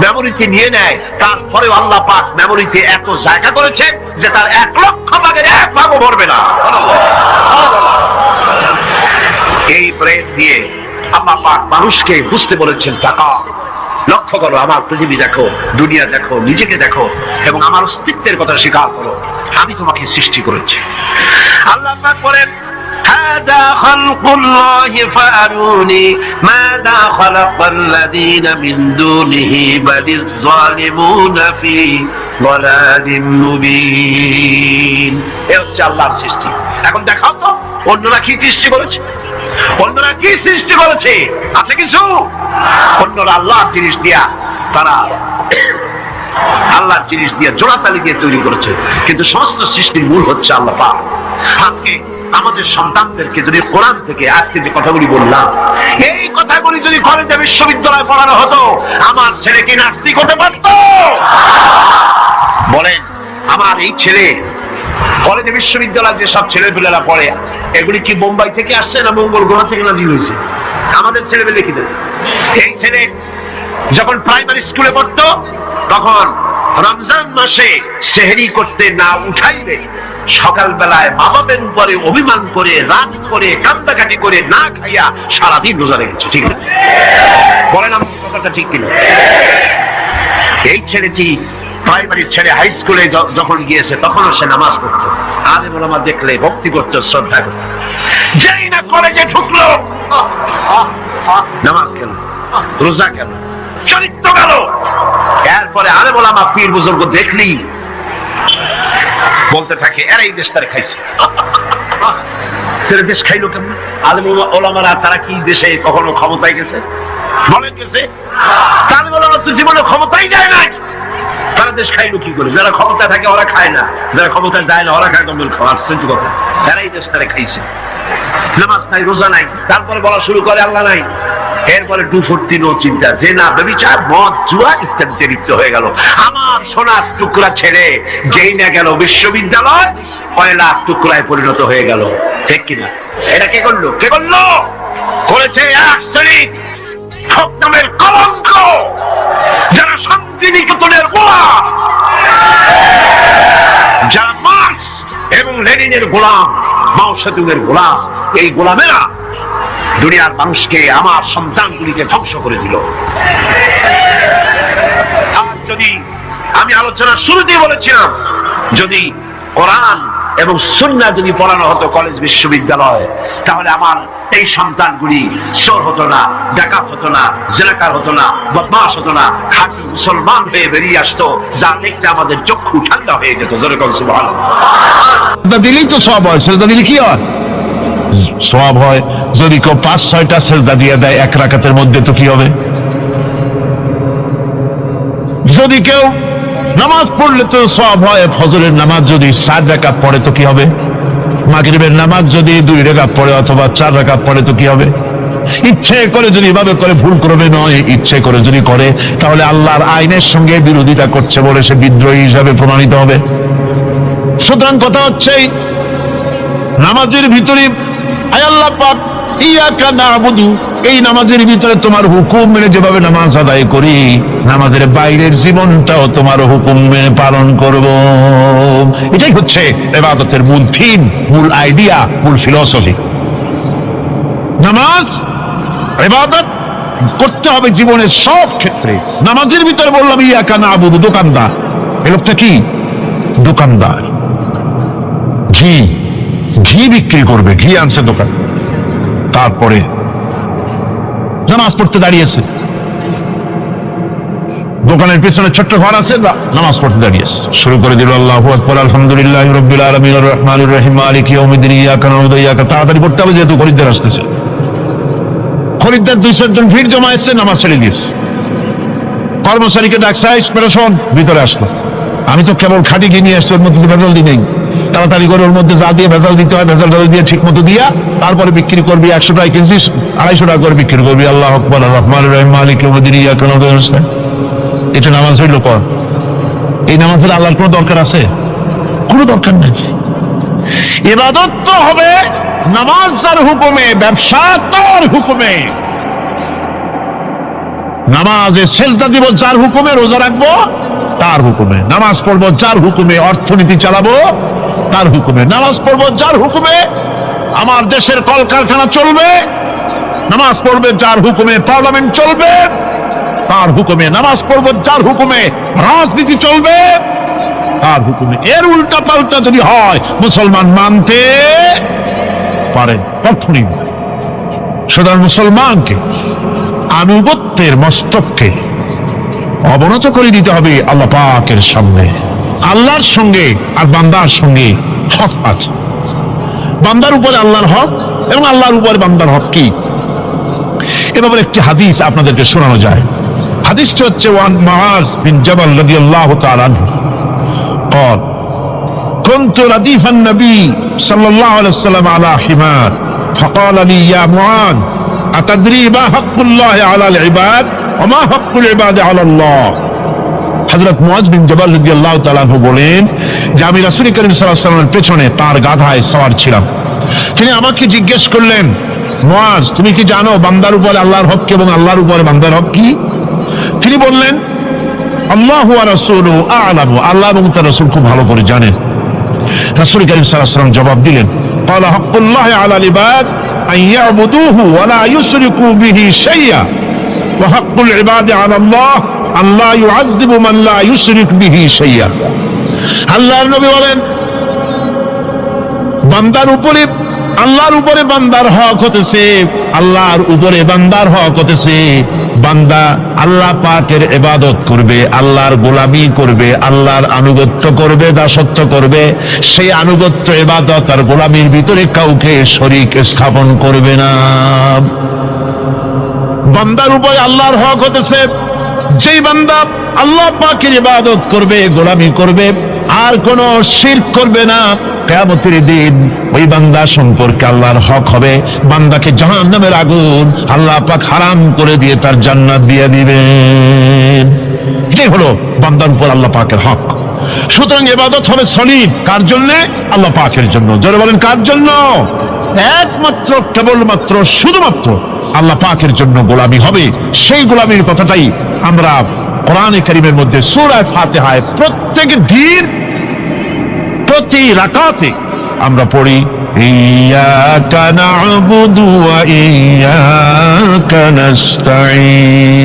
মেমোরিতে নিয়ে নেয়, তারপরে আল্লাহ পাক মেমোরিতে এত জায়গা করেছেন যে তার 1 লক্ষ ভাগের 1 ভাগও ভরবে না। এই ব্রেন দিয়ে আল্লাহ পাক মানুষকে বুঝতে বলেছেন, টাকা লক্ষ্য করো, আমার পৃথিবী দেখো, দুনিয়া দেখো, নিজেকে দেখো এবং আমার অস্তিত্বের কথা স্বীকার করো। আমি তোমাকে সৃষ্টি করেছি। আল্লাহ পাক বলেন হাদা খালকুল্লাহি ফাআরুনি মাযা খালাকাল্লাযীনা মিন দুনিহি বালিয যালিমুনা ফি যালালিম মুবিন। এই হচ্ছে আল্লাহর সৃষ্টি। এখন দেখাও তো অন্যরা কি সৃষ্টি করেছে, অন্যরা কি সৃষ্টি করেছে? আছে কিছু? অন্যরা আল্লাহর জিনিস দিয়া, তারা আল্লাহর জিনিস দিয়ে জোড়াতালি দিয়ে তৈরি করেছে, কিন্তু সমস্ত সৃষ্টির মূল হচ্ছে আল্লাহ পাক। আজকে আমাদের সন্তানদেরকে যদি কোরআন থেকে আজকে যে কথাগুলি বললাম, এই কথাগুলি যদি কলেজে বিশ্ববিদ্যালয়ে পড়ানো হতো, আমার ছেলে কি নাস্তিক হতে পারত? বলেন, আমার এই ছেলে কলেজে বিশ্ববিদ্যালয়ে যে সব ছেলেপেলেরা পড়ে, এগুলি কি বোম্বাই থেকে আসছে না মঙ্গল গ্রহ থেকে নাজিল হয়েছে? আমাদের ছেলেপেলে কি দেয়? এই ছেলে যখন প্রাইমারি স্কুলে পড়তো, তখন রমজান মাসে সেহরি করতে না উঠাইলে সকালবেলায় মা বাবার উপরে অভিমান করে, রাগ করে, কান্দাকাটি করে না খাইয়া সারাদিন রোজা রেখেছে। ঠিক না? বলেন আমার কথাটা ঠিক কিনা? এই ছেলেটি প্রাইমারি ছেড়ে হাই স্কুলে যখন গিয়েছে, তখনও সে নামাজ পড়তো, আলেম ওলামা দেখলে ভক্তি করতো, শ্রদ্ধা করতো। যেই না কলেজে ঢুকলো, নামাজ গেল, রোজা গেল, চরিত্র গেল। এরপরে আলেম ওলামা পীর বুজুর্গ দেখলি বলতে থাকে, এরা এই দেশটারে খাইছে। ছেলে দেশ খাইলো কেমন? আলেম ওলামারা তারা কি দেশে কখনো ক্ষমতায় গেছে? বলেন গেছে? আলেম ওলামা তো জীবনে ক্ষমতাই যায় নাই। তারা দেশ খাইলো কি করে? যারা ক্ষমতা থাকে ওরা খায় না, যারা ক্ষমতা যায় না ওরা খায় কম্বল খাওয়া। আশ্চর্য কথা, যারা এই দেশ তারা খাইছে। নামাজ নাই, রোজা নাই, তারপরে বলা শুরু করে আল্লাহ নাই। এরপরে ডুফুর্তি নো চিন্তা, যে না ব্যভিচার, মদ, জুয়া ইত্যাদিতে লিপ্ত হয়ে গেল। আমার সোনার টুকরা ছেড়ে যেই না গেল বিশ্ববিদ্যালয়, 6 লাখ টুকরায় পরিণত হয়ে গেল। ঠিক কিনা? এটা কে করলো? কে করলো? করেছে এক শ্রেণীর নামের কলঙ্ক, যারা শান্তিনিকেতনের গোলাম, যারা মার্কস এবং লেনিনের গোলাম, মাও সেতুংয়ের গোলাম। এই গোলামেরা দুনিয়ার মানুষকে, আমার সন্তানগুলিকে ধ্বংস করে দিল। আর যদি আমি আলোচনার শুরুতেই বলেছিলাম, যদি কোরআন এবং সুন্নাহ যদি পড়ানো হতো কলেজ বিশ্ববিদ্যালয়, তাহলে আমার এই সন্তানগুলি চোর হতো না, ডাকাত হতো না, জেনাকার হতো না, বদমাশ হতো না, খাঁটি মুসলমান হয়ে বেরিয়ে আসতো, যা দেখতে আমাদের চক্ষু ঠান্ডা হয়ে যেত। জোরে বলেন সুবহানাল্লাহ। দিলেই তো সব হয়, সেজদা দিলে কি হয়? সব হয়। যদি কেউ 5-6টা সেজদা দিয়ে দেয় এক রাকাতের মধ্যে, তো কি হবে? যদি কেউ নামাজ পড়লে তো সব হয়। ফজরের নামাজ যদি 4 রাকাত পড়ে তো কি হবে? মাগরিবের নামাজ যদি 2 রাকাত পড়ে অথবা 4 রাকাত পড়ে তো কি হবে? ইচ্ছে করে যদি এভাবে করে, ভুল করবে নয়, ইচ্ছে করে যদি করে, তাহলে আল্লাহর আইনের সঙ্গে বিরোধিতা করছে বলে সে বিদ্রোহী হিসাবে প্রমাণিত হবে। সুতরাং কথা হচ্ছে, নামাজের ভিতরে আয় আল্লাহ পাক ইয়াকা নাবুদু, এই নামাজের ভিতরে তোমার হুকুম মেনে যেভাবে নামাজ আদায় করি, নামাজের বাইরের জীবনটাও তোমার হুকুম মেনে পালন করব। এটাই হচ্ছে ইবাদতের মূল থিম, মূল আইডিয়া, মূল ফিলসফি। নামাজ ইবাদত করতে হবে জীবনের সব ক্ষেত্রে। নামাজের ভিতরে বললাম ইয়াকা নাবুদু, দোকানদার। এই লোকটা কি? দোকানদার। ঘি বিক্রি করবে, ঘি আনছে দোকান। তারপরে নামাজ পড়তে দাঁড়িয়েছে, দোকানের পিছনে ছোট্ট ঘর আছে, নামাজ পড়তে দাঁড়িয়েছে। শুরু করে দিল আল্লাহু আকবার, আলহামদুলিল্লাহি রাব্বিল আলামিন, আর রহমানির রহিম, মালিকি ইয়াউমিদ্দিন, ইয়াকা না'বুদু ওয়া ইয়াকা। তাড়াতাড়ি পড়তে হবে যেহেতু খরিদ্দার আসতেছে। খরিদ্দার 2-4 জন ভিড় জমায়েছে, নামাজ ছেড়ে দিয়েছে। কর্মচারীকে ডাকছে, পেরেশন ভিতরে আসলো। আমি তো কেবল খাঁটি ঘি নিয়ে আসছি, ওর মধ্যে ভেজাল দিই নেই। তাড়াতাড়ি করে ওর মধ্যে যা দিয়ে ভেজাল দিতে হয় ভেজাল দিয়ে ঠিক মতো দিয়া তারপরে বিক্রি করবি। 100 টাকা কিনছিস, 250 টাকা করে বিক্রি করবি। আল্লাহু আকবার, রহমানির রহিম, মালিক ইয়াউমিদ্দিন, ইয়াকা না'বুদু ওয়া ইয়াকা। এটা নামাজ হইল কর? এই নামাজের আল্লাহর কোনো দরকার আছে? কোনো দরকার নেই। ইবাদত তো হবে নামাজ তার হুকুমে, ব্যবসা তার হুকুমে। নামাজে সেজদা দিব যার হুকুমে, রোজা রাখবো তার হুকুমে, নামাজ পড়বো যার হুকুমে, অর্থনীতি চালাবো তার হুকুমে, নামাজ পড়বো যার হুকুমে, আমার দেশের কলকারখানা চলবে, নামাজ পড়বে যার হুকুমে, পার্লামেন্ট চলবে তার হুকুমে, নামাজ পড়বো যার হুকুমে, রাজনীতি চলবে তার হুকুমে। এর উল্টা পাল্টা যদি হয়, মুসলমান মানতে পারে কখনই। সুতরাং মুসলমানকে আনুগত্যের মস্তককে অবনত করে দিতে হবে আল্লাহ পাকের সামনে। আল্লাহর সঙ্গে আর বান্দার সঙ্গে হক আছে। বান্দার উপরে আল্লাহর হক এবং আল্লাহর উপরে বান্দার হক কি? এভাবে একটি হাদিস আপনাদেরকে শোনানো যায়। হাদিসটি হচ্ছে ওয়ান মুআজ বিন জাবাল রাদিয়াল্লাহু তাআলা আনহু قال كنت رديف النبي صلى الله عليه وسلم على حمار فقال لي يا معاذ أتدري ما حق الله على العباد وما حق العباد على الله। হযরত মুআজ বিন জাবাল রাদিয়াল্লাহু তাআলা আনহু বলেন যে আমি রাসূল করিম সাল্লাল্লাহু আলাইহি ওয়াসাল্লামের পেছনে তার গাধায় সওয়ার ছিলাম। তিনি আমাকে জিজ্ঞেস করলেন, মুআজ তুমি কি জানো বান্দার উপরে আল্লাহর হক এবং আল্লাহর উপরে বান্দার হক কি? তিনি বললেন, আল্লাহু ওয়া রাসূলুহু আ'লামু, আল্লাহ এবং তার রাসূল খুব ভালো করে জানেন। রাসূল করিম সাল্লাল্লাহু আলাইহি ওয়াসাল্লাম জবাব দিলেন, ক্বালা হাক্কুল্লাহি আলাল ইবাদ আন ইয়াবুদুহু ওয়া লা ইউশরিকু বিহি শাইআ ওয়া হাক্কুল ইবাদি আলাল্লাহ আন লা ইউআযযিবু মান লা ইউশরিক বিহি শাইআ। আল্লাহর নবী বলেন, বান্দার উপরে আল্লাহর উপরে বান্দার হক হতেছে, আল্লাহর উপরে বান্দার হক হতেছে বান্দা আল্লাহ পাকের ইবাদত করবে, আল্লাহর গোলামি করবে, আল্লাহর আনুগত্য করবে, দাসত্ব করবে। সেই আনুগত্য, ইবাদত আর গোলামির ভিতরে কাউকে শরীক স্থাপন করবে না। বান্দার উপরে আল্লাহর হক হতেছে যেই বান্দা আল্লাহ পাকের ইবাদত করবে, গোলামি করবে, আর কোন শিরক করবে না, কিয়ামতের দিন ওই বান্দা সম্পর্কে আল্লাহর হক হবে। বান্দাকে জাহান্নামের আগুন আল্লাহ পাক হারাম করে দিয়ে তার জান্নাত দিয়ে দিবেন। এটাই হলো বান্দার উপর আল্লাহ পাকের হক। সুতরাং ইবাদত হবে সলিড কার জন্য? আল্লাহ পাকের জন্য। জোরে বলেন কার জন্য? একমাত্র, কেবলমাত্র, শুধুমাত্র আল্লাহ পাকের জন্য গোলামি হবে। সেই গোলামির কথাটাই আমরা কোরআনে কারীমের মধ্যে সূরা ফাতিহায় প্রত্যেক দিন প্রতি রাকাতে আমরা পড়ি, ইয়্যাকা না'বুদু ওয়া ইয়্যাকা নাস্তাঈন।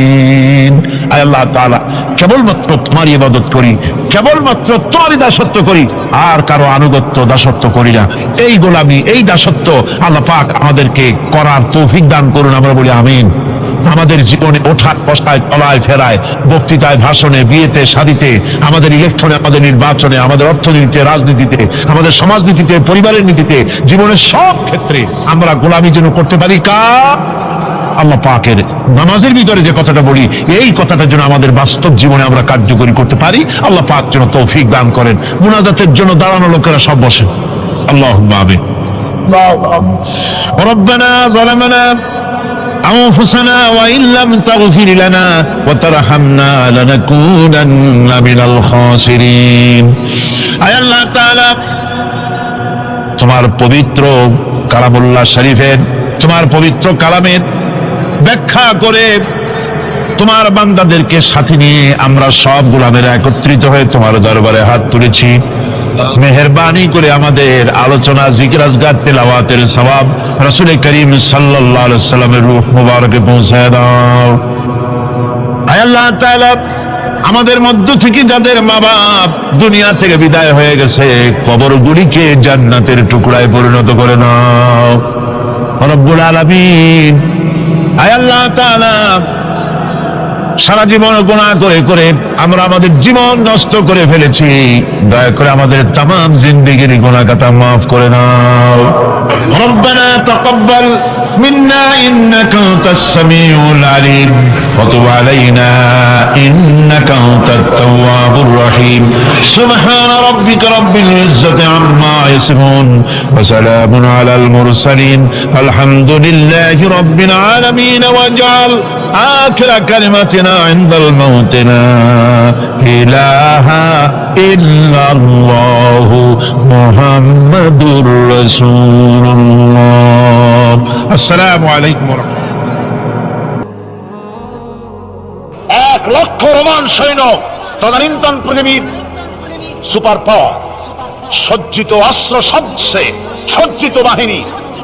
আয় আল্লাহ তাআলা, কেবলমাত্র তোমার ইবাদত করি, কেবলমাত্র তোমারই দাসত্ব করি, আর কারো আনুগত্য দাসত্ব করি না। এই গোলামি, এই দাসত্ব আল্লাহ পাক আমাদেরকে করার তৌফিক দান করুন। আমরা বলি আমিন। আমাদের জীবনে ওঠার বসায়, চলায় ফেরায়, বক্তৃতায়, ভাষণে, বিয়েতে, শাদীতে, আমাদের ইলেকশনে, আমাদের নির্বাচনে, আমাদের অর্থনীতিতে, রাজনীতিতে, আমাদের সমাজনীতিতে, পরিবারের নীতিতে, জীবনের সব ক্ষেত্রে আমরা গোলামি যেন করতে পারি কার? আল্লাহ পাকের। নামাজের ভিতরে যে কথাটা বলি, এই কথাটা যেন আমাদের বাস্তব জীবনে আমরা কার্যকরী করতে পারি। আল্লাহ পাক যেন তৌফিক দান করেন। মুনাজাতের জন্য দাঁড়ানো লোকেরা সব বসেন। আল্লাহুম্মা আমিন। রব্বানা যালামনা أنفسنا وإن لم تغفر لنا وترحمنا لنكونن من الخاسرين। আয় আল্লাহ তাআলা, তোমার পবিত্র কালামুল্লাহ শরীফের, তোমার পবিত্র কালামের ব্যাখ্যা করে তোমার বান্দাদেরকে সাথে নিয়ে আমরা সব গোলামেরা একত্রিত হয়ে তোমার দরবারে হাত তুলেছি। মেহেরবানি করে আমাদের আলোচনা, জিকির, আজকার, তেলাওয়াতের সওয়াব রাসূল করিম সাল্লাল্লাহু আলাইহি ওয়াসাল্লামের রূহ মুবারকে পৌঁছায় দাও। আয় আল্লাহ তাআলা, আমাদের মধ্য থেকে যাদের মা বাপ দুনিয়া থেকে বিদায় হয়ে গেছে, কবরগুলিকে জান্নাতের টুকরায় পরিণত করে নাও রব্বুল আলামিন। আয় আল্লাহ তাআলা, সারা জীবন গুনাহ করে করে আমরা আমাদের জীবন নষ্ট করে ফেলেছি। দয়া করে আমাদের तमाम জিন্দেগির গুনাহ কাটা মাফ করে নাও। রব্বানা তাকাব্বাল মিন্না ইন্নাকা আনতাস সামিউল আলিম ওয়া তুব আলাইনা ইন্নাকা আনতাত তাওয়াবুর রহিম। সুবহান রাব্বিকা রাব্বিল ইজ্জাতি আম্মা ইয়াসিফুন ওয়া সালামুন আলাল মুরসালিন আলহামদুলিল্লাহি রাব্বিল আলামিন। ওয়াজআল আখিরা কালিমাতিনা ইনদাল মাউত লা ইলাহা ইল্লাল্লাহু মুহাম্মাদুর রাসূলুল্লাহ। আসসালামু আলাইকুম ওয়া রাহমাতুল্লাহ। 1 লক্ষ রোমান সৈন্য, তদানীন্তন পৃথিবীর সুপার পাওয়ার, সজ্জিত অস্ত্র সজ্জিত বাহিনী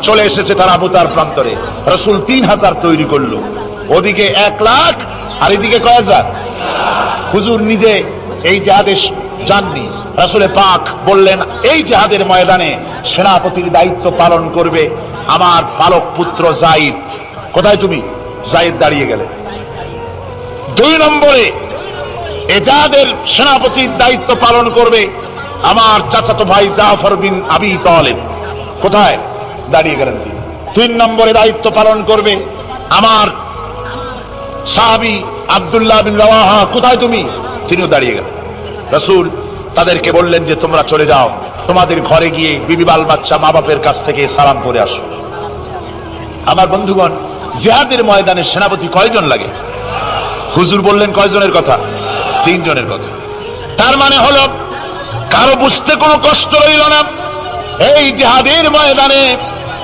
চলে এসেছে তারা মুতার প্রান্তরে। রাসূল 3000 তৈরি করলো, ওদিকে 1 লাখ আর এদিকে কয় হাজার। হুজুর নিজে এই জিহাদে যাননি। রাসূলে পাক বললেন, এই জিহাদের ময়দানে সেনাপতির দায়িত্ব পালন করবে আমার পালক পুত্র যায়েদ। কোথায় তুমি? যায়েদ দাঁড়িয়ে গেলেন। 2 নম্বরে এই জিহাদের সেনাপতির দায়িত্ব পালন করবে আমার চাচাতো ভাই জাফর বিন আবি তালেব। কোথায়? দাঁড়িয়ে গেলেন তিনি। 3 নম্বরে দায়িত্ব পালন করবে আমার সাহাবী আব্দুল্লাহ বিন রাওয়াহা। কোথায় তুমি? তিনিও দাঁড়িয়ে গেলেন। রাসূল তাদেরকে বললেন যে তোমরা চলে যাও, তোমাদের ঘরে গিয়ে বিবি বাল বাচ্চা মা বাপের কাছ থেকে সালাম করে আসো। আমার বন্ধুগণ, জিহাদের ময়দানে সেনাপতি কয়জন লাগে? হুজুর বললেন কয়জনের কথা? 3 জনের কথা। তার মানে হলো কারো বুঝতে কোনো কষ্ট রইল না। এই জিহাদের ময়দানে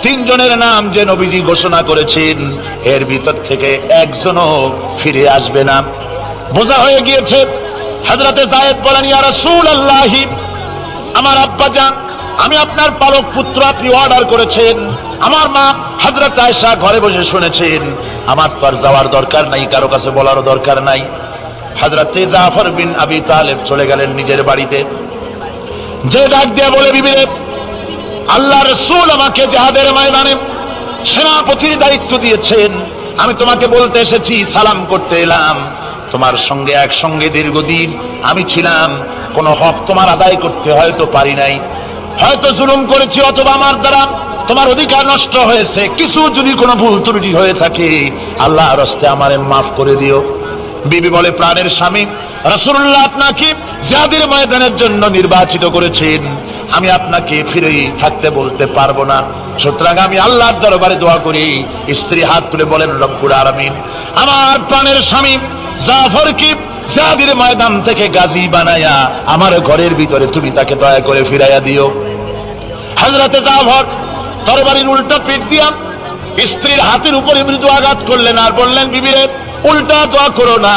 3 জনের নাম যে নবীজি ঘোষণা করেছেন, এর ভিতর থেকে একজনও ফিরে আসবে না। বোঝা হয়ে গিয়েছে। হযরতে যায়েদ বলেন, ইয়া রাসূলুল্লাহ, আমার আব্বা জান, আমি আপনার পালক পুত্র, আপনি অর্ডার করেছেন। আমার মা হযরত আয়েশা ঘরে বসে শুনেছেন। আমার তো আর যাওয়ার দরকার নাই, কারো কাছে বলারও দরকার নাই। হযরতে জাফর বিন আবি তালেব চলে গেলেন নিজের বাড়িতে। যে ডাক দিয়ে বলে, বিবি রে, আল্লাহ রাসূল আমাকে জিহাদের ময়দানে সেনাপতির দায়িত্ব দিয়েছেন। আমি তোমাকে বলতে এসেছি, সালাম করতে এলাম। তোমার সঙ্গে একসঙ্গে দীর্ঘদিন আমি ছিলাম, কোন হক তোমার আদায় করতে হয়তো পারি নাই, হয়তো জুলুম করেছি, অথবা আমার দ্বারা তোমার অধিকার নষ্ট হয়েছে। কিছু যদি কোনো ভুল ত্রুটি হয়ে থাকে, আল্লাহর রাস্তায় আমারে মাফ করে দিও। বিবি বলে, প্রাণের স্বামী রাসূলুল্লাহ আপনাকে জিহাদের ময়দানের জন্য নির্বাচিত করেছেন, আমি আপনাকে ফিরে থাকতে বলতে পারবো না, সুতরাং আমি আল্লাহর দরবারে দোয়া করি। স্ত্রী হাত তুলে বলেন, রব্বুল আলামিন, আমার প্রাণের স্বামী জাফরকে জিহাদের ময়দান থেকে গাজী বানায়া আমার ঘরের ভিতরে তুমি তাকে দয়া করে ফিরাইয়া দিও। হযরতে জাফর তরবারির উল্টা পিঠ দিয়া স্ত্রীর হাতের উপরে মৃদু আঘাত করলেন আর বললেন, বিবিরে উল্টা দোয়া করো না,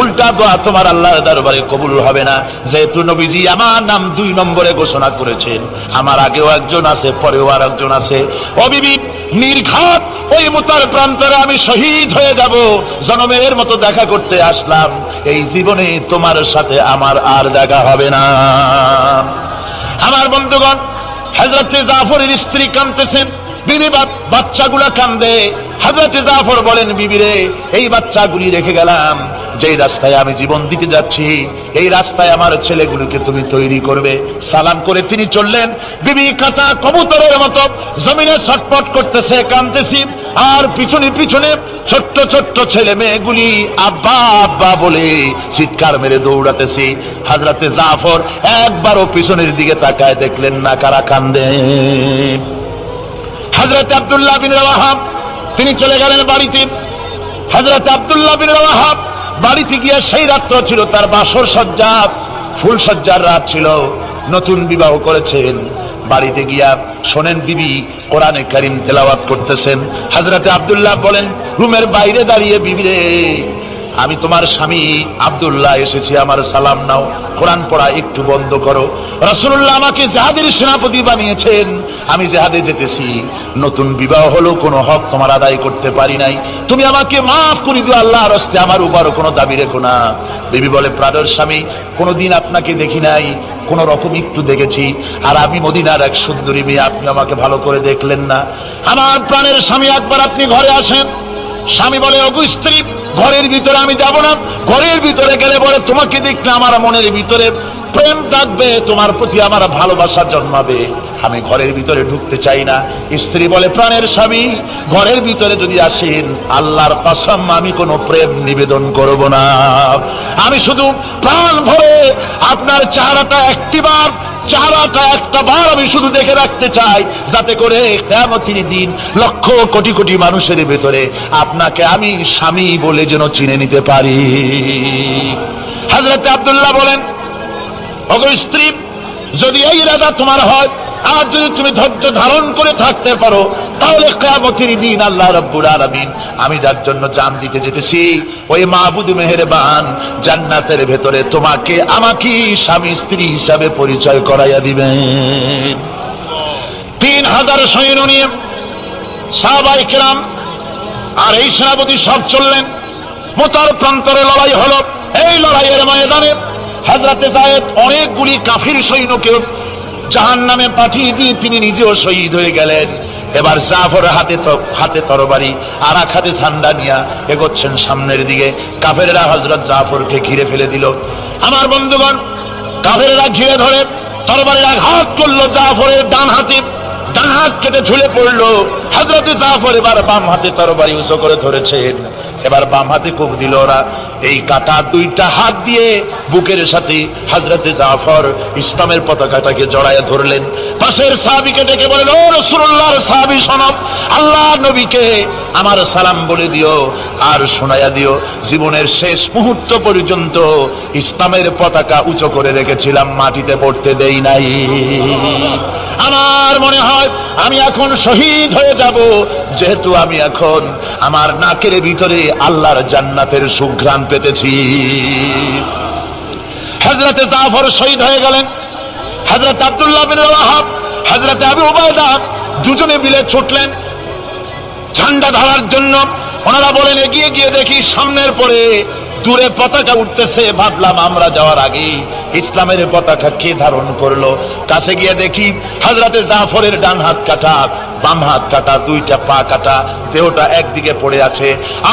উল্টা দোয়া তোমার আল্লাহর দরবারে কবুল হবে না, যেহেতু নবীজি আমার নাম 2 নম্বরে ঘোষণা করেছেন, আমার আগেও একজন আছে, পরেও আর একজন আছে। ও বিবি, নির্ঘাত ওই মুতার প্রান্তরে আমি শহীদ হয়ে যাব, জনমের মতো দেখা করতে আসলাম, এই জীবনে তোমার সাথে আমার আর দেখা হবে না। আমার বন্ধুগণ, হযরতে জাফরের স্ত্রী কাঁদতেছেন, বিবি বাচ্চাগুলা কান্দে। হযরতে জাফর বলেন, বিবিরে এই বাচ্চাগুলি রেখে গেলাম, যেই রাস্তায় আমি জীবন দিতে যাচ্ছি এই রাস্তায় আমার ছেলেগুলোকে তুমি তৈরি করবে। সালাম করে তিনি চললেন। বিবি কাঁচা কবুতরের মতো জমিনে ছটপট করতেছে, কাঁদতেছি, আর পিছনে পিছনে ছোট্ট ছোট্ট ছেলে মেয়েগুলি আব্বা আব্বা বলে চিৎকার মেরে দৌড়াতেছি। হযরতে জাফর একবারও পিছনের দিকে তাকায় দেখলেন না কারা কান্দে। হযরতে আব্দুল্লাহ বিন রাওয়াহা তিনি চলে গেলেন বাড়িতে। হযরতে আব্দুল্লাহ বিন রাওয়াহা বাড়িতে গিয়ে, সেই রাত্র ছিল তার বাসর সজ্জা, ফুল সজ্জার রাত ছিল, নতুন বিবাহ করেছেন। বাড়িতে গিয়া শোনেন বিবি কোরআনে কারীম তেলাওয়াত করতেছেন। হযরতে আব্দুল্লাহ বলেন রুমের বাইরে দাঁড়িয়ে, বিবিরে আমি তোমার স্বামী আব্দুল্লাহ এসেছি, আমার সালাম নাও, কোরআন পড়া একটু বন্ধ করো। রাসূলুল্লাহ আমাকে জিহাদের সেনাপতি বানিয়েছেন, আমি জিহাদে যেতেছি, নতুন বিবাহ হলো, কোনো হক তোমার আদায় করতে পারি নাই, তুমি আমাকে মাফ করে দিও, আল্লাহর হস্তে আমার উপর কোনো দাবি রেখো না। বিবি বলে, প্রাণের স্বামী কোনোদিন আপনাকে দেখি নাই, কোন রকম একটু দেখেছি, আর আমি মদিনার এক সুন্দরী মেয়ে, আপনি আমাকে ভালো করে দেখলেন না। আমার প্রাণের স্বামী, একবার আপনি ঘরে আসেন। স্বামী বলে, ওগো স্ত্রী, ঘরের ভিতরে আমি যাব না, ঘরের ভিতরে গেলে বলে তোমাকে দেখলে আমার মনের ভিতরে প্রেম থাকবে, তোমার প্রতি আমার ভালোবাসা জন্মাবে, আমি ঘরের ভিতরে ঢুকতে চাই না। স্ত্রী বলে, প্রাণের স্বামী ঘরের ভিতরে যদি আসেন, আল্লাহর কসম আমি কোনো প্রেম নিবেদন করব না, আমি শুধু প্রাণ ভরে আপনার চেহারাটা একটা বার আমি শুধু দেখে রাখতে চাই, যাতে করে কিয়ামতের দিন লক্ষ কোটি কোটি মানুষের ভেতরে আপনাকে আমি স্বামী বলে যেন চিনে নিতে পারি। হযরতে আব্দুল্লাহ বলেন, ওগো স্ত্রী, যদি এই ইরাদা তোমার হয় আর যদি তুমি ধৈর্য ধারণ করে থাকতে পারো, তাহলে কিয়ামতের দিন আল্লাহ রাব্বুল আলামিন আমি যার জন্য জান দিতে যেতেছি, ওই মাহবুদ মেহেরবান জান্নাতের ভেতরে তোমাকে আমাকে স্বামী স্ত্রী হিসাবে পরিচয় করাইয়া দিবেন। 3000 সৈন্য নিয়ে সাহাবায়ে কেরাম আর এই সেনাপতি সব চললেন। মুতার প্রান্তরে লড়াই হলো। এই লড়াইয়ের ময়দানে হযরতে যায়েদ অনেকগুলি কাফির সৈন্যকে জাহান্নামে পাঠিয়ে দিয়ে তিনি নিজেও শহীদ হয়ে গেলেন। এবার জাফর হাতে তরবারি আর এক হাতে ঝান্ডা নিয়ে এগোচ্ছেন সামনের দিকে। কাফেররা হযরত জাফরকে ঘিরে ফেলে দিল। আমার বন্ধুগণ, কাফেররা ঘিরে ধরে তরবারির আঘাত করলো জাফরের ডান হাতে, ডান হাত কেটে ঝুলে পড়লো। হযরতে জাফর এবার বাম হাতে তরবারি উঁচু করে ধরেছেন, এবার বাম হাতে কোপ দিল ওরা। এই কাটা 2টা হাত দিয়ে বুকের সাথে হযরতে জাফর ইসলামের পতাকাটাকে জড়াইয়া ধরলেন। পাশের সাহাবীকে ডেকে বলেন, ও রাসূলুল্লাহর সাহাবী শোনো, আল্লাহর নবীকে আমার সালাম বলে দিও আর শোনাইয়া দিও, জীবনের শেষ মুহূর্ত পর্যন্ত ইসলামের পতাকা উঁচু করে রেখেছিলাম, মাটিতে পড়তে দেই নাই। আমার মনে হয় আমি এখন শহীদ হয়ে যাব, যেহেতু আমি এখন আমার নাকের ভিতরে আল্লাহর জান্নাতের সুঘ্রাণ পেতেছি। হযরতে জাফর শহীদ হয়ে গেলেন। হযরত আব্দুল্লাহ বিন রাওয়াহা, হযরতে আবু উবাইদা দুজনে মিলে ছুটলেন ঝান্ডা ধরার জন্য। ওনারা বলেন, এগিয়ে গিয়ে দেখি সামনের পরে দূরে পতাকা উঠতেছে। ভাবলাম আমরা যাওয়ার আগে ইসলামের পতাকা কে ধারণ করলো। কাছে গিয়ে দেখি হযরতে জাফরের ডান হাত কাটা, বাম হাত কাটা, 2টা পা কাটা, দেহটা একদিকে পড়ে আছে,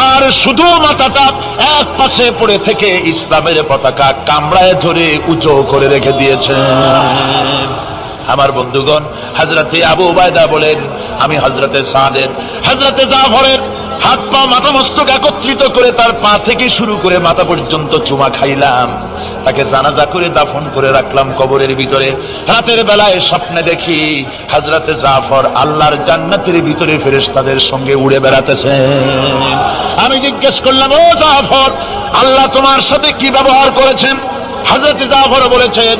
আর শুধু মাথাটা এক পাশে পড়ে থেকে ইসলামের পতাকা কামড়ায় ধরে উঁচু করে রেখে দিয়েছেন। আমার বন্ধুগণ, হযরতে আবু উবাইদা বলেন, আমি হযরতে সাদের, হযরতে জাফরের হাত পা মাথা মস্তক একত্রিত করে তার পা থেকে শুরু করে মাথা পর্যন্ত চুমা খাইলাম, তাকে জানাজা করে দাফন করে রাখলাম কবরের ভিতরে। রাতের বেলায় স্বপ্নে দেখি হযরতে জাফর আল্লাহর জান্নাতের ভিতরে ফেরেশতাদের সঙ্গে উড়ে বেড়াতেছেন। আমি জিজ্ঞেস করলাম, ও জাফর, আল্লাহ তোমার সাথে কি ব্যবহার করেছেন? হযরতে জাফর বলেছেন,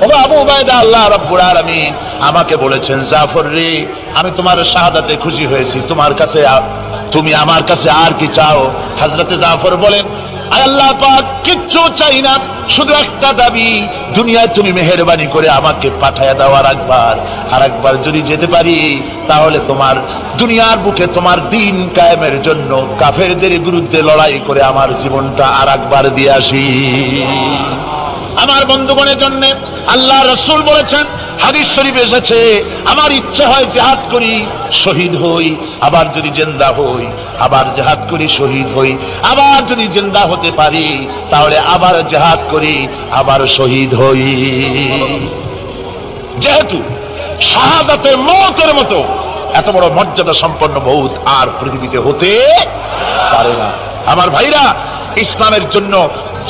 ও আবু উবাইদা, আল্লাহ রাব্বুল আলামিন আমাকে বলেছেন, জাফর রে, আমি তোমার শাহাদাতে খুশি হয়েছি, তুমি আমার কাছে আর কি চাও? হযরতে জাফর বলেন, আয় আল্লাহ পাক, কিচ্ছু চাই না, শুধু একটা দাবি, দুনিয়ায় তুমি মেহেরবানি করে আমাকে পাঠায়া দাও আর একবার যদি যেতে পারি, তাহলে তোমার দুনিয়ার বুকে তোমার দিন কায়েমের জন্য কাফেরদের বিরুদ্ধে লড়াই করে আমার জীবনটা আর একবার দিয়ে আসি। আমার বন্ধুগণের জন্য আল্লাহ রাসূল বলেছেন, হাদিস শরীফে এসেছে, আমার ইচ্ছে হয় জিহাদ করি, শহীদ হই, আবার যদি জিন্দা হই, আবার জিহাদ করি, শহীদ হই, আবার যদি জিন্দা হতে পারি তাহলে আবার জিহাদ করি, আবার শহীদ হই। যেহেতু শাহাদাতের মওতের মতো এত বড় মর্যাদা সম্পন্ন মওত আর পৃথিবীতে হতে পারে না। আমার ভাইরা, ইসলামের জন্য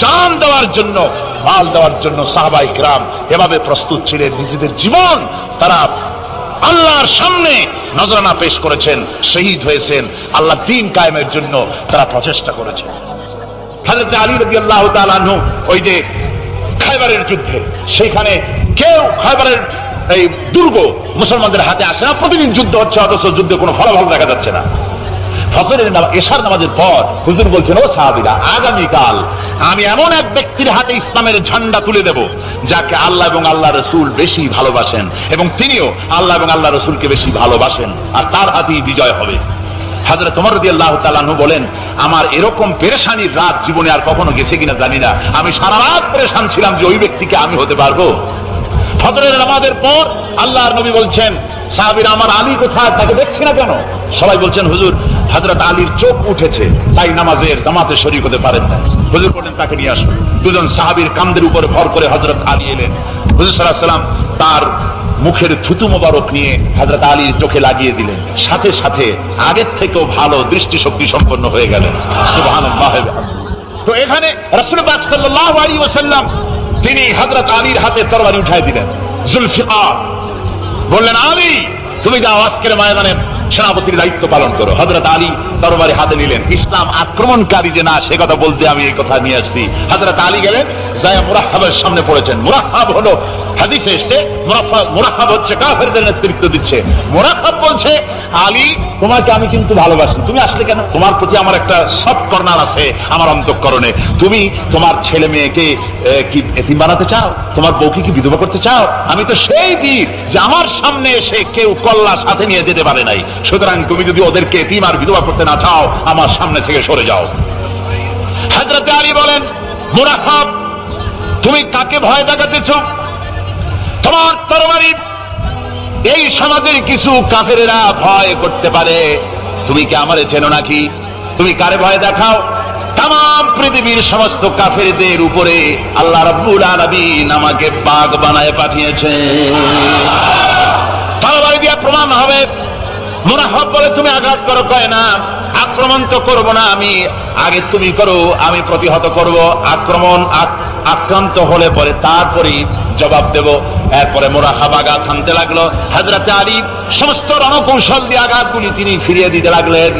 জান দেওয়ার জন্য, মাল দেওয়ার জন্য সাহাবায়ে কেরাম এভাবে প্রস্তুত ছিলেন। নিজেদের জীবন তারা আল্লাহর সামনে নজরানা পেশ করেছেন, শহীদ হয়েছেন, আল্লাহ দ্বীন কায়েমের জন্য তারা প্রচেষ্টা করেছেন। হযরত আলী রাদিয়াল্লাহু তাআলা আনহু ওই যে খায়বারের যুদ্ধে, সেখানে কেউ খায়বারের এই দুর্গ মুসলমানদের হাতে আসে না, প্রতিদিন যুদ্ধ হচ্ছে, অথচ যুদ্ধে কোনো ফলাফল দেখা যাচ্ছে না। ফজরের এশার নামাজের পর হুজুর বলছেন, ও সাহাবীরা, আগামীকাল আমি এমন এক ব্যক্তির হাতে ইসলামের ঝান্ডা তুলে দেব যাকে আল্লাহ এবং আল্লাহ রাসূল বেশি ভালোবাসেন, এবং তিনিও আল্লাহ এবং আল্লাহ রাসূলকে বেশি ভালোবাসেন, আর তার হাতেই বিজয় হবে। হযরত ওমর রাদিয়াল্লাহু তাআলা আনহু বলেন, আমার এরকম পেরেশানির রাত জীবনে আর কখনো গেছে কিনা জানি না, আমি সারা রাত পেরেশান ছিলাম যে ওই ব্যক্তিকে আমি হতে পারবো। ফজরের নামাজের পর আল্লাহর নবী বলছেন, সাহাবীরা, আমার আলী কোথায়, তাকে দেখছি না কেন? সবাই বলছেন, হুজুর, হযরত আলীর চোখ উঠেছে, তাই নামাজের জামাতে শরীক হতে পারেন না। হুজুর বললেন, তাকে নিয়ে আসুন। দুজন সাহাবীর কাঁধের উপরে ভর করে হযরত আলী এলেন। হুজুর সাল্লাল্লাহু আলাইহি ওয়াসাল্লাম তার মুখের থুতু মোবারক নিয়ে হযরত আলীর চোখে লাগিয়ে দিলেন, সাথে সাথে আগের থেকেও ভালো দৃষ্টিশক্তি সম্পন্ন হয়ে গেলেন। সুবহানাল্লাহ। তো এখানে রাসূল পাক সাল্লাল্লাহু আলাইহি ওয়াসাল্লাম তিনি হযরত আলীর হাতে তরবারি উঠায় দিলেন, জুলফিকার, বললেন, আলী, তুমি যাও, আজকের ময়দানে সেনাপতির দায়িত্ব পালন করো। হযরত আলী তরবারি হাতে নিলেন। ইসলাম আক্রমণকারী যে না, সে কথা বলতে আমি এই কথা নিয়ে আসছি। হযরত আলী গেলেন, যায় মুরাহহাবের সামনে পড়েছেন। মুরাহহাব হলো, হাদিসে এসেছে, মুরাহহাব হচ্ছে কাফেরদের নেতৃত্ব দিচ্ছে। মুরাহহাব বলছে, আলী, তোমাকে আমি কিন্তু ভালোবাসি, তুমি আসলে কেন? তোমার প্রতি আমার একটা সফট কর্নার আছে আমার অন্তঃকরণে। তুমি তোমার ছেলে মেয়েকে কি এতিম বানাতে চাও? তোমার বউকে কি বিধবা করতে চাও? আমি তো সেই বীর যে আমার সামনে এসে কেউ কল্লা সাথে নিয়ে যেতে পারে নাই, সুতরাং তুমি যদি ওদেরকে এতিম আর বিধবা করতে না চাও, আমার সামনে থেকে সরে যাও। হযরত আলী বলেন, মুরাহহাব, তুমি কাকে ভয় দেখাতেছ? তোমার তরবারি এই সমাজের কিছু কাফেরেরা ভয় করতে পারে, তুমি কি আমারে চেনো নাকি? তুমি কারে ভয় দেখাও? তাম পৃথিবীর সমস্ত কাফেরদের উপরে আল্লাহ রাব্বুল আলামিন আমাকে বাগ বানায় পাঠিয়েছেন। তরবারি দিয়ে প্রমাণ হবে। মুরাহহাব বলে, তুমি আঘাত করো। কয় না, আক্রমণ তো করবো না আমি, আগে তুমি করো, আমি প্রতিহত করব। আক্রান্ত হলে পরে তারপরেই জবাব দেব। এরপরে মুরাহহাব আঘাত হানতে লাগলো। হযরতে আলী সমস্ত রণকৌশল দিয়ে আঘাতগুলি তিনি ফিরিয়ে দিতে লাগলেন।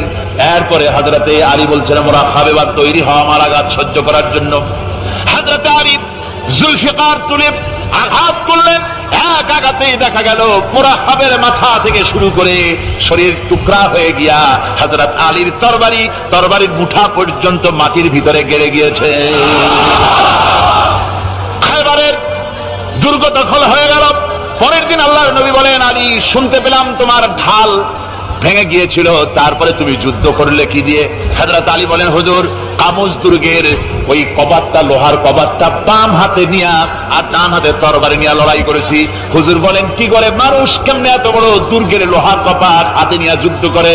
এরপরে হযরতে আলী বলছেন, মুরাহহাব, এবার তৈরি হও আমার আঘাত সহ্য করার জন্য। হযরতে আলী জুলফিকার তুলে আঘাত করলেন। এক আঘাতেই দেখা গেল মুরাহহাবের মাথা থেকে শুরু করে শরীর টুকরা হয়ে গিয়া হযরত আলীর তরবারির মুঠা পর্যন্ত মাটির ভিতরে গেড়ে গিয়েছে। খায়বারের দুর্গ দখল হয়ে গেল। পরের দিন আল্লাহর নবী বলেন, আলী, শুনতে পেলাম তোমার ঢাল ভেঙে গিয়েছিল, তারপরে তুমি যুদ্ধ করলে কি দিয়ে? হযরত আলী বলেন, হুজুর, কামুজ দুর্গের ওই কবাটটা, লোহার কবাটটা বাম হাতে নিয়া আর ডান হাতে তরবারি নিয়ে লড়াই করেছি। হুজুর বলেন, কি করে? মানুষ কেমনে এত বড় দুর্গের লোহার কপাট হাতে নিয়ে যুদ্ধ করে?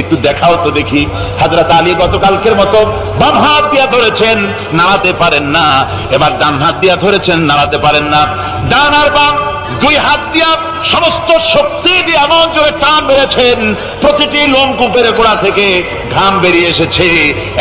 একটু দেখাও তো দেখি। হযরত আলী গতকালকের মতো বাম হাত দিয়া ধরেছেন, নাড়াতে পারেন না। এবার ডান হাত দিয়া ধরেছেন, নাড়াতে পারেন না। ডান আর বাম দুই হাত দিয়া সমস্ত শক্তি দিয়ে এমন জোরে টান মেরেছেন, প্রতিটি লোমকূপের গোড়া থেকে ঘাম বেরিয়ে এসেছে,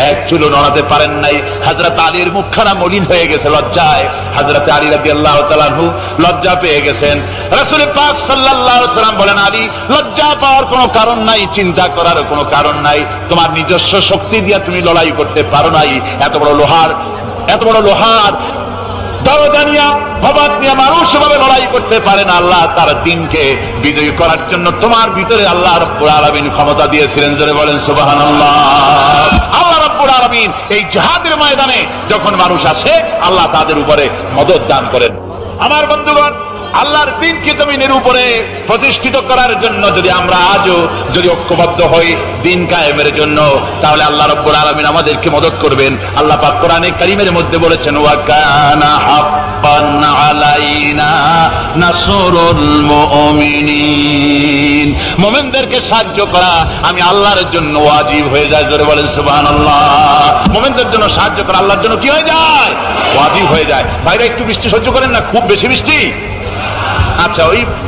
এক চুলো নড়াতে পারেন নাই। হযরত আলীর মুখখানা মলিন হয়ে গেছে লজ্জায়। হযরত আলী রাদিয়াল্লাহু তাআলা আনহু লজ্জা পেয়ে গেছেন। রাসূল পাক সাল্লাল্লাহু আলাইহি ওয়াসাল্লাম বলেন, আলী, লজ্জা পাওয়ার কোনো কারণ নাই, চিন্তা করার কোনো কারণ নাই। তোমার নিজস্ব শক্তি দিয়ে তুমি লড়াই করতে পারো নাই। এত বড় লোহার দরজা নিয়ে, ভবাত নিয়ে মানুষ এভাবে লড়াই করতে পারে না। আল্লাহ তার দ্বীনকে বিজয়ী করার জন্য তোমার ভিতরে আল্লাহ রাব্বুল আলামিন ক্ষমতা দিয়েছিলেন। জোরে বলেন সুবহানাল্লাহ। আল্লাহ রাব্বুল আলামিন এই জিহাদের ময়দানে যখন মানুষ আসে, আল্লাহ তাদের উপরে মদদ দান করেন। আমার বন্ধুগণ, আল্লাহর দ্বীনকে জমিনের উপরে প্রতিষ্ঠিত করার জন্য যদি আমরা আজও যদি ঐক্যবদ্ধ হই দ্বীন কায়েমের জন্য, তাহলে আল্লাহ রাব্বুল আলামিন আমাদেরকে মদদ করবেন। আল্লাহ পাক কোরআনে কারীমের মধ্যে বলেছেন, ওয়া কানা হাক্কান আলাইনা নাসরুল মুমিনিন। মুমিনদেরকে সাহায্য করা আমি আল্লাহর জন্য ওয়াজিব হয়ে যায়। জোরে বলেন সুবহানাল্লাহ। মুমিনদের জন্য সাহায্য করা আল্লাহর জন্য কি হয়ে যায়? ওয়াজিব হয়ে যায়। ভাইরা একটু বৃষ্টি সহ্য করেন না, খুব বেশি বৃষ্টি। আচ্ছা,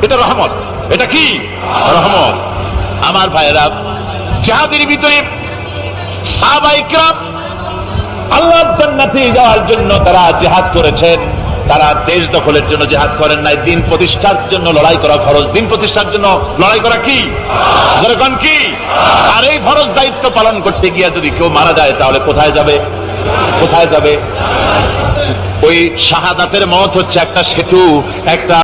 এটা রহমত। এটা কি রহমত? আমার ভাইয়েরা, জিহাদের ভিতরে সাহাবায়ে কিরাম আল্লাহর জান্নাতে যাওয়ার জন্য তারা জিহাদ করেছেন। তারা দেশ দখলের জন্য জিহাদ করেন নাই, দ্বীন প্রতিষ্ঠার জন্য লড়াই করা ফরজ। দ্বীন প্রতিষ্ঠার জন্য লড়াই করা কি? যেরকম কি? আর এই ফরজ দায়িত্ব পালন করতে গিয়ে যদি কেউ মারা যায়, তাহলে কোথায় যাবে? ওই শাহাদাতের মত হচ্ছে একটা সেতু, একটা